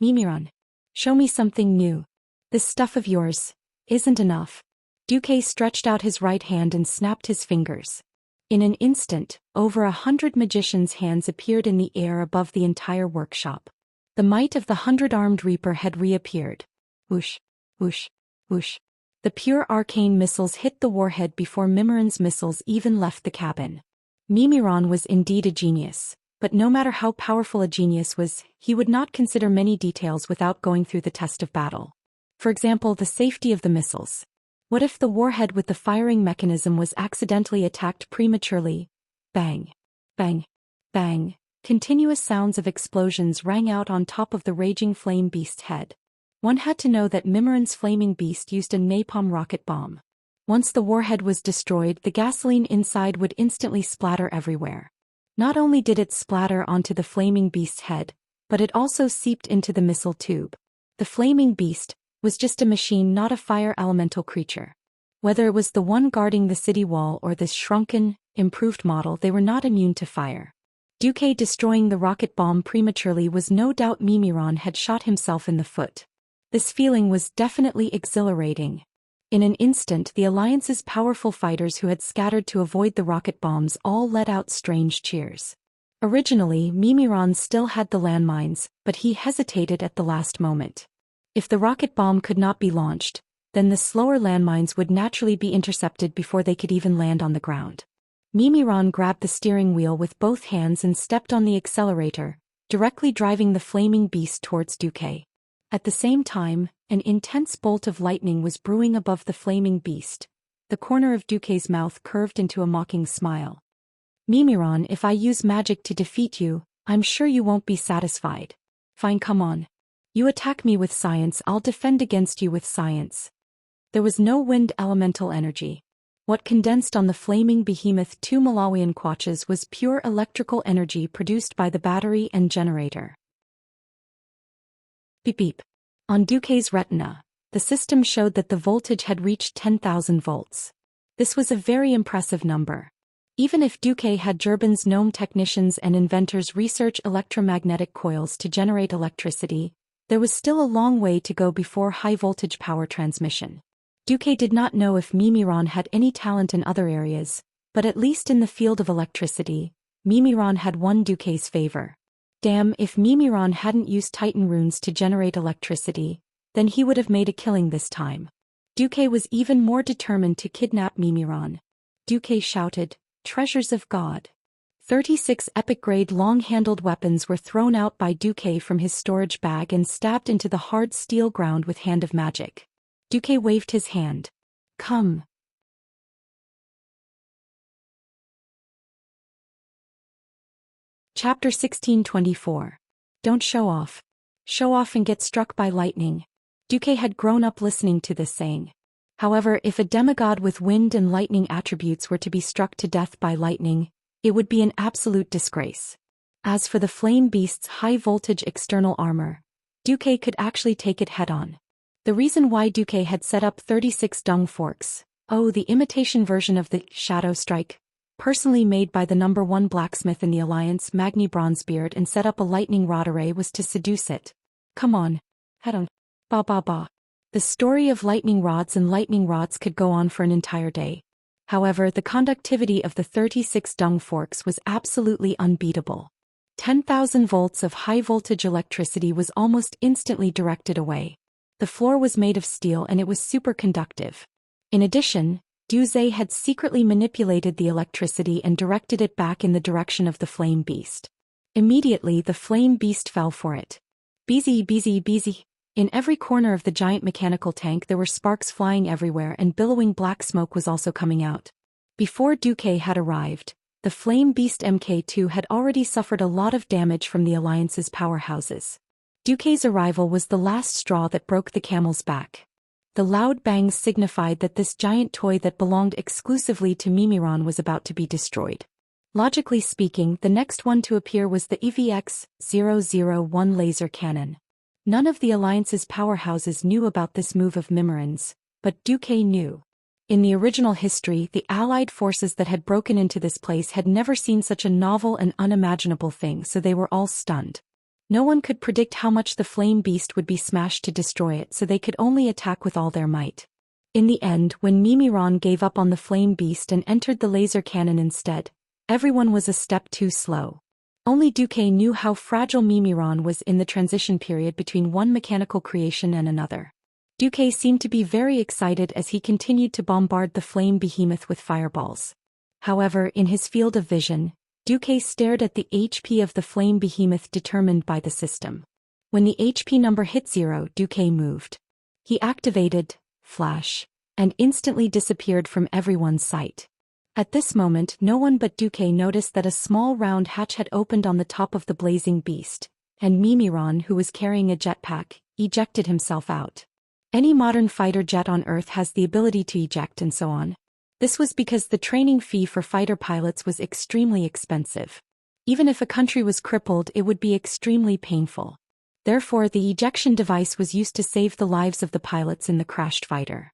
Mimiron. Show me something new. This stuff of yours isn't enough. Duque stretched out his right hand and snapped his fingers. In an instant, over 100 magicians' hands appeared in the air above the entire workshop. The might of the 100-armed Reaper had reappeared. Whoosh, whoosh, whoosh. The pure arcane missiles hit the warhead before Mimiron's missiles even left the cabin. Mimiron was indeed a genius, but no matter how powerful a genius was, he would not consider many details without going through the test of battle. For example, the safety of the missiles. What if the warhead with the firing mechanism was accidentally attacked prematurely? Bang, bang, bang. Continuous sounds of explosions rang out on top of the raging flame beast's head. One had to know that Mimiron's flaming beast used a napalm rocket bomb. Once the warhead was destroyed, the gasoline inside would instantly splatter everywhere. Not only did it splatter onto the flaming beast's head, but it also seeped into the missile tube. The flaming beast was just a machine, not a fire elemental creature. Whether it was the one guarding the city wall or this shrunken, improved model, they were not immune to fire. Duque destroying the rocket bomb prematurely was no doubt Mimiron had shot himself in the foot. This feeling was definitely exhilarating. In an instant, the Alliance's powerful fighters who had scattered to avoid the rocket bombs all let out strange cheers. Originally, Mimiron still had the landmines, but he hesitated at the last moment. If the rocket bomb could not be launched, then the slower landmines would naturally be intercepted before they could even land on the ground. Mimiron grabbed the steering wheel with both hands and stepped on the accelerator, directly driving the flaming beast towards Duque. At the same time, an intense bolt of lightning was brewing above the flaming beast. The corner of Duque's mouth curved into a mocking smile. Mimiron, if I use magic to defeat you, I'm sure you won't be satisfied. Fine, come on. You attack me with science, I'll defend against you with science. There was no wind elemental energy. What condensed on the flaming behemoth 2 Malawian kwaches was pure electrical energy produced by the battery and generator. Beep beep. On Duque's retina, the system showed that the voltage had reached 10,000 volts. This was a very impressive number. Even if Duque had Gerban's gnome technicians and inventors research electromagnetic coils to generate electricity, there was still a long way to go before high-voltage power transmission. Duque did not know if Mimiron had any talent in other areas, but at least in the field of electricity, Mimiron had won Duque's favor. Damn, if Mimiron hadn't used Titan runes to generate electricity, then he would have made a killing this time. Duque was even more determined to kidnap Mimiron. Duque shouted, "Treasures of God." 36 epic-grade long-handled weapons were thrown out by Duque from his storage bag and stabbed into the hard steel ground with Hand of Magic. Duque waved his hand. Come. Chapter 1624. Don't show off. Show off and get struck by lightning. Duque had grown up listening to this saying. However, if a demigod with wind and lightning attributes were to be struck to death by lightning, it would be an absolute disgrace. As for the flame beast's high-voltage external armor, Duque could actually take it head-on. The reason why Duque had set up 36 dung forks, the imitation version of the Shadow Strike, personally made by the #1 blacksmith in the Alliance, Magni Bronzebeard, and set up a lightning rod array was to seduce it. Come on. Head on. Ba ba ba. The story of lightning rods and lightning rods could go on for an entire day. However, the conductivity of the 36 dung forks was absolutely unbeatable. 10,000 volts of high-voltage electricity was almost instantly directed away. The floor was made of steel and it was superconductive. In addition, Duze had secretly manipulated the electricity and directed it back in the direction of the flame beast. Immediately, the flame beast fell for it. Beezy, beezy, beezy. In every corner of the giant mechanical tank there were sparks flying everywhere and billowing black smoke was also coming out. Before Duque had arrived, the flame beast MK2 had already suffered a lot of damage from the Alliance's powerhouses. Duque's arrival was the last straw that broke the camel's back. The loud bangs signified that this giant toy that belonged exclusively to Mimiron was about to be destroyed. Logically speaking, the next one to appear was the EVX-001 laser cannon. None of the Alliance's powerhouses knew about this move of Mimiron's, but Duque knew. In the original history, the Allied forces that had broken into this place had never seen such a novel and unimaginable thing, so they were all stunned. No one could predict how much the flame beast would be smashed to destroy it, so they could only attack with all their might. In the end, when Mimiron gave up on the flame beast and entered the laser cannon instead, everyone was a step too slow. Only Duque knew how fragile Mimiron was in the transition period between one mechanical creation and another. Duque seemed to be very excited as he continued to bombard the flame behemoth with fireballs. However, in his field of vision, Duque stared at the HP of the flame behemoth determined by the system. When the HP number hit 0, Duque moved. He activated Flash and instantly disappeared from everyone's sight. At this moment, no one but Duque noticed that a small round hatch had opened on the top of the blazing beast, and Mimiron, who was carrying a jetpack, ejected himself out. Any modern fighter jet on Earth has the ability to eject and so on. This was because the training fee for fighter pilots was extremely expensive. Even if a country was crippled, it would be extremely painful. Therefore, the ejection device was used to save the lives of the pilots in the crashed fighter.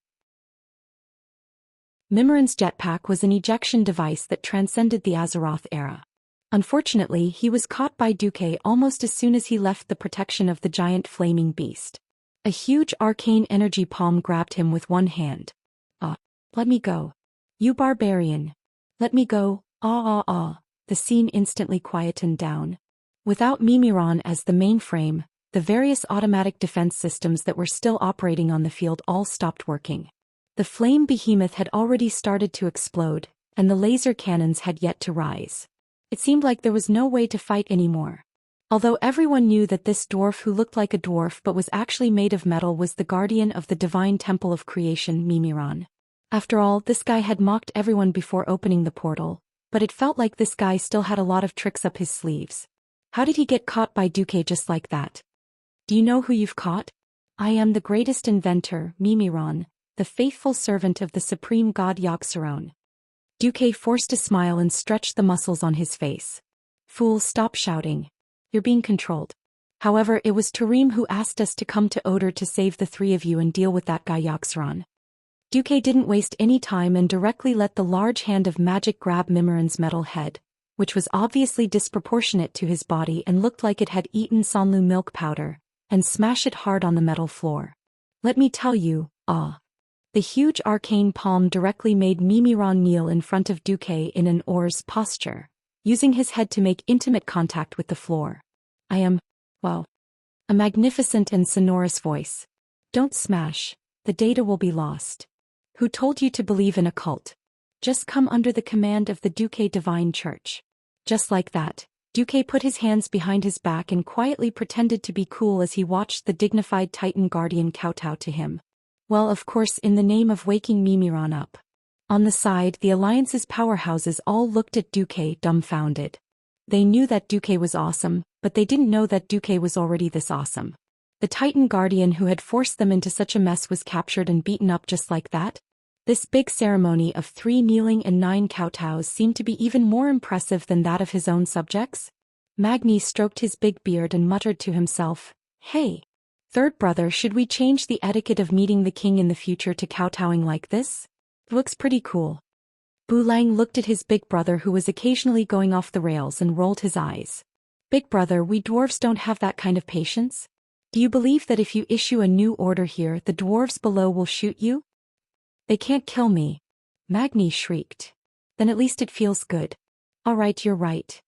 Mimiron's jetpack was an ejection device that transcended the Azeroth era. Unfortunately, he was caught by Duque almost as soon as he left the protection of the giant flaming beast. A huge arcane energy palm grabbed him with one hand. Let me go. You barbarian. Let me go, The scene instantly quietened down. Without Mimiron as the mainframe, the various automatic defense systems that were still operating on the field all stopped working. The flame behemoth had already started to explode, and the laser cannons had yet to rise. It seemed like there was no way to fight anymore. Although everyone knew that this dwarf who looked like a dwarf but was actually made of metal was the guardian of the divine temple of creation, Mimiron. After all, this guy had mocked everyone before opening the portal, but it felt like this guy still had a lot of tricks up his sleeves. How did he get caught by Duque just like that? Do you know who you've caught? I am the greatest inventor, Mimiron, the faithful servant of the supreme god Yogg-Saron. Duque forced a smile and stretched the muscles on his face. Fool, stop shouting. You're being controlled. However, it was Tarim who asked us to come to Oder to save the three of you and deal with that guy Yogg-Saron. Duque didn't waste any time and directly let the large hand of magic grab Mimiron's metal head, which was obviously disproportionate to his body and looked like it had eaten Sonlu milk powder, and smash it hard on the metal floor. Let me tell you, The huge arcane palm directly made Mimiron kneel in front of Duque in an oar's posture, using his head to make intimate contact with the floor. I am, a magnificent and sonorous voice. Don't smash, the data will be lost. Who told you to believe in a cult? Just come under the command of the Duque Divine Church. Just like that, Duque put his hands behind his back and quietly pretended to be cool as he watched the dignified Titan Guardian kowtow to him. Well, of course, in the name of waking Mimiron up. On the side, the Alliance's powerhouses all looked at Duque dumbfounded. They knew that Duque was awesome, but they didn't know that Duque was already this awesome. The Titan Guardian who had forced them into such a mess was captured and beaten up just like that? This big ceremony of 3 kneeling and 9 kowtows seemed to be even more impressive than that of his own subjects. Magni stroked his big beard and muttered to himself, Hey, third brother, should we change the etiquette of meeting the king in the future to kowtowing like this? Looks pretty cool. Bulang looked at his big brother who was occasionally going off the rails and rolled his eyes. Big brother, we dwarves don't have that kind of patience. Do you believe that if you issue a new order here, the dwarves below will shoot you? They can't kill me. Magni shrieked. Then at least it feels good. All right, you're right.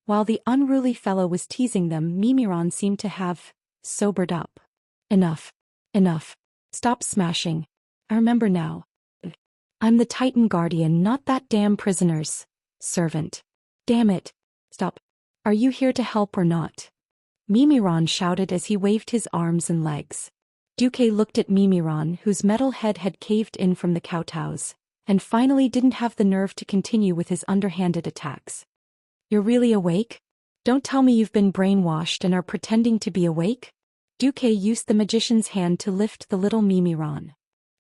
While the unruly fellow was teasing them, Mimiron seemed to have sobered up. Enough. Stop smashing. I remember now. I'm the Titan Guardian, not that damn prisoner's servant. Damn it. Stop. Are you here to help or not? Mimiron shouted as he waved his arms and legs. Duque looked at Mimiron, whose metal head had caved in from the kowtows, and finally didn't have the nerve to continue with his underhanded attacks. You're really awake? Don't tell me you've been brainwashed and are pretending to be awake? Duque used the magician's hand to lift the little Mimiron.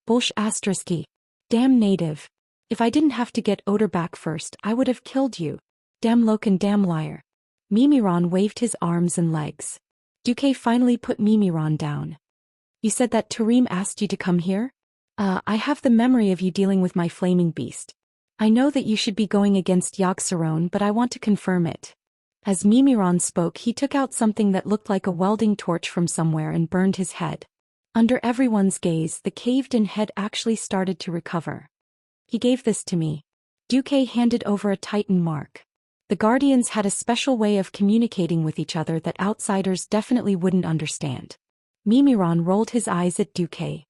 Bolsh *. Damn native. If I didn't have to get odor back first, I would have killed you. Damn Loken, damn liar. Mimiron waved his arms and legs. Duque finally put Mimiron down. You said that Tarim asked you to come here? I have the memory of you dealing with my flaming beast. I know that you should be going against Yogg-Saron, but I want to confirm it. As Mimiron spoke, he took out something that looked like a welding torch from somewhere and burned his head. Under everyone's gaze, the caved-in head actually started to recover. He gave this to me. Duque handed over a Titan mark. The Guardians had a special way of communicating with each other that outsiders definitely wouldn't understand. Mimiron rolled his eyes at Duque.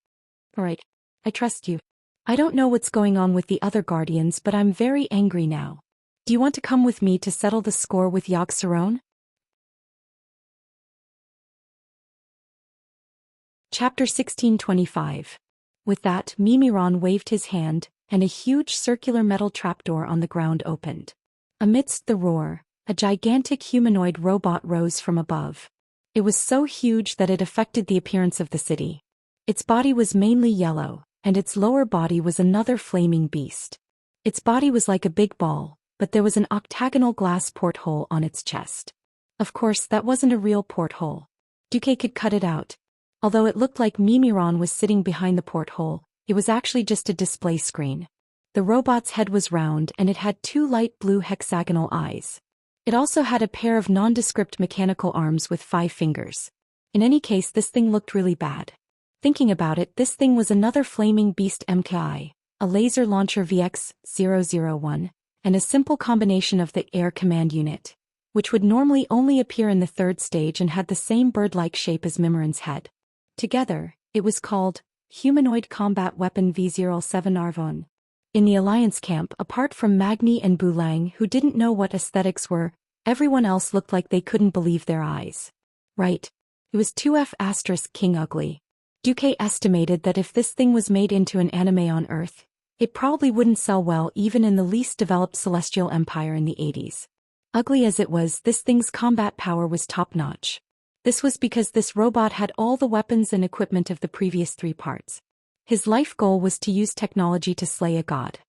Alright, I trust you. I don't know what's going on with the other Guardians, but I'm very angry now. Do you want to come with me to settle the score with Yogg-Saron? Chapter 1625. With that, Mimiron waved his hand, and a huge circular metal trapdoor on the ground opened. Amidst the roar, a gigantic humanoid robot rose from above. It was so huge that it affected the appearance of the city. Its body was mainly yellow, and its lower body was another flaming beast. Its body was like a big ball, but there was an octagonal glass porthole on its chest. Of course, that wasn't a real porthole. Duque could cut it out. Although it looked like Mimiron was sitting behind the porthole, it was actually just a display screen. The robot's head was round and it had 2 light blue hexagonal eyes. It also had a pair of nondescript mechanical arms with 5 fingers. In any case, this thing looked really bad. Thinking about it, this thing was another flaming beast MKI, a laser launcher VX-001, and a simple combination of the air command unit, which would normally only appear in the 3rd stage and had the same bird-like shape as Mimiron's head. Together, it was called Humanoid Combat Weapon V07 Arvon. In the Alliance camp, apart from Magni and Bulang, who didn't know what aesthetics were, everyone else looked like they couldn't believe their eyes. Right. It was 2F** King Ugly. Duque estimated that if this thing was made into an anime on Earth, it probably wouldn't sell well even in the least developed celestial empire in the 80s. Ugly as it was, this thing's combat power was top-notch. This was because this robot had all the weapons and equipment of the previous 3 parts. His life goal was to use technology to slay a god.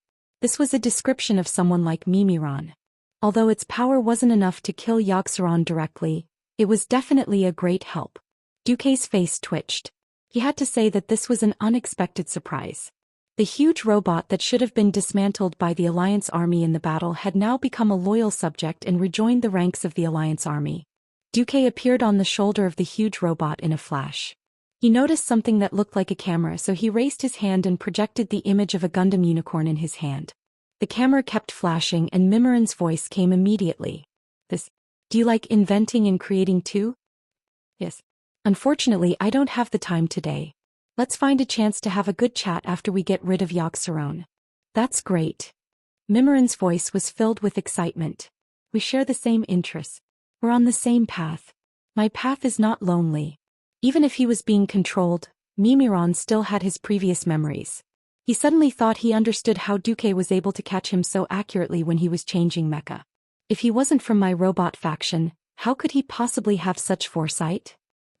This was a description of someone like Mimiron. Although its power wasn't enough to kill Yogg-Saron directly, it was definitely a great help. Duque's face twitched. He had to say that this was an unexpected surprise. The huge robot that should have been dismantled by the Alliance army in the battle had now become a loyal subject and rejoined the ranks of the Alliance army. Duque appeared on the shoulder of the huge robot in a flash. He noticed something that looked like a camera, so he raised his hand and projected the image of a Gundam unicorn in his hand. The camera kept flashing and Mimiron's voice came immediately. Do you like inventing and creating too? Yes. Unfortunately, I don't have the time today. Let's find a chance to have a good chat after we get rid of Yogg-Saron. That's great. Mimiron's voice was filled with excitement. We share the same interests. We're on the same path. My path is not lonely. Even if he was being controlled, Mimiron still had his previous memories. He suddenly thought he understood how Duque was able to catch him so accurately when he was changing mecha. If he wasn't from my robot faction, how could he possibly have such foresight?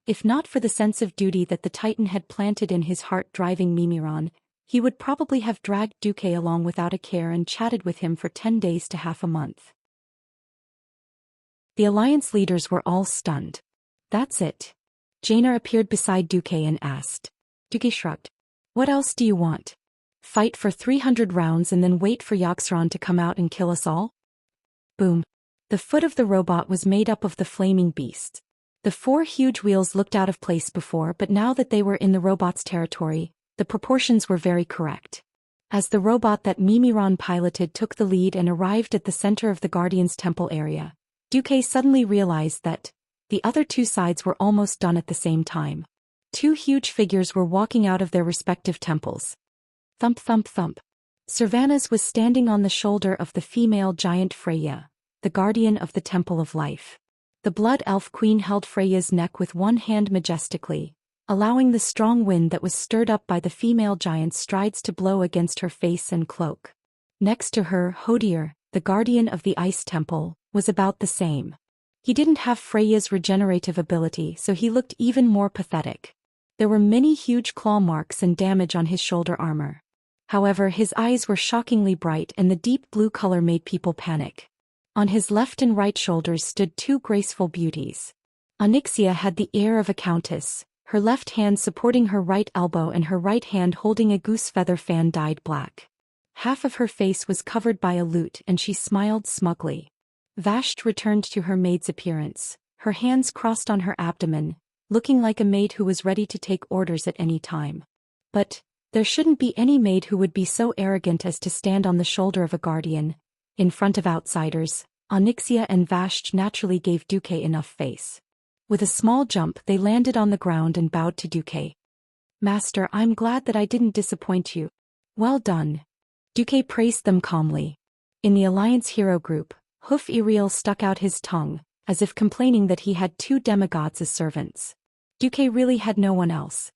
If not for the sense of duty that the Titan had planted in his heart driving Mimiron, he would probably have dragged Duque along without a care and chatted with him for 10 days to half a month. The Alliance leaders were all stunned. That's it. Jaina appeared beside Duque and asked. Duque shrugged. What else do you want? Fight for 300 rounds and then wait for Yogg-Saron to come out and kill us all? Boom. The foot of the robot was made up of the flaming beast. The 4 huge wheels looked out of place before, but now that they were in the robot's territory, the proportions were very correct. As the robot that Mimiron piloted took the lead and arrived at the center of the Guardian's temple area, Duque suddenly realized that the other 2 sides were almost done at the same time. 2 huge figures were walking out of their respective temples. Thump thump thump. Servanas was standing on the shoulder of the female giant Freya, the guardian of the Temple of Life. The Blood Elf Queen held Freya's neck with one hand majestically, allowing the strong wind that was stirred up by the female giant's strides to blow against her face and cloak. Next to her, Hodier, the guardian of the Ice Temple, was about the same. He didn't have Freya's regenerative ability, so he looked even more pathetic. There were many huge claw marks and damage on his shoulder armor. However, his eyes were shockingly bright and the deep blue color made people panic. On his left and right shoulders stood two graceful beauties. Xianxia had the air of a countess, her left hand supporting her right elbow and her right hand holding a goose feather fan dyed black. Half of her face was covered by a lute and she smiled smugly. Vashti returned to her maid's appearance, her hands crossed on her abdomen, looking like a maid who was ready to take orders at any time. But there shouldn't be any maid who would be so arrogant as to stand on the shoulder of a guardian, in front of outsiders. Xianxia and Vashti naturally gave Duque enough face. With a small jump they landed on the ground and bowed to Duque. "Master, I'm glad that I didn't disappoint you. Well done." Duque praised them calmly. In the Alliance hero group, Hoof Iriel stuck out his tongue, as if complaining that he had two demigods as servants. Duque really had no one else.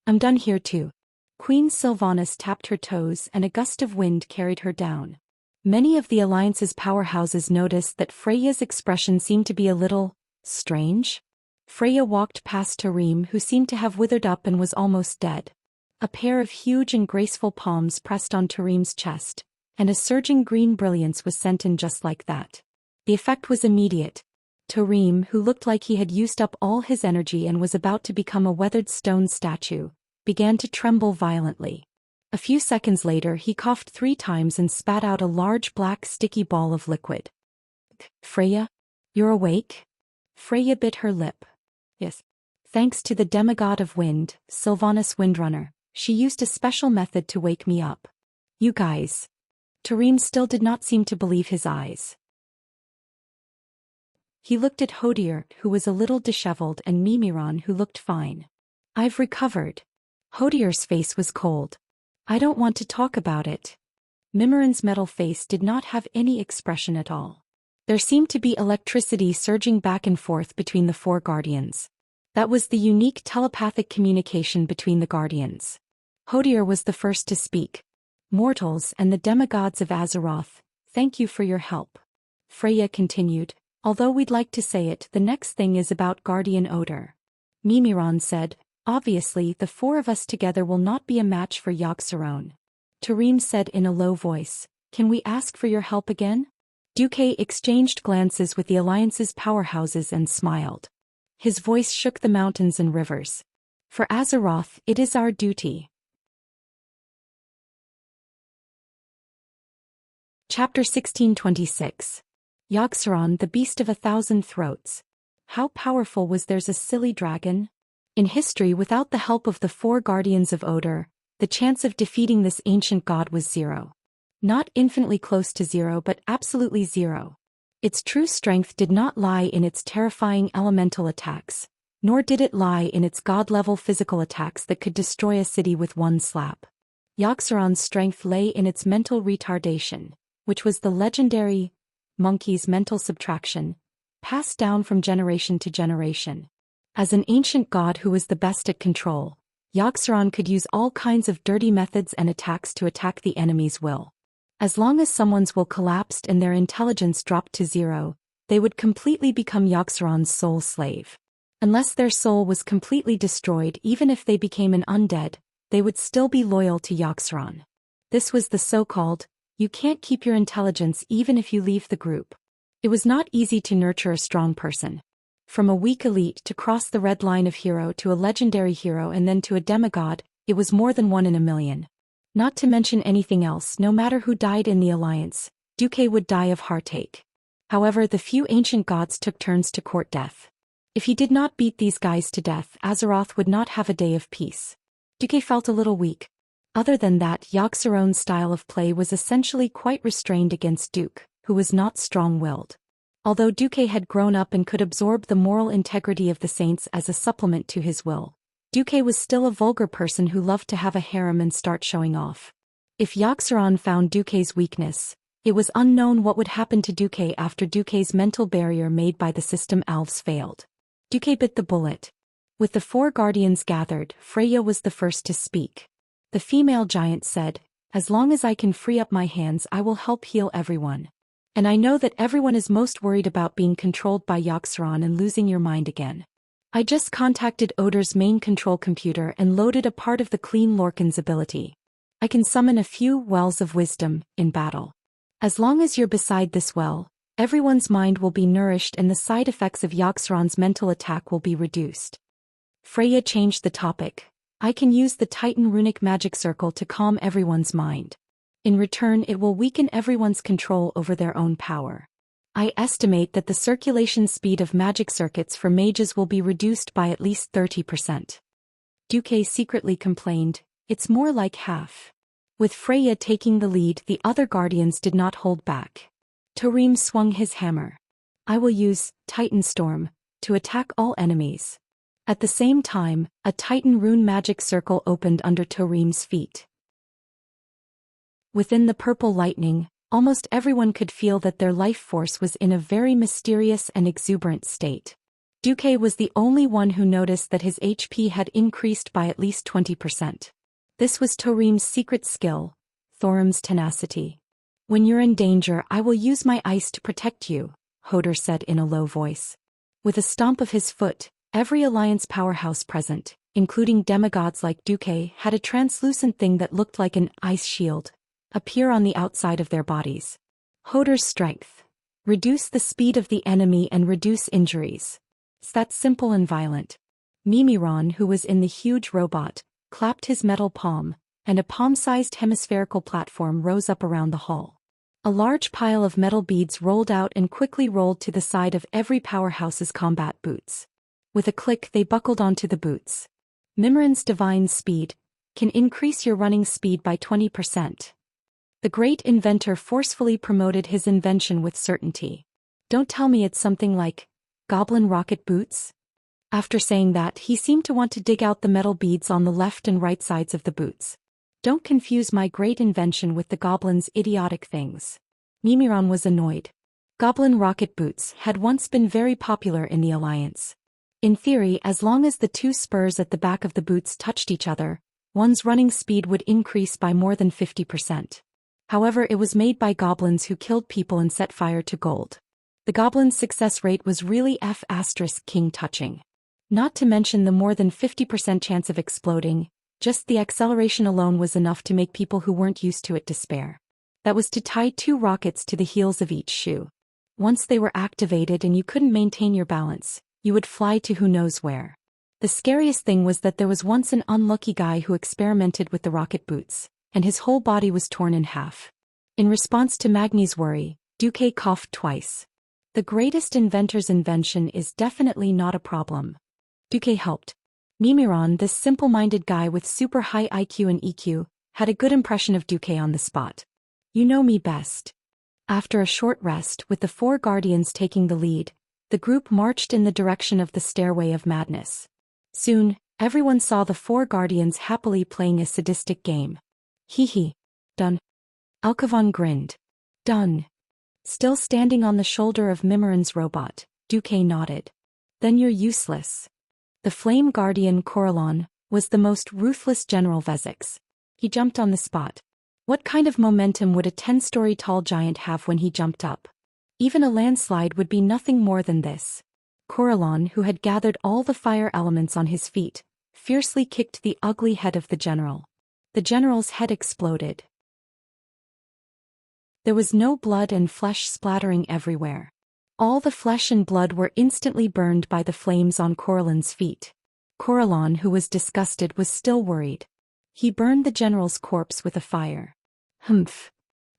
"I'm done here too." Queen Sylvanas tapped her toes and a gust of wind carried her down. Many of the Alliance's powerhouses noticed that Freya's expression seemed to be a little strange. Freya walked past Tarim, who seemed to have withered up and was almost dead. A pair of huge and graceful palms pressed on Tarim's chest, and a surging green brilliance was sent in just like that. The effect was immediate. Tarim, who looked like he had used up all his energy and was about to become a weathered stone statue, began to tremble violently. A few seconds later he coughed 3 times and spat out a large black sticky ball of liquid. "Freya? You're awake?" Freya bit her lip. "Yes. Thanks to the demigod of wind, Sylvanas Windrunner, she used a special method to wake me up. You guys." Tarim still did not seem to believe his eyes. He looked at Hodier, who was a little disheveled, and Mimiron, who looked fine. "I've recovered." Hodier's face was cold. "I don't want to talk about it." Mimiron's metal face did not have any expression at all. There seemed to be electricity surging back and forth between the 4 guardians. That was the unique telepathic communication between the guardians. Hodier was the first to speak. "Mortals and the demigods of Azeroth, thank you for your help." Freya continued, "Although we'd like to say it, the next thing is about Guardian Odor." Mimiron said, "Obviously the 4 of us together will not be a match for Yogg-Saron." Tarim said in a low voice, "Can we ask for your help again?" Duque exchanged glances with the Alliance's powerhouses and smiled. His voice shook the mountains and rivers. "For Azeroth, it is our duty." Chapter 1626. Yogg-Saron, the Beast of 1,000 Throats. How powerful was theirs, a silly dragon? In history, without the help of the 4 Guardians of Odor, the chance of defeating this ancient god was 0. Not infinitely close to 0, but absolutely 0. Its true strength did not lie in its terrifying elemental attacks, nor did it lie in its god-level physical attacks that could destroy a city with one slap. Yogg-Saron's strength lay in its mental retardation, which was the legendary monkey's mental subtraction, passed down from generation to generation. As an ancient god who was the best at control, Yogg-Saron could use all kinds of dirty methods and attacks to attack the enemy's will. As long as someone's will collapsed and their intelligence dropped to 0, they would completely become Yogg-Saron's soul slave. Unless their soul was completely destroyed, even if they became an undead, they would still be loyal to Yogg-Saron. This was the so-called, "you can't keep your intelligence even if you leave the group." It was not easy to nurture a strong person. From a weak elite to cross the red line of hero to a legendary hero and then to a demigod, it was more than 1 in a million. Not to mention anything else, no matter who died in the Alliance, Duque would die of heartache. However, the few ancient gods took turns to court death. If he did not beat these guys to death, Azeroth would not have a day of peace. Duque felt a little weak. Other than that, Yogg-Saron's style of play was essentially quite restrained against Duque, who was not strong-willed. Although Duque had grown up and could absorb the moral integrity of the saints as a supplement to his will, Duque was still a vulgar person who loved to have a harem and start showing off. If Yogg-Saron found Duque's weakness, it was unknown what would happen to Duque after Duque's mental barrier made by the system elves failed. Duque bit the bullet. With the 4 guardians gathered, Freya was the first to speak. The female giant said, "As long as I can free up my hands, I will help heal everyone." And I know that everyone is most worried about being controlled by Xianxia and losing your mind again. I just contacted Oder's main control computer and loaded a part of the Clean Lorcan's ability. I can summon a few wells of wisdom in battle. As long as you're beside this well, everyone's mind will be nourished and the side effects of Xianxia's mental attack will be reduced. Freya changed the topic. I can use the Titan runic magic circle to calm everyone's mind. In return, it will weaken everyone's control over their own power. I estimate that the circulation speed of magic circuits for mages will be reduced by at least 30%. Duque secretly complained, it's more like half. With Freya taking the lead, the other guardians did not hold back. Tarim swung his hammer. I will use Titan Storm to attack all enemies. At the same time, a Titan rune magic circle opened under Tarim's feet. Within the purple lightning, almost everyone could feel that their life force was in a very mysterious and exuberant state. Duque was the only one who noticed that his HP had increased by at least 20%. This was Tarim's secret skill, Thorim's tenacity. When you're in danger, I will use my ice to protect you, Hoder said in a low voice. With a stomp of his foot, every Alliance powerhouse present, including demigods like Duque, had a translucent thing that looked like an ice shield appear on the outside of their bodies. Hoder's strength. Reduce the speed of the enemy and reduce injuries. It's that simple and violent. Mimiron, who was in the huge robot, clapped his metal palm, and a palm-sized hemispherical platform rose up around the hall. A large pile of metal beads rolled out and quickly rolled to the side of every powerhouse's combat boots. With a click, they buckled onto the boots. Mimiron's divine speed can increase your running speed by 20%. The great inventor forcefully promoted his invention with certainty. Don't tell me it's something like goblin rocket boots? After saying that, he seemed to want to dig out the metal beads on the left and right sides of the boots. Don't confuse my great invention with the goblin's idiotic things. Mimiron was annoyed. Goblin rocket boots had once been very popular in the Alliance. In theory, as long as the two spurs at the back of the boots touched each other, one's running speed would increase by more than 50%. However, it was made by goblins who killed people and set fire to gold. The goblins' success rate was really F***king touching. Not to mention the more than 50% chance of exploding, just the acceleration alone was enough to make people who weren't used to it despair. That was to tie 2 rockets to the heels of each shoe. Once they were activated and you couldn't maintain your balance, you would fly to who knows where. The scariest thing was that there was once an unlucky guy who experimented with the rocket boots, and his whole body was torn in half. In response to Magni's worry, Duque coughed twice. The greatest inventor's invention is definitely not a problem. Duque helped. Mimiron, this simple-minded guy with super high IQ and EQ, had a good impression of Duque on the spot. You know me best. After a short rest, with the 4 guardians taking the lead, the group marched in the direction of the Stairway of Madness. Soon, everyone saw the 4 guardians happily playing a sadistic game. Hee. Done. Alcavan grinned. Done. Still standing on the shoulder of Mimiron's robot, Duque nodded. Then you're useless. The flame guardian Corellon was the most ruthless General Vezix. He jumped on the spot. What kind of momentum would a 10-story tall giant have when he jumped up? Even a landslide would be nothing more than this. Corellon, who had gathered all the fire elements on his feet, fiercely kicked the ugly head of the general. The general's head exploded. There was no blood and flesh splattering everywhere. All the flesh and blood were instantly burned by the flames on Corellon's feet. Corellon, who was disgusted, was still worried. He burned the general's corpse with a fire. Humph.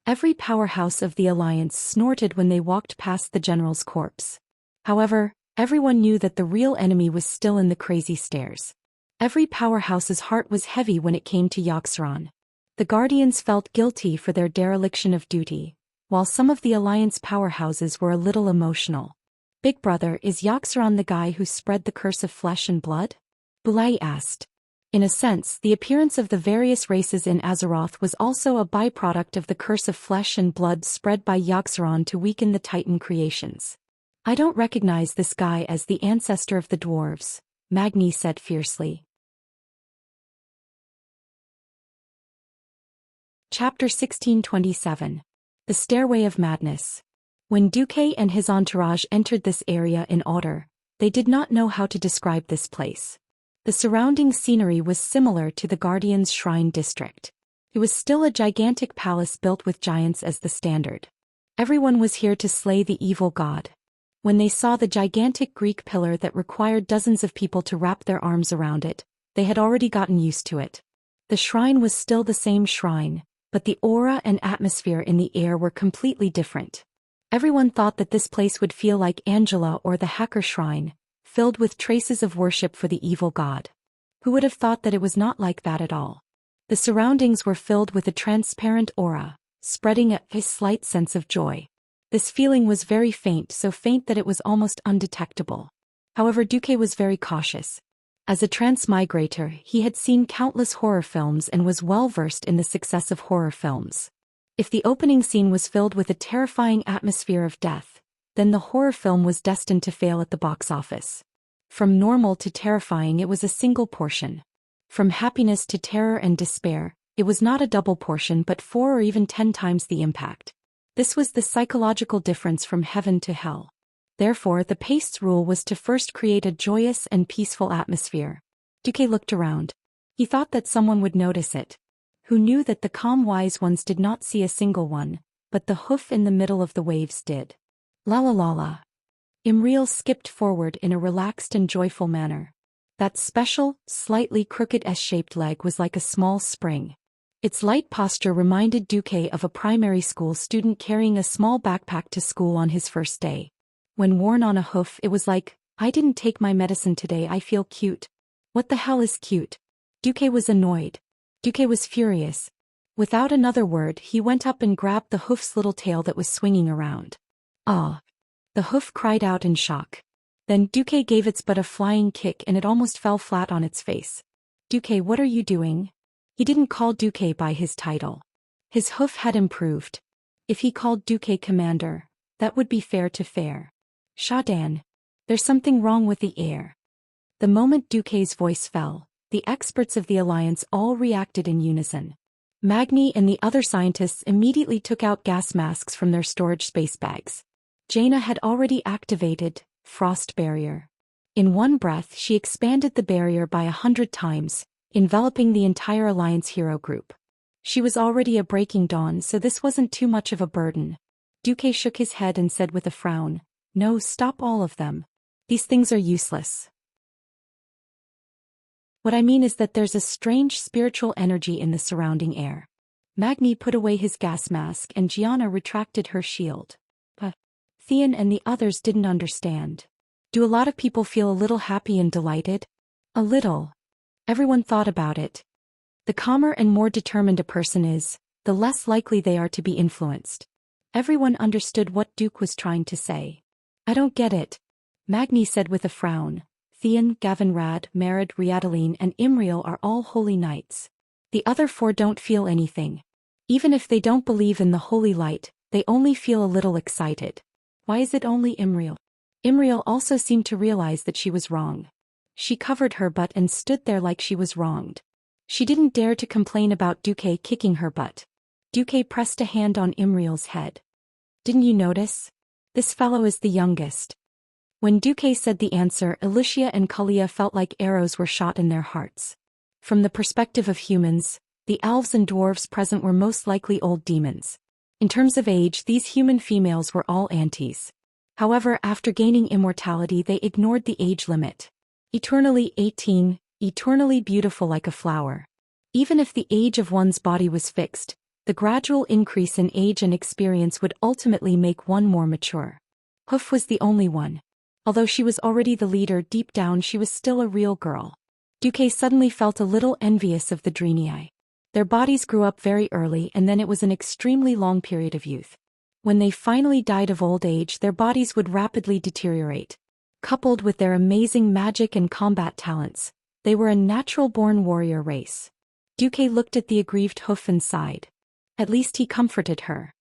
Every powerhouse of the Alliance snorted when they walked past the general's corpse. However, everyone knew that the real enemy was still in the crazy stairs. Every powerhouse's heart was heavy when it came to Xianxia. The Guardians felt guilty for their dereliction of duty, while some of the Alliance powerhouses were a little emotional. Big Brother, is Xianxia the guy who spread the curse of flesh and blood? Bulai asked. In a sense, the appearance of the various races in Azeroth was also a byproduct of the curse of flesh and blood spread by Xianxia to weaken the Titan creations. I don't recognize this guy as the ancestor of the dwarves, Magni said fiercely. Chapter 1627. The Stairway of Madness. When Duque and his entourage entered this area in order, they did not know how to describe this place. The surrounding scenery was similar to the Guardian's Shrine district. It was still a gigantic palace built with giants as the standard. Everyone was here to slay the evil god. When they saw the gigantic Greek pillar that required dozens of people to wrap their arms around it, they had already gotten used to it. The shrine was still the same shrine, but the aura and atmosphere in the air were completely different. Everyone thought that this place would feel like Angela or the Hacker Shrine, filled with traces of worship for the evil god. Who would have thought that it was not like that at all? The surroundings were filled with a transparent aura, spreading a slight sense of joy. This feeling was very faint, so faint that it was almost undetectable. However, Duque was very cautious. As a transmigrator, he had seen countless horror films and was well versed in the success of horror films. If the opening scene was filled with a terrifying atmosphere of death, then the horror film was destined to fail at the box office. From normal to terrifying, it was a single portion. From happiness to terror and despair, it was not a double portion but 4 or even 10 times the impact. This was the psychological difference from heaven to hell. Therefore, the past's rule was to first create a joyous and peaceful atmosphere. Duque looked around. He thought that someone would notice it. Who knew that the calm wise ones did not see a single one, but the hoof in the middle of the waves did. La la la la. Imriel skipped forward in a relaxed and joyful manner. That special, slightly crooked S-shaped leg was like a small spring. Its light posture reminded Duque of a primary school student carrying a small backpack to school on his first day. When worn on a hoof, it was like, I didn't take my medicine today, I feel cute. What the hell is cute? Duque was annoyed. Duque was furious. Without another word, he went up and grabbed the hoof's little tail that was swinging around. Ah! The hoof cried out in shock. Then Duque gave its butt a flying kick and it almost fell flat on its face. Duque, what are you doing? He didn't call Duque by his title. His hoof had improved. If he called Duque commander, that would be fair to fair. Shadan. There's something wrong with the air. The moment Duque's voice fell, the experts of the Alliance all reacted in unison. Magni and the other scientists immediately took out gas masks from their storage space bags. Jaina had already activated Frost Barrier. In one breath she expanded the barrier by 100 times, enveloping the entire Alliance hero group. She was already a breaking dawn, so this wasn't too much of a burden. Duque shook his head and said with a frown, No, stop all of them. These things are useless. What I mean is that there's a strange spiritual energy in the surrounding air. Magni put away his gas mask and Gianna retracted her shield. But Theon and the others didn't understand. Do a lot of people feel a little happy and delighted? A little. Everyone thought about it. The calmer and more determined a person is, the less likely they are to be influenced. Everyone understood what Duke was trying to say. I don't get it. Magni said with a frown. Theon, Gavinrad, Marid, Riadeline and Imriel are all holy knights. The other 4 don't feel anything. Even if they don't believe in the holy light, they only feel a little excited. Why is it only Imriel? Imriel also seemed to realize that she was wrong. She covered her butt and stood there like she was wronged. She didn't dare to complain about Duque kicking her butt. Duque pressed a hand on Imriel's head. Didn't you notice? This fellow is the youngest. When Duque said the answer, Alicia and Kalia felt like arrows were shot in their hearts. From the perspective of humans, the elves and dwarves present were most likely old demons. In terms of age, these human females were all aunties. However, after gaining immortality, they ignored the age limit. Eternally 18, eternally beautiful like a flower. Even if the age of one's body was fixed, the gradual increase in age and experience would ultimately make one more mature. Hoof was the only one. Although she was already the leader, deep down she was still a real girl. Duque suddenly felt a little envious of the Drenii. Their bodies grew up very early and then it was an extremely long period of youth. When they finally died of old age, their bodies would rapidly deteriorate. Coupled with their amazing magic and combat talents, they were a natural-born warrior race. Duque looked at the aggrieved Hoof and sighed. At least he comforted her.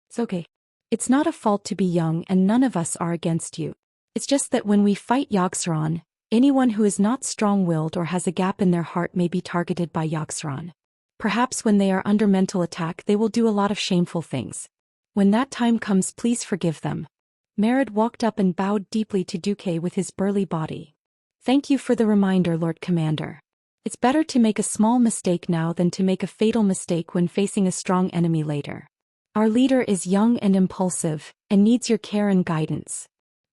It's okay. It's not a fault to be young and none of us are against you. It's just that when we fight Yogg-Saron, anyone who is not strong-willed or has a gap in their heart may be targeted by Yogg-Saron. Perhaps when they are under mental attack they will do a lot of shameful things. When that time comes, please forgive them. Merritt walked up and bowed deeply to Duque with his burly body. Thank you for the reminder, Lord Commander. It's better to make a small mistake now than to make a fatal mistake when facing a strong enemy later. Our leader is young and impulsive, and needs your care and guidance.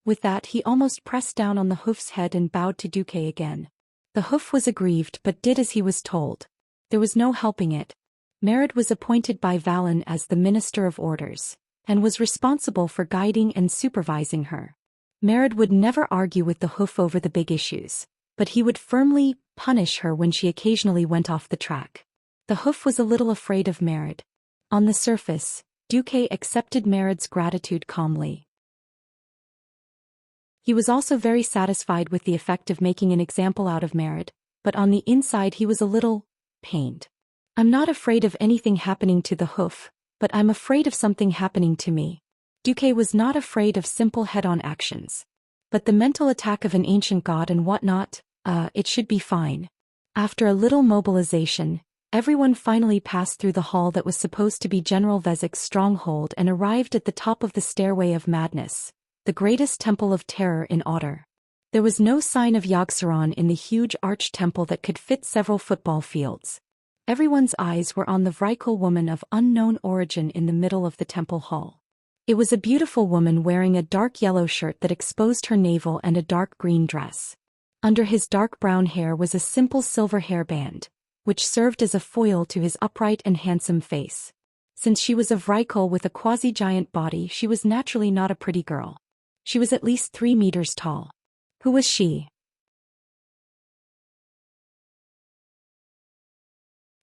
With that, he almost pressed down on the hoof's head and bowed to Duque again. The hoof was aggrieved but did as he was told. There was no helping it. Merritt was appointed by Valen as the Minister of Orders, and was responsible for guiding and supervising her. Merritt would never argue with the hoof over the big issues, but he would firmly punish her when she occasionally went off the track. The hoof was a little afraid of Merritt. On the surface, Duque accepted Merritt's gratitude calmly. He was also very satisfied with the effect of making an example out of Merritt, but on the inside he was a little pained. I'm not afraid of anything happening to the hoof, but I'm afraid of something happening to me. Duque was not afraid of simple head-on actions. But the mental attack of an ancient god and whatnot, it should be fine. After a little mobilization, everyone finally passed through the hall that was supposed to be General Vezek's stronghold and arrived at the top of the Stairway of Madness, the greatest temple of terror in Otter. There was no sign of Yogg-Saron in the huge arched temple that could fit several football fields. Everyone's eyes were on the Vrykul woman of unknown origin in the middle of the temple hall. It was a beautiful woman wearing a dark yellow shirt that exposed her navel and a dark green dress. Under his dark brown hair was a simple silver hairband, which served as a foil to his upright and handsome face. Since she was a Vrykul with a quasi-giant body, she was naturally not a pretty girl. She was at least 3 meters tall. Who was she?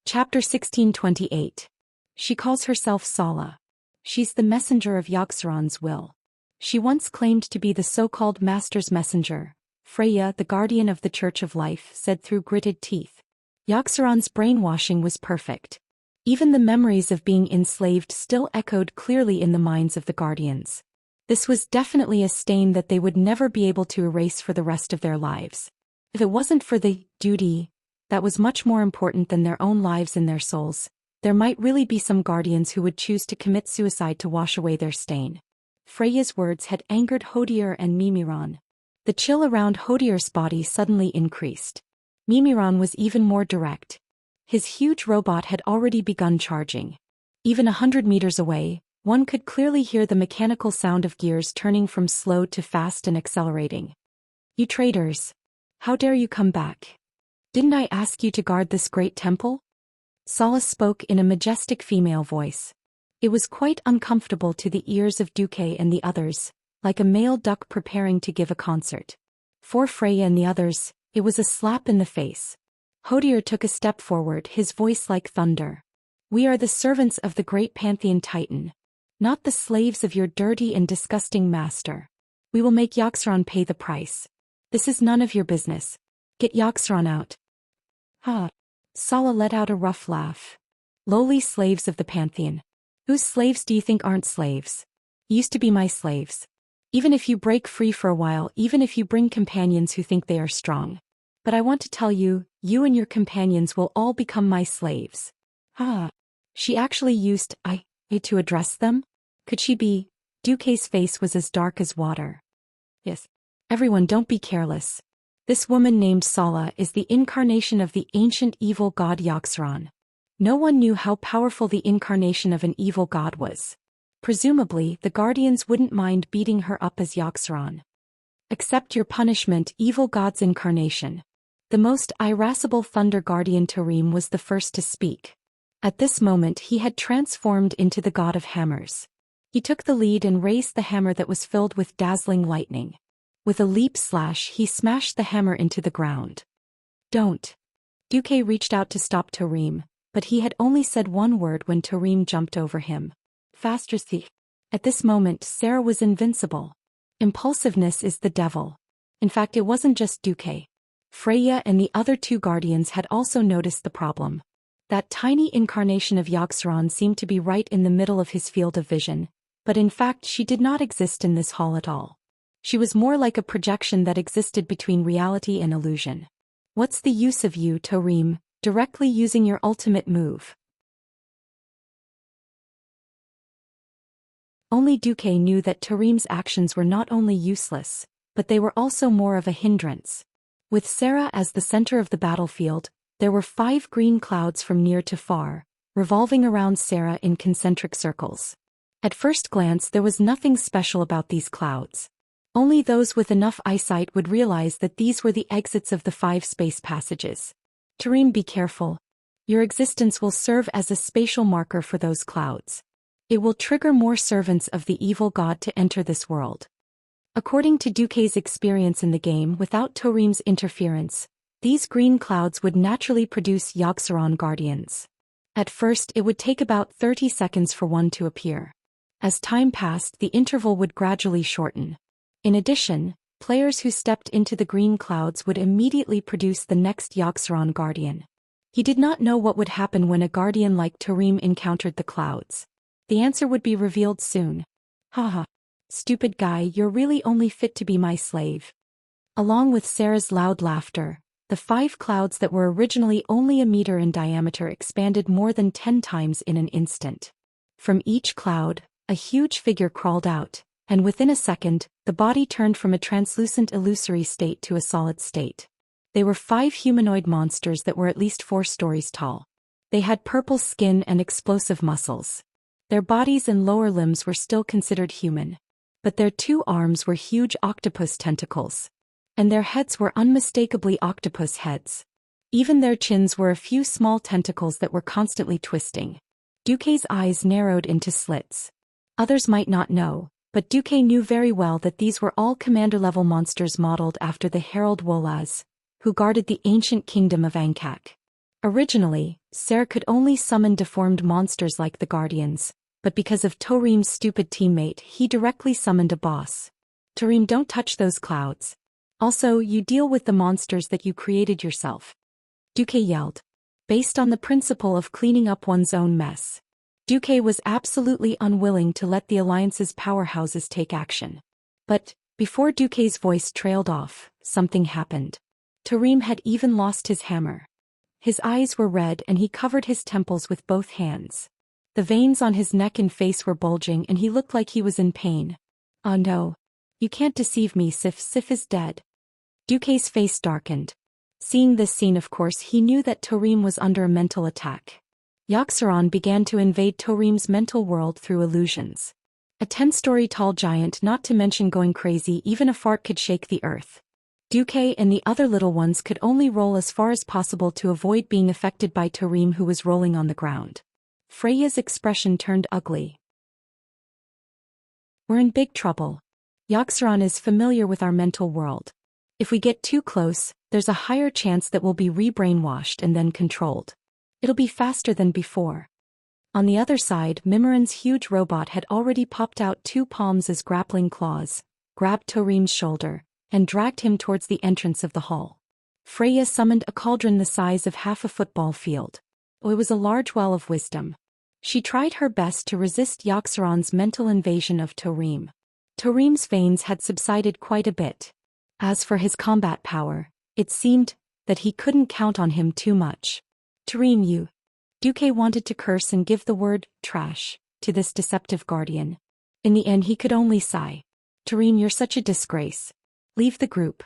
Chapter 1628. She calls herself Sala. She's the messenger of Yogg-Saron's will. She once claimed to be the so-called Master's messenger. Freya, the guardian of the Church of Life, said through gritted teeth. Yogg-Saron's brainwashing was perfect. Even the memories of being enslaved still echoed clearly in the minds of the guardians. This was definitely a stain that they would never be able to erase for the rest of their lives. If it wasn't for the duty that was much more important than their own lives and their souls, there might really be some guardians who would choose to commit suicide to wash away their stain. Freya's words had angered Hodier and Mimiron. The chill around Hodier's body suddenly increased. Mimiron was even more direct. His huge robot had already begun charging. Even 100 meters away, one could clearly hear the mechanical sound of gears turning from slow to fast and accelerating. You traitors! How dare you come back? Didn't I ask you to guard this great temple? Sala spoke in a majestic female voice. It was quite uncomfortable to the ears of Duque and the others, like a male duck preparing to give a concert. For Freya and the others, it was a slap in the face. Hodier took a step forward, his voice like thunder. We are the servants of the great Pantheon Titan, not the slaves of your dirty and disgusting master. We will make Yogg-Saron pay the price. This is none of your business. Get Yogg-Saron out. Ha! Sala let out a rough laugh. Lowly slaves of the Pantheon. Whose slaves do you think aren't slaves? Used to be my slaves. Even if you break free for a while, even if you bring companions who think they are strong. But I want to tell you, you and your companions will all become my slaves. Ah! She actually used I to address them? Could she be? Duque's face was as dark as water. Yes. Everyone, don't be careless. This woman named Sala is the incarnation of the ancient evil god Yogg-Saron. No one knew how powerful the incarnation of an evil god was. Presumably, the guardians wouldn't mind beating her up as Yogg-Saron. Accept your punishment, evil god's incarnation. The most irascible thunder guardian Tarim was the first to speak. At this moment he had transformed into the god of hammers. He took the lead and raised the hammer that was filled with dazzling lightning. With a leap slash he smashed the hammer into the ground. Don't. Duque reached out to stop Tarim, but he had only said one word when Tarim jumped over him. Faster thief. At this moment Sarah was invincible. Impulsiveness is the devil. In fact, it wasn't just Duque. Freya and the other 2 guardians had also noticed the problem. That tiny incarnation of Yogg-Saron seemed to be right in the middle of his field of vision, but in fact she did not exist in this hall at all. She was more like a projection that existed between reality and illusion. What's the use of you, Tarim, directly using your ultimate move? Only Duque knew that Tarim's actions were not only useless, but they were also more of a hindrance. With Sarah as the center of the battlefield, there were 5 green clouds from near to far, revolving around Sarah in concentric circles. At first glance there was nothing special about these clouds. Only those with enough eyesight would realize that these were the exits of the 5 space passages. Tarim, be careful. Your existence will serve as a spatial marker for those clouds. It will trigger more servants of the evil god to enter this world. According to Duque's experience in the game, without Tarim's interference, these green clouds would naturally produce Xianxia guardians. At first it would take about 30 seconds for one to appear. As time passed, the interval would gradually shorten. In addition, players who stepped into the green clouds would immediately produce the next Xianxia guardian. He did not know what would happen when a guardian like Tarim encountered the clouds. The answer would be revealed soon. Haha. Stupid guy, you're really only fit to be my slave. Along with Sarah's loud laughter, the 5 clouds that were originally only a meter in diameter expanded more than 10 times in an instant. From each cloud, a huge figure crawled out, and within a second, the body turned from a translucent illusory state to a solid state. They were 5 humanoid monsters that were at least 4 stories tall. They had purple skin and explosive muscles. Their bodies and lower limbs were still considered human. But their 2 arms were huge octopus tentacles. And their heads were unmistakably octopus heads. Even their chins were a few small tentacles that were constantly twisting. Duque's eyes narrowed into slits. Others might not know, but Duque knew very well that these were all commander-level monsters modeled after the Herald Wolaz, who guarded the ancient kingdom of Ankak. Originally, Sarah could only summon deformed monsters like the Guardians, but because of Tarim's stupid teammate, he directly summoned a boss. Tarim, don't touch those clouds. Also, you deal with the monsters that you created yourself. Duque yelled. Based on the principle of cleaning up one's own mess, Duque was absolutely unwilling to let the Alliance's powerhouses take action. But, before Duque's voice trailed off, something happened. Tarim had even lost his hammer. His eyes were red and he covered his temples with both hands. The veins on his neck and face were bulging and he looked like he was in pain. Oh no. You can't deceive me, Sif is dead. Duque's face darkened. Seeing this scene, of course, he knew that Tarim was under a mental attack. Xianxia began to invade Tarim's mental world through illusions. A 10-story tall giant, not to mention going crazy, even a fart could shake the earth. Duque and the other little ones could only roll as far as possible to avoid being affected by Tarim, who was rolling on the ground. Freya's expression turned ugly. We're in big trouble. Xianxia is familiar with our mental world. If we get too close, there's a higher chance that we'll be re-brainwashed and then controlled. It'll be faster than before. On the other side, Mimiran's huge robot had already popped out 2 palms as grappling claws, grabbed Tarim's shoulder, and dragged him towards the entrance of the hall. Freya summoned a cauldron the size of half a football field. It was a large well of wisdom. She tried her best to resist Xianxia's mental invasion of Tarim. Tarim's veins had subsided quite a bit. As for his combat power, it seemed that he couldn't count on him too much. Tarim, you. Duque wanted to curse and give the word, trash, to this deceptive guardian. In the end he could only sigh. Tarim, you're such a disgrace. Leave the group.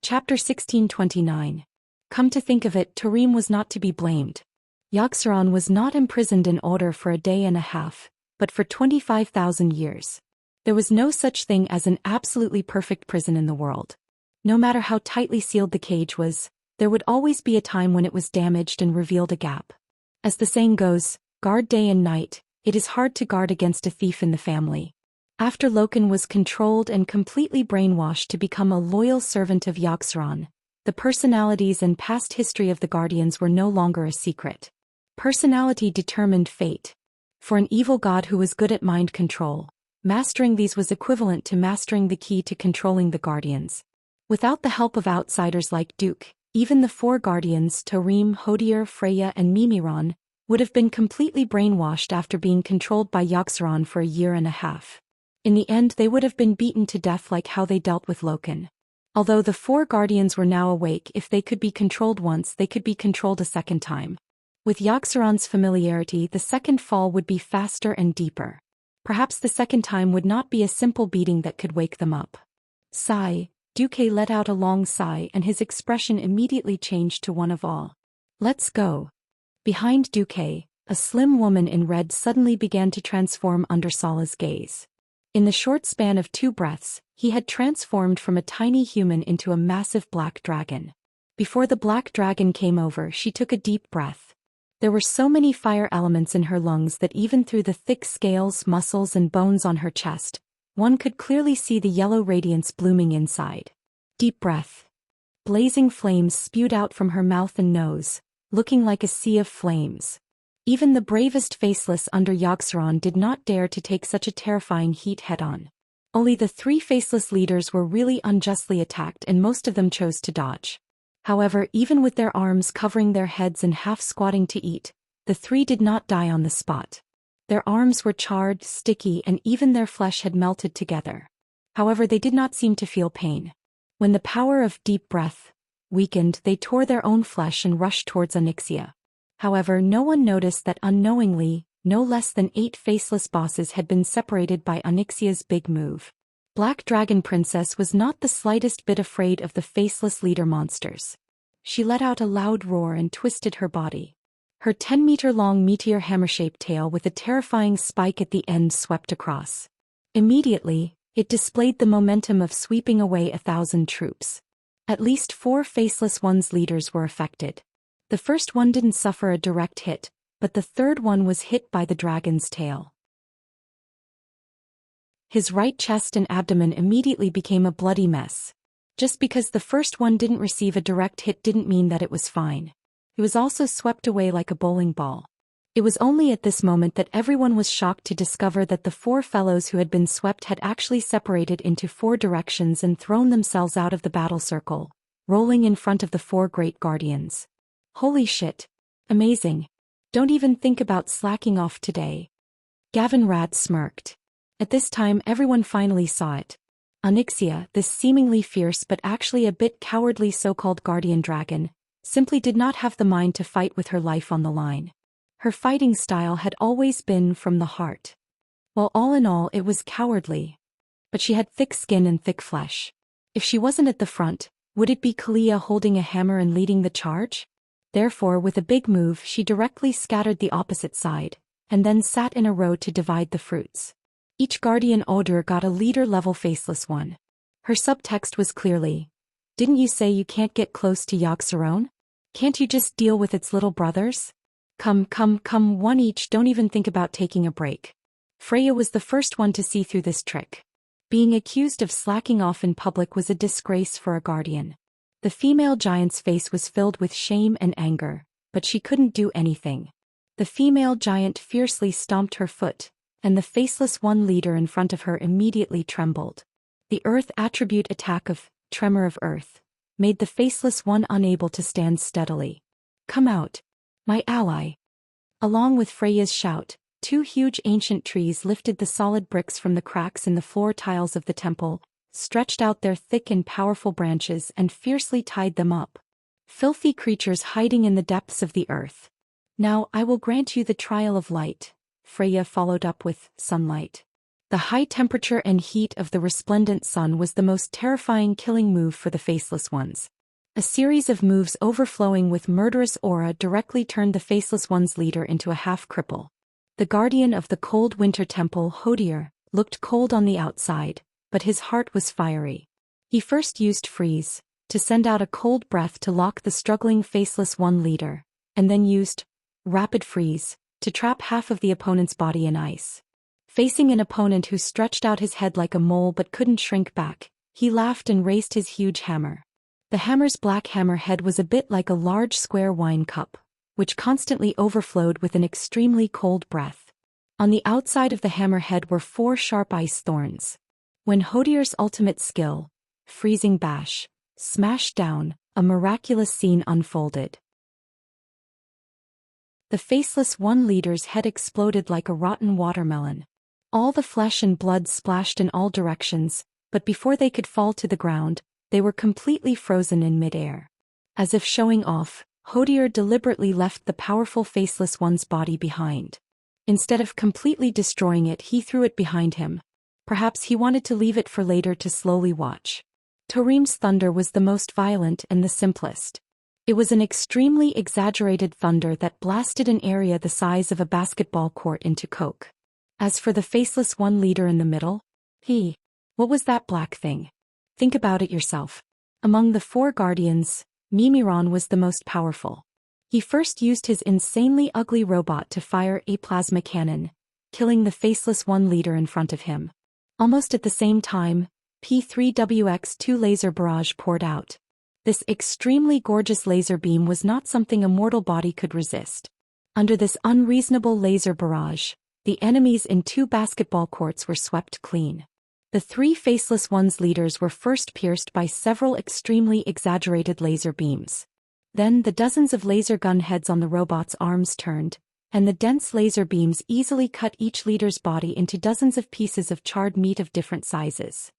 Chapter 1629. Come to think of it, Tarim was not to be blamed. Xianxia was not imprisoned in order for a day and a half, but for 25,000 years. There was no such thing as an absolutely perfect prison in the world. No matter how tightly sealed the cage was, there would always be a time when it was damaged and revealed a gap. As the saying goes, guard day and night, it is hard to guard against a thief in the family. After Loken was controlled and completely brainwashed to become a loyal servant of Xianxia, the personalities and past history of the Guardians were no longer a secret. Personality determined fate. For an evil god who was good at mind control, mastering these was equivalent to mastering the key to controlling the Guardians. Without the help of outsiders like Duke, even the 4 Guardians, Tarim, Hodier, Freya and Mimiran, would have been completely brainwashed after being controlled by Xianxia for a year and a half. In the end they would have been beaten to death like how they dealt with Loken. Although the 4 Guardians were now awake, if they could be controlled once, they could be controlled a second time. With Yogg-Saron's familiarity, the second fall would be faster and deeper. Perhaps the second time would not be a simple beating that could wake them up. Sigh. Duque let out a long sigh and his expression immediately changed to one of awe. Let's go. Behind Duque, a slim woman in red suddenly began to transform under Sala's gaze. In the short span of 2 breaths, he had transformed from a tiny human into a massive black dragon. Before the black dragon came over, she took a deep breath. There were so many fire elements in her lungs that even through the thick scales, muscles and bones on her chest, one could clearly see the yellow radiance blooming inside. Deep breath. Blazing flames spewed out from her mouth and nose, looking like a sea of flames. Even the bravest faceless under Yogg-Saron did not dare to take such a terrifying heat head-on. Only the 3 faceless leaders were really unjustly attacked and most of them chose to dodge. However, even with their arms covering their heads and half squatting to eat, the 3 did not die on the spot. Their arms were charred, sticky, and even their flesh had melted together. However, they did not seem to feel pain. When the power of deep breath weakened, they tore their own flesh and rushed towards Xianxia. However, no one noticed that unknowingly, no less than 8 faceless bosses had been separated by Xianxia's big move. Black Dragon Princess was not the slightest bit afraid of the faceless leader monsters. She let out a loud roar and twisted her body. Her 10-meter-long meteor hammer-shaped tail with a terrifying spike at the end swept across. Immediately, it displayed the momentum of sweeping away 1,000 troops. At least 4 faceless ones' leaders were affected. The first one didn't suffer a direct hit, but the third one was hit by the dragon's tail. His right chest and abdomen immediately became a bloody mess. Just because the first one didn't receive a direct hit didn't mean that it was fine. He was also swept away like a bowling ball. It was only at this moment that everyone was shocked to discover that the 4 fellows who had been swept had actually separated into 4 directions and thrown themselves out of the battle circle, rolling in front of the 4 great guardians. Holy shit. Amazing. Don't even think about slacking off today. Gavin Rat smirked. At this time everyone finally saw it. Xianxia, this seemingly fierce but actually a bit cowardly so-called guardian dragon, simply did not have the mind to fight with her life on the line. Her fighting style had always been from the heart. Well, all in all, it was cowardly. But she had thick skin and thick flesh. If she wasn't at the front, would it be Kalia holding a hammer and leading the charge? Therefore, with a big move, she directly scattered the opposite side, and then sat in a row to divide the fruits. Each guardian odor got a leader-level faceless one. Her subtext was clearly, "Didn't you say you can't get close to Yogg-Saron? Can't you just deal with its little brothers? Come, one each, don't even think about taking a break." Freya was the first one to see through this trick. Being accused of slacking off in public was a disgrace for a guardian. The female giant's face was filled with shame and anger, but she couldn't do anything. The female giant fiercely stomped her foot, and the faceless one leader in front of her immediately trembled. The earth attribute attack of tremor of earth made the faceless one unable to stand steadily. "Come out, my ally." Along with Freya's shout, 2 huge ancient trees lifted the solid bricks from the cracks in the floor tiles of the temple, stretched out their thick and powerful branches and fiercely tied them up. Filthy creatures hiding in the depths of the earth. "Now I will grant you the trial of light," Freya followed up with sunlight. The high temperature and heat of the resplendent sun was the most terrifying killing move for the faceless ones. A series of moves overflowing with murderous aura directly turned the faceless one's leader into a half-cripple. The guardian of the cold winter temple, Hodier, looked cold on the outside, but his heart was fiery. He first used freeze to send out a cold breath to lock the struggling faceless one leader, and then used rapid freeze to trap half of the opponent's body in ice. Facing an opponent who stretched out his head like a mole but couldn't shrink back, he laughed and raised his huge hammer. The hammer's black hammer head was a bit like a large square wine cup, which constantly overflowed with an extremely cold breath. On the outside of the hammer head were 4 sharp ice thorns. When Hodier's ultimate skill, Freezing Bash, smashed down, a miraculous scene unfolded. The faceless one leader's head exploded like a rotten watermelon. All the flesh and blood splashed in all directions, but before they could fall to the ground, they were completely frozen in midair. As if showing off, Hodier deliberately left the powerful faceless one's body behind. Instead of completely destroying it, he threw it behind him. Perhaps he wanted to leave it for later to slowly watch. Tarim's thunder was the most violent and the simplest. It was an extremely exaggerated thunder that blasted an area the size of a basketball court into coke. As for the faceless one leader in the middle, what was that black thing? Think about it yourself. Among the 4 guardians, Mimiron was the most powerful. He first used his insanely ugly robot to fire a plasma cannon, killing the faceless one leader in front of him. Almost at the same time, P3WX2 laser barrage poured out. This extremely gorgeous laser beam was not something a mortal body could resist. Under this unreasonable laser barrage, the enemies in 2 basketball courts were swept clean. The 3 faceless ones leaders were first pierced by several extremely exaggerated laser beams. Then the dozens of laser gun heads on the robot's arms turned, and the dense laser beams easily cut each leader's body into dozens of pieces of charred meat of different sizes.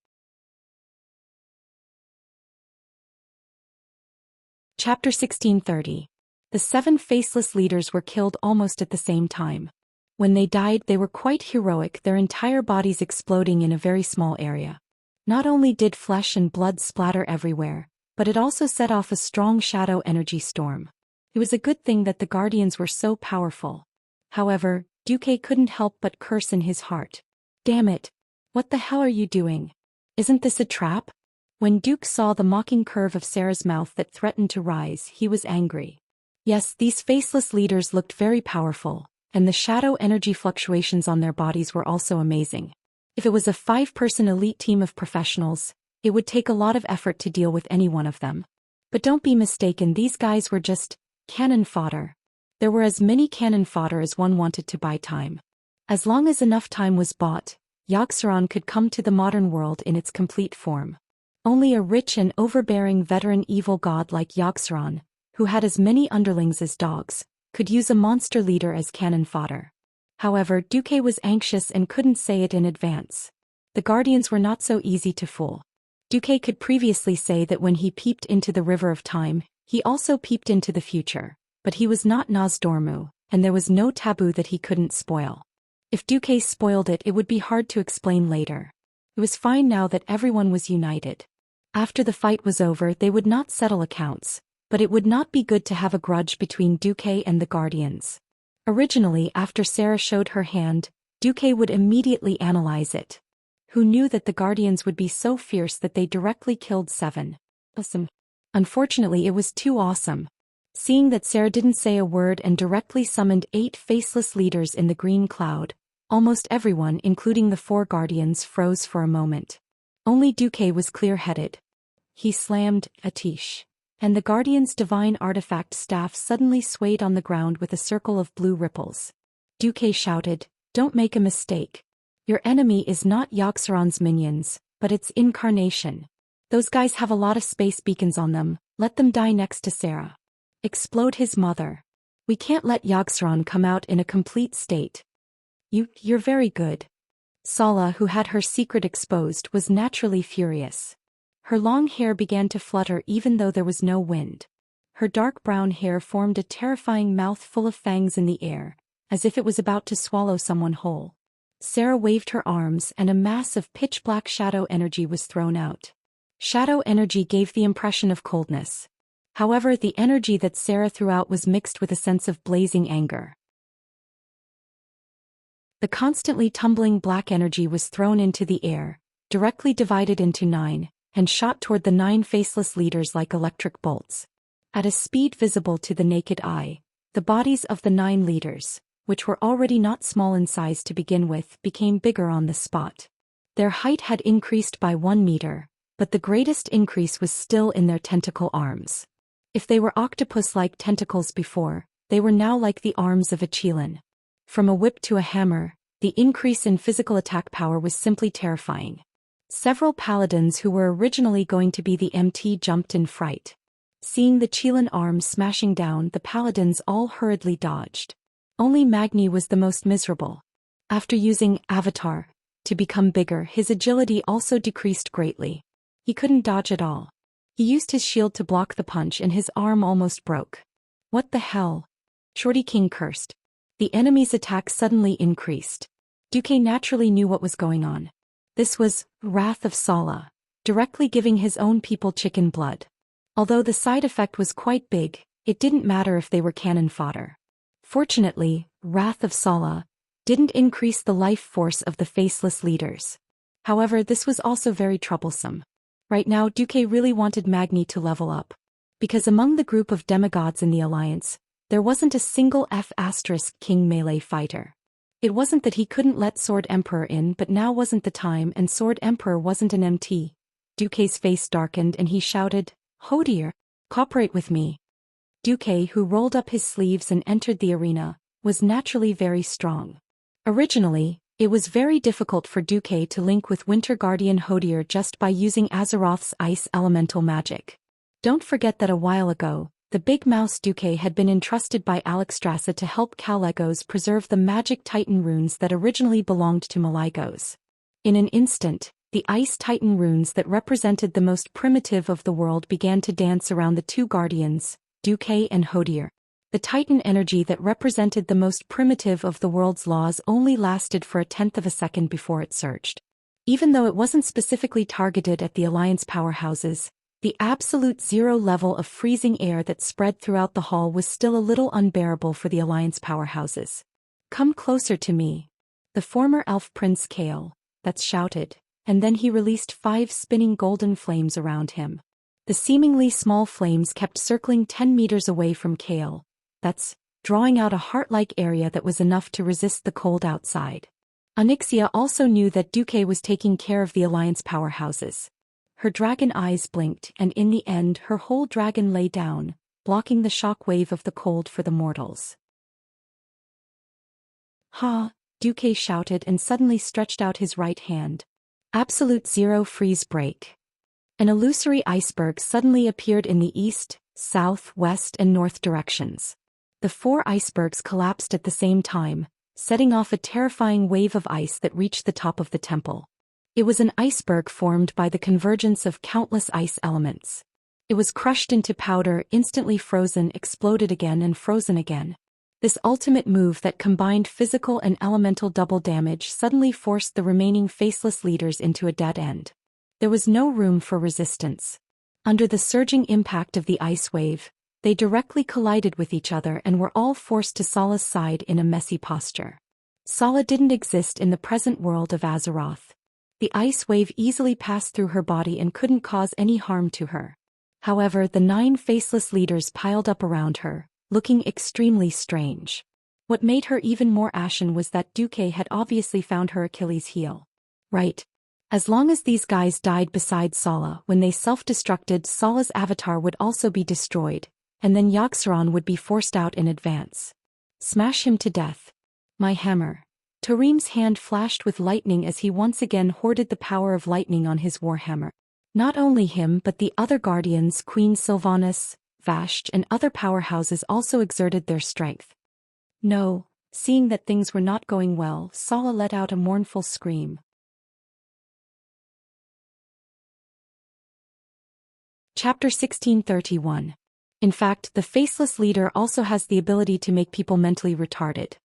Chapter 1630. The 7 faceless leaders were killed almost at the same time. When they died, they were quite heroic, their entire bodies exploding in a very small area. Not only did flesh and blood splatter everywhere, but it also set off a strong shadow energy storm. It was a good thing that the guardians were so powerful. However, Duque couldn't help but curse in his heart. Damn it! What the hell are you doing? Isn't this a trap? When Duke saw the mocking curve of Sarah's mouth that threatened to rise, he was angry. Yes, these faceless leaders looked very powerful, and the shadow energy fluctuations on their bodies were also amazing. If it was a 5-person elite team of professionals, it would take a lot of effort to deal with any one of them. But don't be mistaken, these guys were just cannon fodder. There were as many cannon fodder as one wanted to buy time. As long as enough time was bought, Xianxia could come to the modern world in its complete form. Only a rich and overbearing veteran evil god like Xianxia, who had as many underlings as dogs, could use a monster leader as cannon fodder. However, Duque was anxious and couldn't say it in advance. The guardians were not so easy to fool. Duque could previously say that when he peeped into the river of time, he also peeped into the future, but he was not Nozdormu, and there was no taboo that he couldn't spoil. If Duque spoiled it, it would be hard to explain later. It was fine now that everyone was united. After the fight was over, they would not settle accounts, but it would not be good to have a grudge between Duque and the guardians. Originally, after Sarah showed her hand, Duque would immediately analyze it. Who knew that the guardians would be so fierce that they directly killed 7? Awesome. Unfortunately, it was too awesome. Seeing that Sarah didn't say a word and directly summoned 8 faceless leaders in the green cloud, almost everyone, including the 4 guardians, froze for a moment. Only Duque was clear-headed. He slammed Atish, and the guardian's divine artifact staff suddenly swayed on the ground with a circle of blue ripples. Duque shouted, "Don't make a mistake. Your enemy is not Xianxia's minions, but its incarnation. Those guys have a lot of space beacons on them, let them die next to Sarah." Explode his mother. We can't let Xianxia come out in a complete state. You're very good. Sala, who had her secret exposed, was naturally furious. Her long hair began to flutter even though there was no wind. Her dark brown hair formed a terrifying mouth full of fangs in the air, as if it was about to swallow someone whole. Sarah waved her arms and a mass of pitch-black shadow energy was thrown out. Shadow energy gave the impression of coldness. However, the energy that Sarah threw out was mixed with a sense of blazing anger. The constantly tumbling black energy was thrown into the air, directly divided into 9, and shot toward the 9 faceless leaders like electric bolts. At a speed visible to the naked eye, the bodies of the 9 leaders, which were already not small in size to begin with, became bigger on the spot. Their height had increased by 1 meter, but the greatest increase was still in their tentacle arms. If they were octopus-like tentacles before, they were now like the arms of a Qilin. From a whip to a hammer, the increase in physical attack power was simply terrifying. Several paladins who were originally going to be the MT jumped in fright. Seeing the Qilin arms smashing down, the paladins all hurriedly dodged. Only Magni was the most miserable. After using Avatar to become bigger, his agility also decreased greatly. He couldn't dodge at all. He used his shield to block the punch and his arm almost broke. What the hell? Shorty King cursed. The enemy's attack suddenly increased. Duque naturally knew what was going on. This was Wrath of Sala, directly giving his own people chicken blood. Although the side effect was quite big, it didn't matter if they were cannon fodder. Fortunately, Wrath of Sala didn't increase the life force of the faceless leaders. However, this was also very troublesome. Right now Duque really wanted Magni to level up. Because among the group of demigods in the alliance, there wasn't a single F*King melee fighter. It wasn't that he couldn't let Sword Emperor in, but now wasn't the time, and Sword Emperor wasn't an MT. Duque's face darkened and he shouted, "Hodier, cooperate with me." Duque, who rolled up his sleeves and entered the arena, was naturally very strong. Originally, it was very difficult for Duque to link with Winter Guardian Hodier just by using Azeroth's ice elemental magic. Don't forget that a while ago, the Big Mouse Duque had been entrusted by Alexstrasza to help Calegos preserve the magic Titan runes that originally belonged to Maligos. In an instant, the ice Titan runes that represented the most primitive of the world began to dance around the two guardians, Duque and Hodier. The Titan energy that represented the most primitive of the world's laws only lasted for a tenth of a second before it surged. Even though it wasn't specifically targeted at the Alliance powerhouses, the absolute zero level of freezing air that spread throughout the hall was still a little unbearable for the Alliance powerhouses. "Come closer to me." The former elf Prince Kale, that's shouted, and then he released 5 spinning golden flames around him. The seemingly small flames kept circling 10 meters away from Kale, that's drawing out a heart-like area that was enough to resist the cold outside. Onyxia also knew that Duque was taking care of the Alliance powerhouses. Her dragon eyes blinked, and in the end her whole dragon lay down, blocking the shock wave of the cold for the mortals. "Ha!" Duque shouted and suddenly stretched out his right hand. Absolute zero freeze break. An illusory iceberg suddenly appeared in the east, south, west, and north directions. The 4 icebergs collapsed at the same time, setting off a terrifying wave of ice that reached the top of the temple. It was an iceberg formed by the convergence of countless ice elements. It was crushed into powder, instantly frozen, exploded again, and frozen again. This ultimate move that combined physical and elemental double damage suddenly forced the remaining faceless leaders into a dead end. There was no room for resistance. Under the surging impact of the ice wave, they directly collided with each other and were all forced to Sala's side in a messy posture. Sala didn't exist in the present world of Azeroth. The ice wave easily passed through her body and couldn't cause any harm to her. However, the 9 faceless leaders piled up around her, looking extremely strange. What made her even more ashen was that Duque had obviously found her Achilles' heel. Right. As long as these guys died beside Sala, when they self-destructed, Sala's avatar would also be destroyed, and then Yaxaron would be forced out in advance. Smash him to death. My hammer. Tarim's hand flashed with lightning as he once again hoarded the power of lightning on his warhammer. Not only him but the other guardians, Queen Sylvanas, Vashj, and other powerhouses also exerted their strength. No, seeing that things were not going well, Sala let out a mournful scream. Chapter 1631. In fact, the faceless leader also has the ability to make people mentally retarded.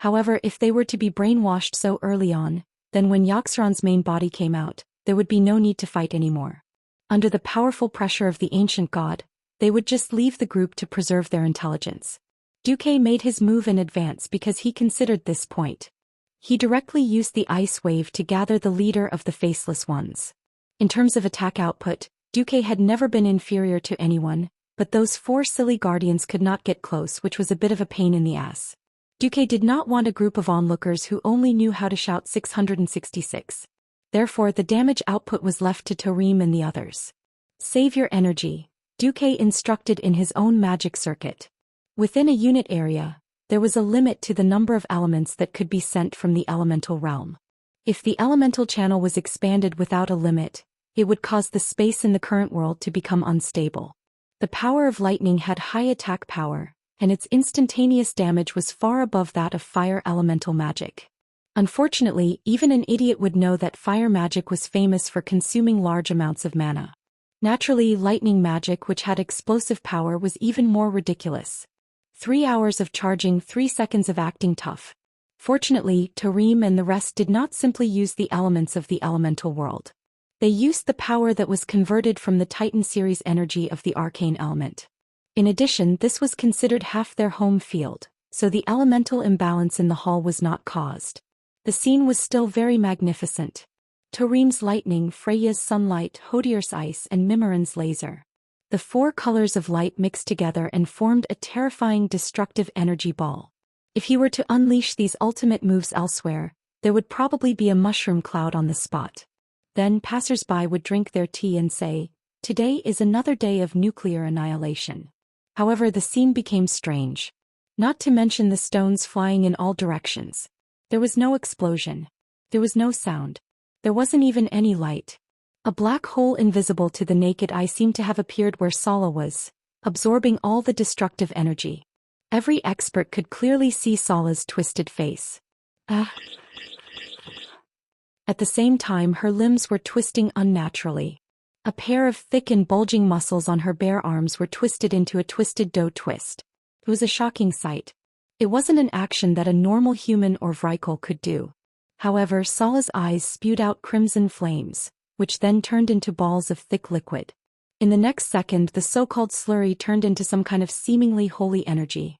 However, if they were to be brainwashed so early on, then when Yaxaron's main body came out, there would be no need to fight anymore. Under the powerful pressure of the ancient god, they would just leave the group to preserve their intelligence. Duque made his move in advance because he considered this point. He directly used the ice wave to gather the leader of the faceless ones. In terms of attack output, Duque had never been inferior to anyone, but those 4 silly guardians could not get close, which was a bit of a pain in the ass. Duque did not want a group of onlookers who only knew how to shout 666. Therefore the damage output was left to Tarim and the others. Save your energy, Duque instructed in his own magic circuit. Within a unit area, there was a limit to the number of elements that could be sent from the elemental realm. If the elemental channel was expanded without a limit, it would cause the space in the current world to become unstable. The power of lightning had high attack power, and its instantaneous damage was far above that of fire elemental magic. Unfortunately, even an idiot would know that fire magic was famous for consuming large amounts of mana. Naturally, lightning magic, which had explosive power, was even more ridiculous. 3 hours of charging, 3 seconds of acting tough. Fortunately, Tarim and the rest did not simply use the elements of the elemental world. They used the power that was converted from the Titan series energy of the arcane element. In addition, this was considered half their home field, so the elemental imbalance in the hall was not caused. The scene was still very magnificent. Tarim's lightning, Freya's sunlight, Hodier's ice, and Mimiran's laser. The 4 colors of light mixed together and formed a terrifying destructive energy ball. If he were to unleash these ultimate moves elsewhere, there would probably be a mushroom cloud on the spot. Then passers-by would drink their tea and say, "Today is another day of nuclear annihilation." However, the scene became strange. Not to mention the stones flying in all directions. There was no explosion. There was no sound. There wasn't even any light. A black hole invisible to the naked eye seemed to have appeared where Sala was, absorbing all the destructive energy. Every expert could clearly see Sala's twisted face. At the same time, her limbs were twisting unnaturally. A pair of thick and bulging muscles on her bare arms were twisted into a twisted dough twist. It was a shocking sight. It wasn't an action that a normal human or Vrykul could do. However, Sala's eyes spewed out crimson flames, which then turned into balls of thick liquid. In the next second, the so-called slurry turned into some kind of seemingly holy energy.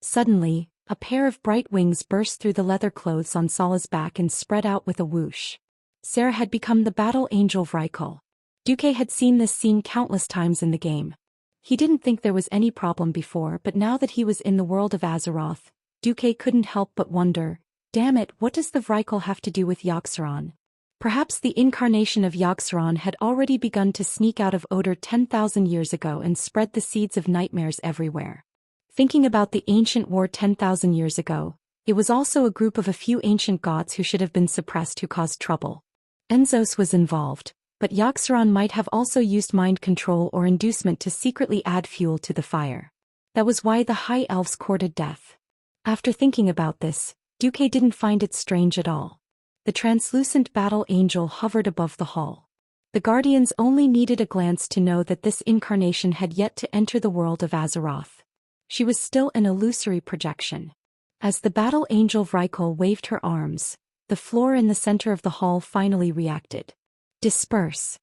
Suddenly, a pair of bright wings burst through the leather clothes on Sala's back and spread out with a whoosh. Sarah had become the battle angel Vrykul. Duque had seen this scene countless times in the game. He didn't think there was any problem before, but now that he was in the world of Azeroth, Duque couldn't help but wonder, damn it, what does the Vrykul have to do with Yogg-Saron? Perhaps the incarnation of Yogg-Saron had already begun to sneak out of Oder 10,000 years ago and spread the seeds of nightmares everywhere. Thinking about the ancient war 10,000 years ago, it was also a group of a few ancient gods who should have been suppressed who caused trouble. Enzos was involved, but Yogg-Saron might have also used mind control or inducement to secretly add fuel to the fire. That was why the High Elves courted death. After thinking about this, Duque didn't find it strange at all. The translucent battle angel hovered above the hall. The Guardians only needed a glance to know that this incarnation had yet to enter the world of Azeroth. She was still an illusory projection. As the battle angel Vrykul waved her arms, the floor in the center of the hall finally reacted. Disperse.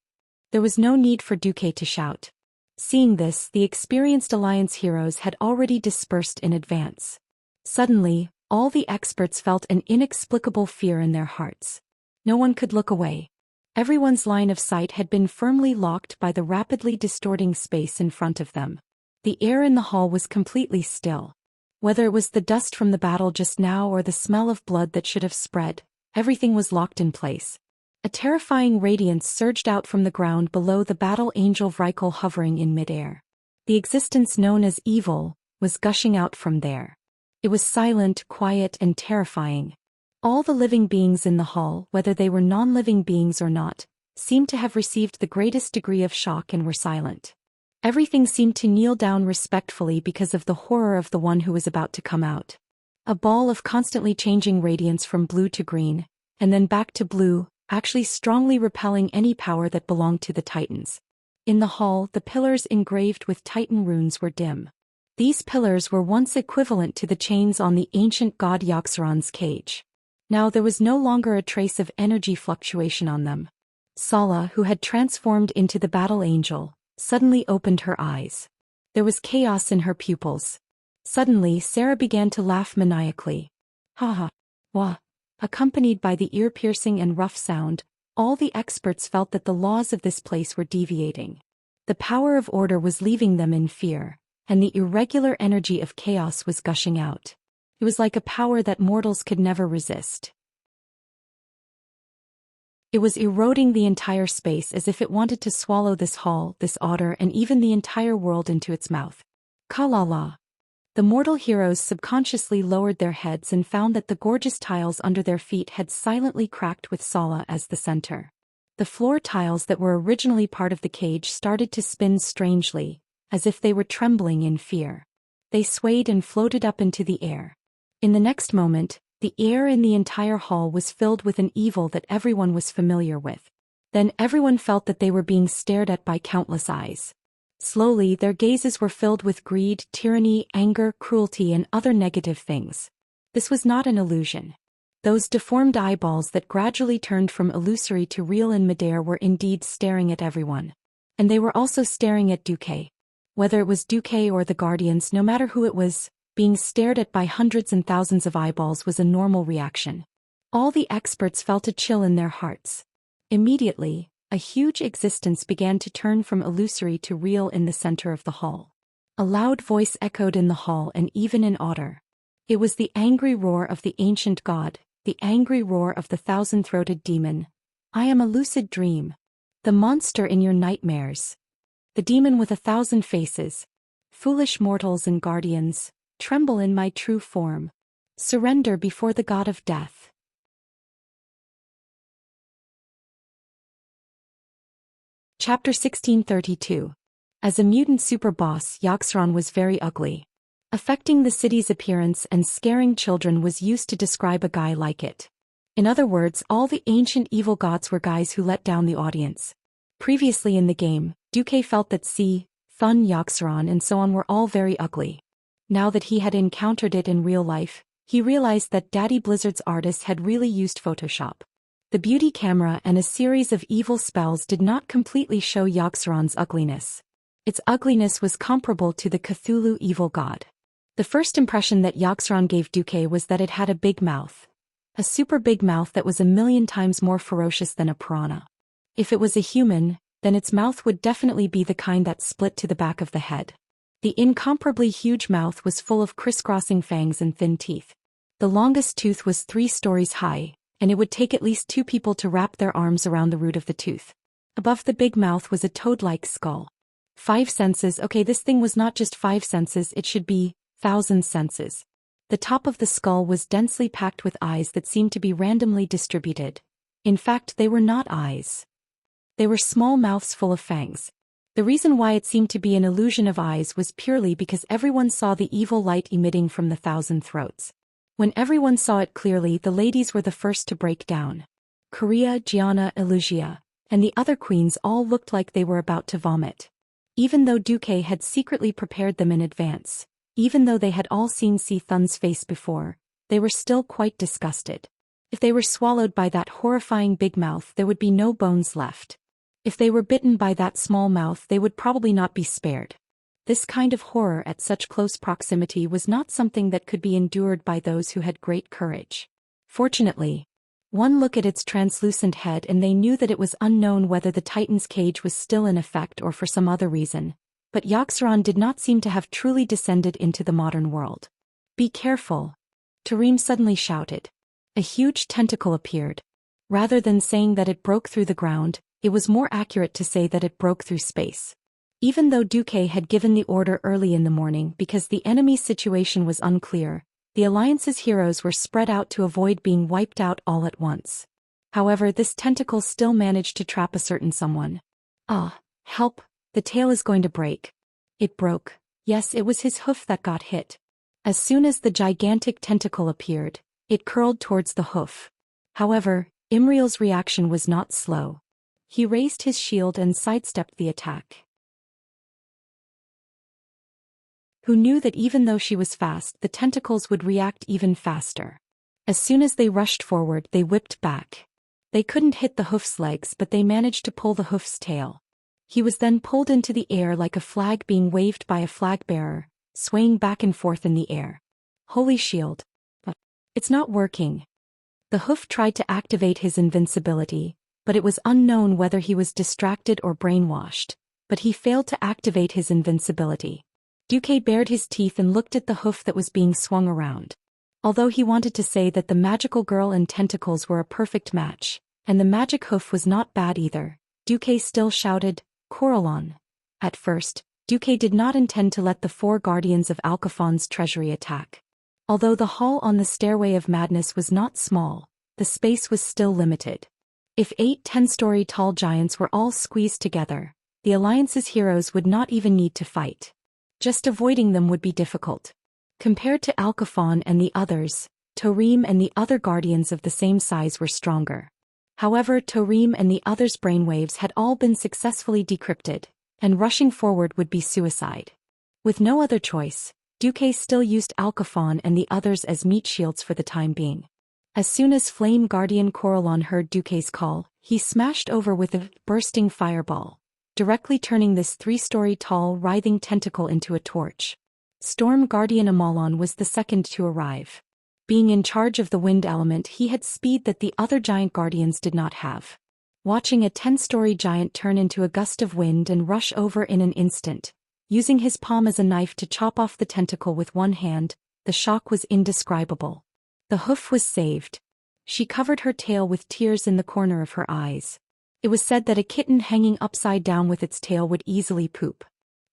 There was no need for Duque to shout. Seeing this, the experienced Alliance heroes had already dispersed in advance. Suddenly, all the experts felt an inexplicable fear in their hearts. No one could look away. Everyone's line of sight had been firmly locked by the rapidly distorting space in front of them. The air in the hall was completely still. Whether it was the dust from the battle just now or the smell of blood that should have spread, everything was locked in place. A terrifying radiance surged out from the ground below the battle angel Vrykul hovering in midair. The existence known as evil was gushing out from there. It was silent, quiet, and terrifying. All the living beings in the hall, whether they were non-living beings or not, seemed to have received the greatest degree of shock and were silent. Everything seemed to kneel down respectfully because of the horror of the one who was about to come out. A ball of constantly changing radiance from blue to green, and then back to blue, actually strongly repelling any power that belonged to the Titans. In the hall, the pillars engraved with Titan runes were dim. These pillars were once equivalent to the chains on the ancient god Yogg-Saron's cage. Now there was no longer a trace of energy fluctuation on them. Sala, who had transformed into the battle angel, suddenly opened her eyes. There was chaos in her pupils. Suddenly, Sarah began to laugh maniacally. Ha ha. Wah. Accompanied by the ear-piercing and rough sound, all the experts felt that the laws of this place were deviating. The power of order was leaving them in fear, and the irregular energy of chaos was gushing out. It was like a power that mortals could never resist. It was eroding the entire space as if it wanted to swallow this hall, this otter, and even the entire world into its mouth. Kalala. The mortal heroes subconsciously lowered their heads and found that the gorgeous tiles under their feet had silently cracked with Sala as the center. The floor tiles that were originally part of the cage started to spin strangely, as if they were trembling in fear. They swayed and floated up into the air. In the next moment, the air in the entire hall was filled with an evil that everyone was familiar with. Then everyone felt that they were being stared at by countless eyes. Slowly, their gazes were filled with greed, tyranny, anger, cruelty, and other negative things. This was not an illusion. Those deformed eyeballs that gradually turned from illusory to real in midair were indeed staring at everyone. And they were also staring at Duque. Whether it was Duque or the Guardians, no matter who it was, being stared at by hundreds and thousands of eyeballs was a normal reaction. All the experts felt a chill in their hearts. Immediately, a huge existence began to turn from illusory to real in the center of the hall. A loud voice echoed in the hall and even in Otter. It was the angry roar of the ancient god, the angry roar of the thousand-throated demon. I am a lucid dream. The monster in your nightmares. The demon with 1,000 faces. Foolish mortals and guardians, tremble in my true form. Surrender before the god of death. Chapter 1632. As a mutant super-boss, Xianxia was very ugly. Affecting the city's appearance and scaring children was used to describe a guy like it. In other words, all the ancient evil gods were guys who let down the audience. Previously in the game, Duque felt that Thun, Xianxia and so on were all very ugly. Now that he had encountered it in real life, he realized that Daddy Blizzard's artist had really used Photoshop. The beauty camera and a series of evil spells did not completely show Xianxia's ugliness. Its ugliness was comparable to the Cthulhu evil god. The first impression that Xianxia gave Duque was that it had a big mouth. A super big mouth that was 1,000,000 times more ferocious than a piranha. If it was a human, then its mouth would definitely be the kind that split to the back of the head. The incomparably huge mouth was full of crisscrossing fangs and thin teeth. The longest tooth was 3 stories high, and it would take at least 2 people to wrap their arms around the root of the tooth. Above the big mouth was a toad-like skull. 5 senses. Okay, this thing was not just 5 senses, it should be 1,000 senses. The top of the skull was densely packed with eyes that seemed to be randomly distributed. In fact, they were not eyes. They were small mouths full of fangs. The reason why it seemed to be an illusion of eyes was purely because everyone saw the evil light emitting from the 1,000 throats. When everyone saw it clearly, the ladies were the first to break down. Korea, Gianna, Elugia, and the other queens all looked like they were about to vomit. Even though Duque had secretly prepared them in advance, even though they had all seen Thun's face before, they were still quite disgusted. If they were swallowed by that horrifying big mouth, there would be no bones left. If they were bitten by that small mouth, they would probably not be spared. This kind of horror at such close proximity was not something that could be endured by those who had great courage. Fortunately, one look at its translucent head and they knew that it was unknown whether the Titan's cage was still in effect or for some other reason, but Xianxia did not seem to have truly descended into the modern world. Be careful, Tarim suddenly shouted. A huge tentacle appeared. Rather than saying that it broke through the ground, it was more accurate to say that it broke through space. Even though Duque had given the order early in the morning because the enemy's situation was unclear, the Alliance's heroes were spread out to avoid being wiped out all at once. However, this tentacle still managed to trap a certain someone. Ah, help, the tail is going to break. It broke. Yes, it was his hoof that got hit. As soon as the gigantic tentacle appeared, it curled towards the hoof. However, Imriel's reaction was not slow. He raised his shield and sidestepped the attack. Who knew that even though she was fast, the tentacles would react even faster. As soon as they rushed forward, they whipped back. They couldn't hit the hoof's legs, but they managed to pull the hoof's tail. He was then pulled into the air like a flag being waved by a flag bearer, swaying back and forth in the air. Holy shield. But it's not working. The hoof tried to activate his invincibility, but it was unknown whether he was distracted or brainwashed, but he failed to activate his invincibility. Duque bared his teeth and looked at the hoof that was being swung around. Although he wanted to say that the magical girl and tentacles were a perfect match, and the magic hoof was not bad either, Duque still shouted, Coralon. At first, Duque did not intend to let the 4 guardians of Alcafon's treasury attack. Although the hall on the Stairway of Madness was not small, the space was still limited. If 8 10-story tall giants were all squeezed together, the Alliance's heroes would not even need to fight. Just avoiding them would be difficult. Compared to Alcafon and the others, Tarim and the other guardians of the same size were stronger. However, Tarim and the others' brainwaves had all been successfully decrypted, and rushing forward would be suicide. With no other choice, Duque still used Alcaphon and the others as meat shields for the time being. As soon as Flame Guardian Coralon heard Duque's call, he smashed over with a bursting fireball, directly turning this 3-story tall writhing tentacle into a torch. Storm Guardian Amalon was the second to arrive. Being in charge of the wind element, he had speed that the other giant guardians did not have. Watching a 10-story giant turn into a gust of wind and rush over in an instant, using his palm as a knife to chop off the tentacle with one hand, the shock was indescribable. The hoof was saved. She covered her tail with tears in the corner of her eyes. It was said that a kitten hanging upside down with its tail would easily poop.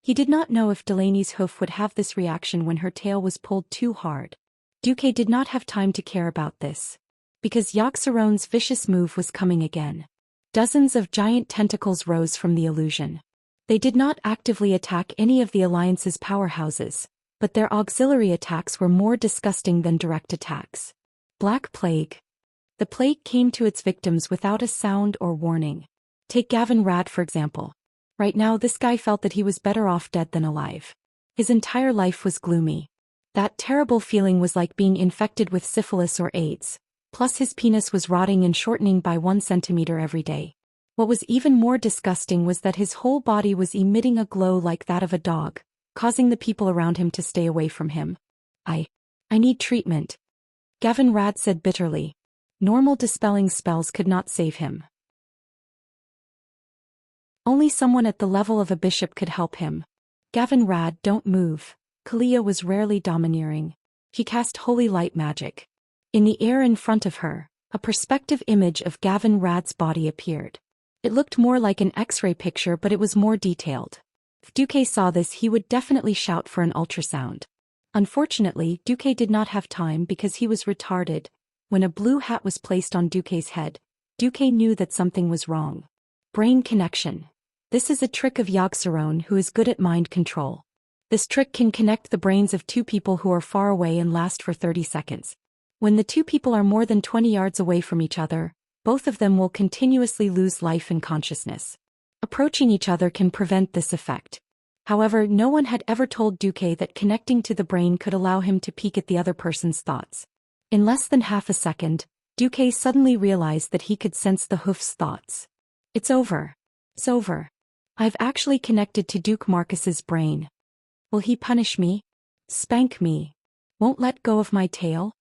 He did not know if Delaney's hoof would have this reaction when her tail was pulled too hard. Duque did not have time to care about this, because Yaxaron's vicious move was coming again. Dozens of giant tentacles rose from the illusion. They did not actively attack any of the Alliance's powerhouses, but their auxiliary attacks were more disgusting than direct attacks. Black Plague. The plague came to its victims without a sound or warning. Take Gavin Rad for example. Right now this guy felt that he was better off dead than alive. His entire life was gloomy. That terrible feeling was like being infected with syphilis or AIDS, plus his penis was rotting and shortening by 1 centimeter every day. What was even more disgusting was that his whole body was emitting a glow like that of a dog, causing the people around him to stay away from him. I need treatment, Gavin Rad said bitterly. Normal dispelling spells could not save him. Only someone at the level of a bishop could help him. Gavin Rad, don't move. Kalia was rarely domineering. She cast holy light magic. In the air in front of her, a perspective image of Gavin Rad's body appeared. It looked more like an X-ray picture, but it was more detailed. If Duque saw this, he would definitely shout for an ultrasound. Unfortunately, Duque did not have time because he was retarded. When a blue hat was placed on Duque's head, Duque knew that something was wrong. Brain connection. This is a trick of Yaxaron, who is good at mind control. This trick can connect the brains of 2 people who are far away and last for 30 seconds. When the 2 people are more than 20 yards away from each other, both of them will continuously lose life and consciousness. Approaching each other can prevent this effect. However, no one had ever told Duque that connecting to the brain could allow him to peek at the other person's thoughts. In less than half a second, Duque suddenly realized that he could sense the hoof's thoughts. It's over. It's over. I've actually connected to Duke Marcus's brain. Will he punish me? Spank me? Won't let go of my tail?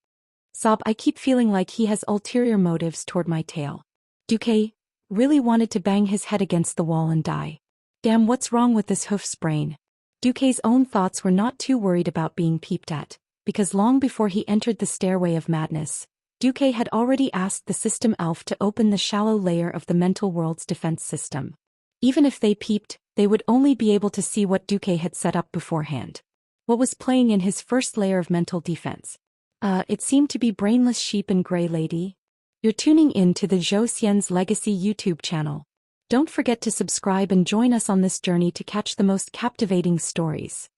Sob, I keep feeling like he has ulterior motives toward my tail. Duque really wanted to bang his head against the wall and die. Damn, what's wrong with this hoof's brain? Duque's own thoughts were not too worried about being peeped at, because long before he entered the stairway of madness, Duque had already asked the system elf to open the shallow layer of the mental world's defense system. Even if they peeped, they would only be able to see what Duque had set up beforehand. What was playing in his first layer of mental defense? It seemed to be Brainless Sheep and Grey Lady. You're tuning in to the Zhou Xian's Legacy YouTube channel. Don't forget to subscribe and join us on this journey to catch the most captivating stories.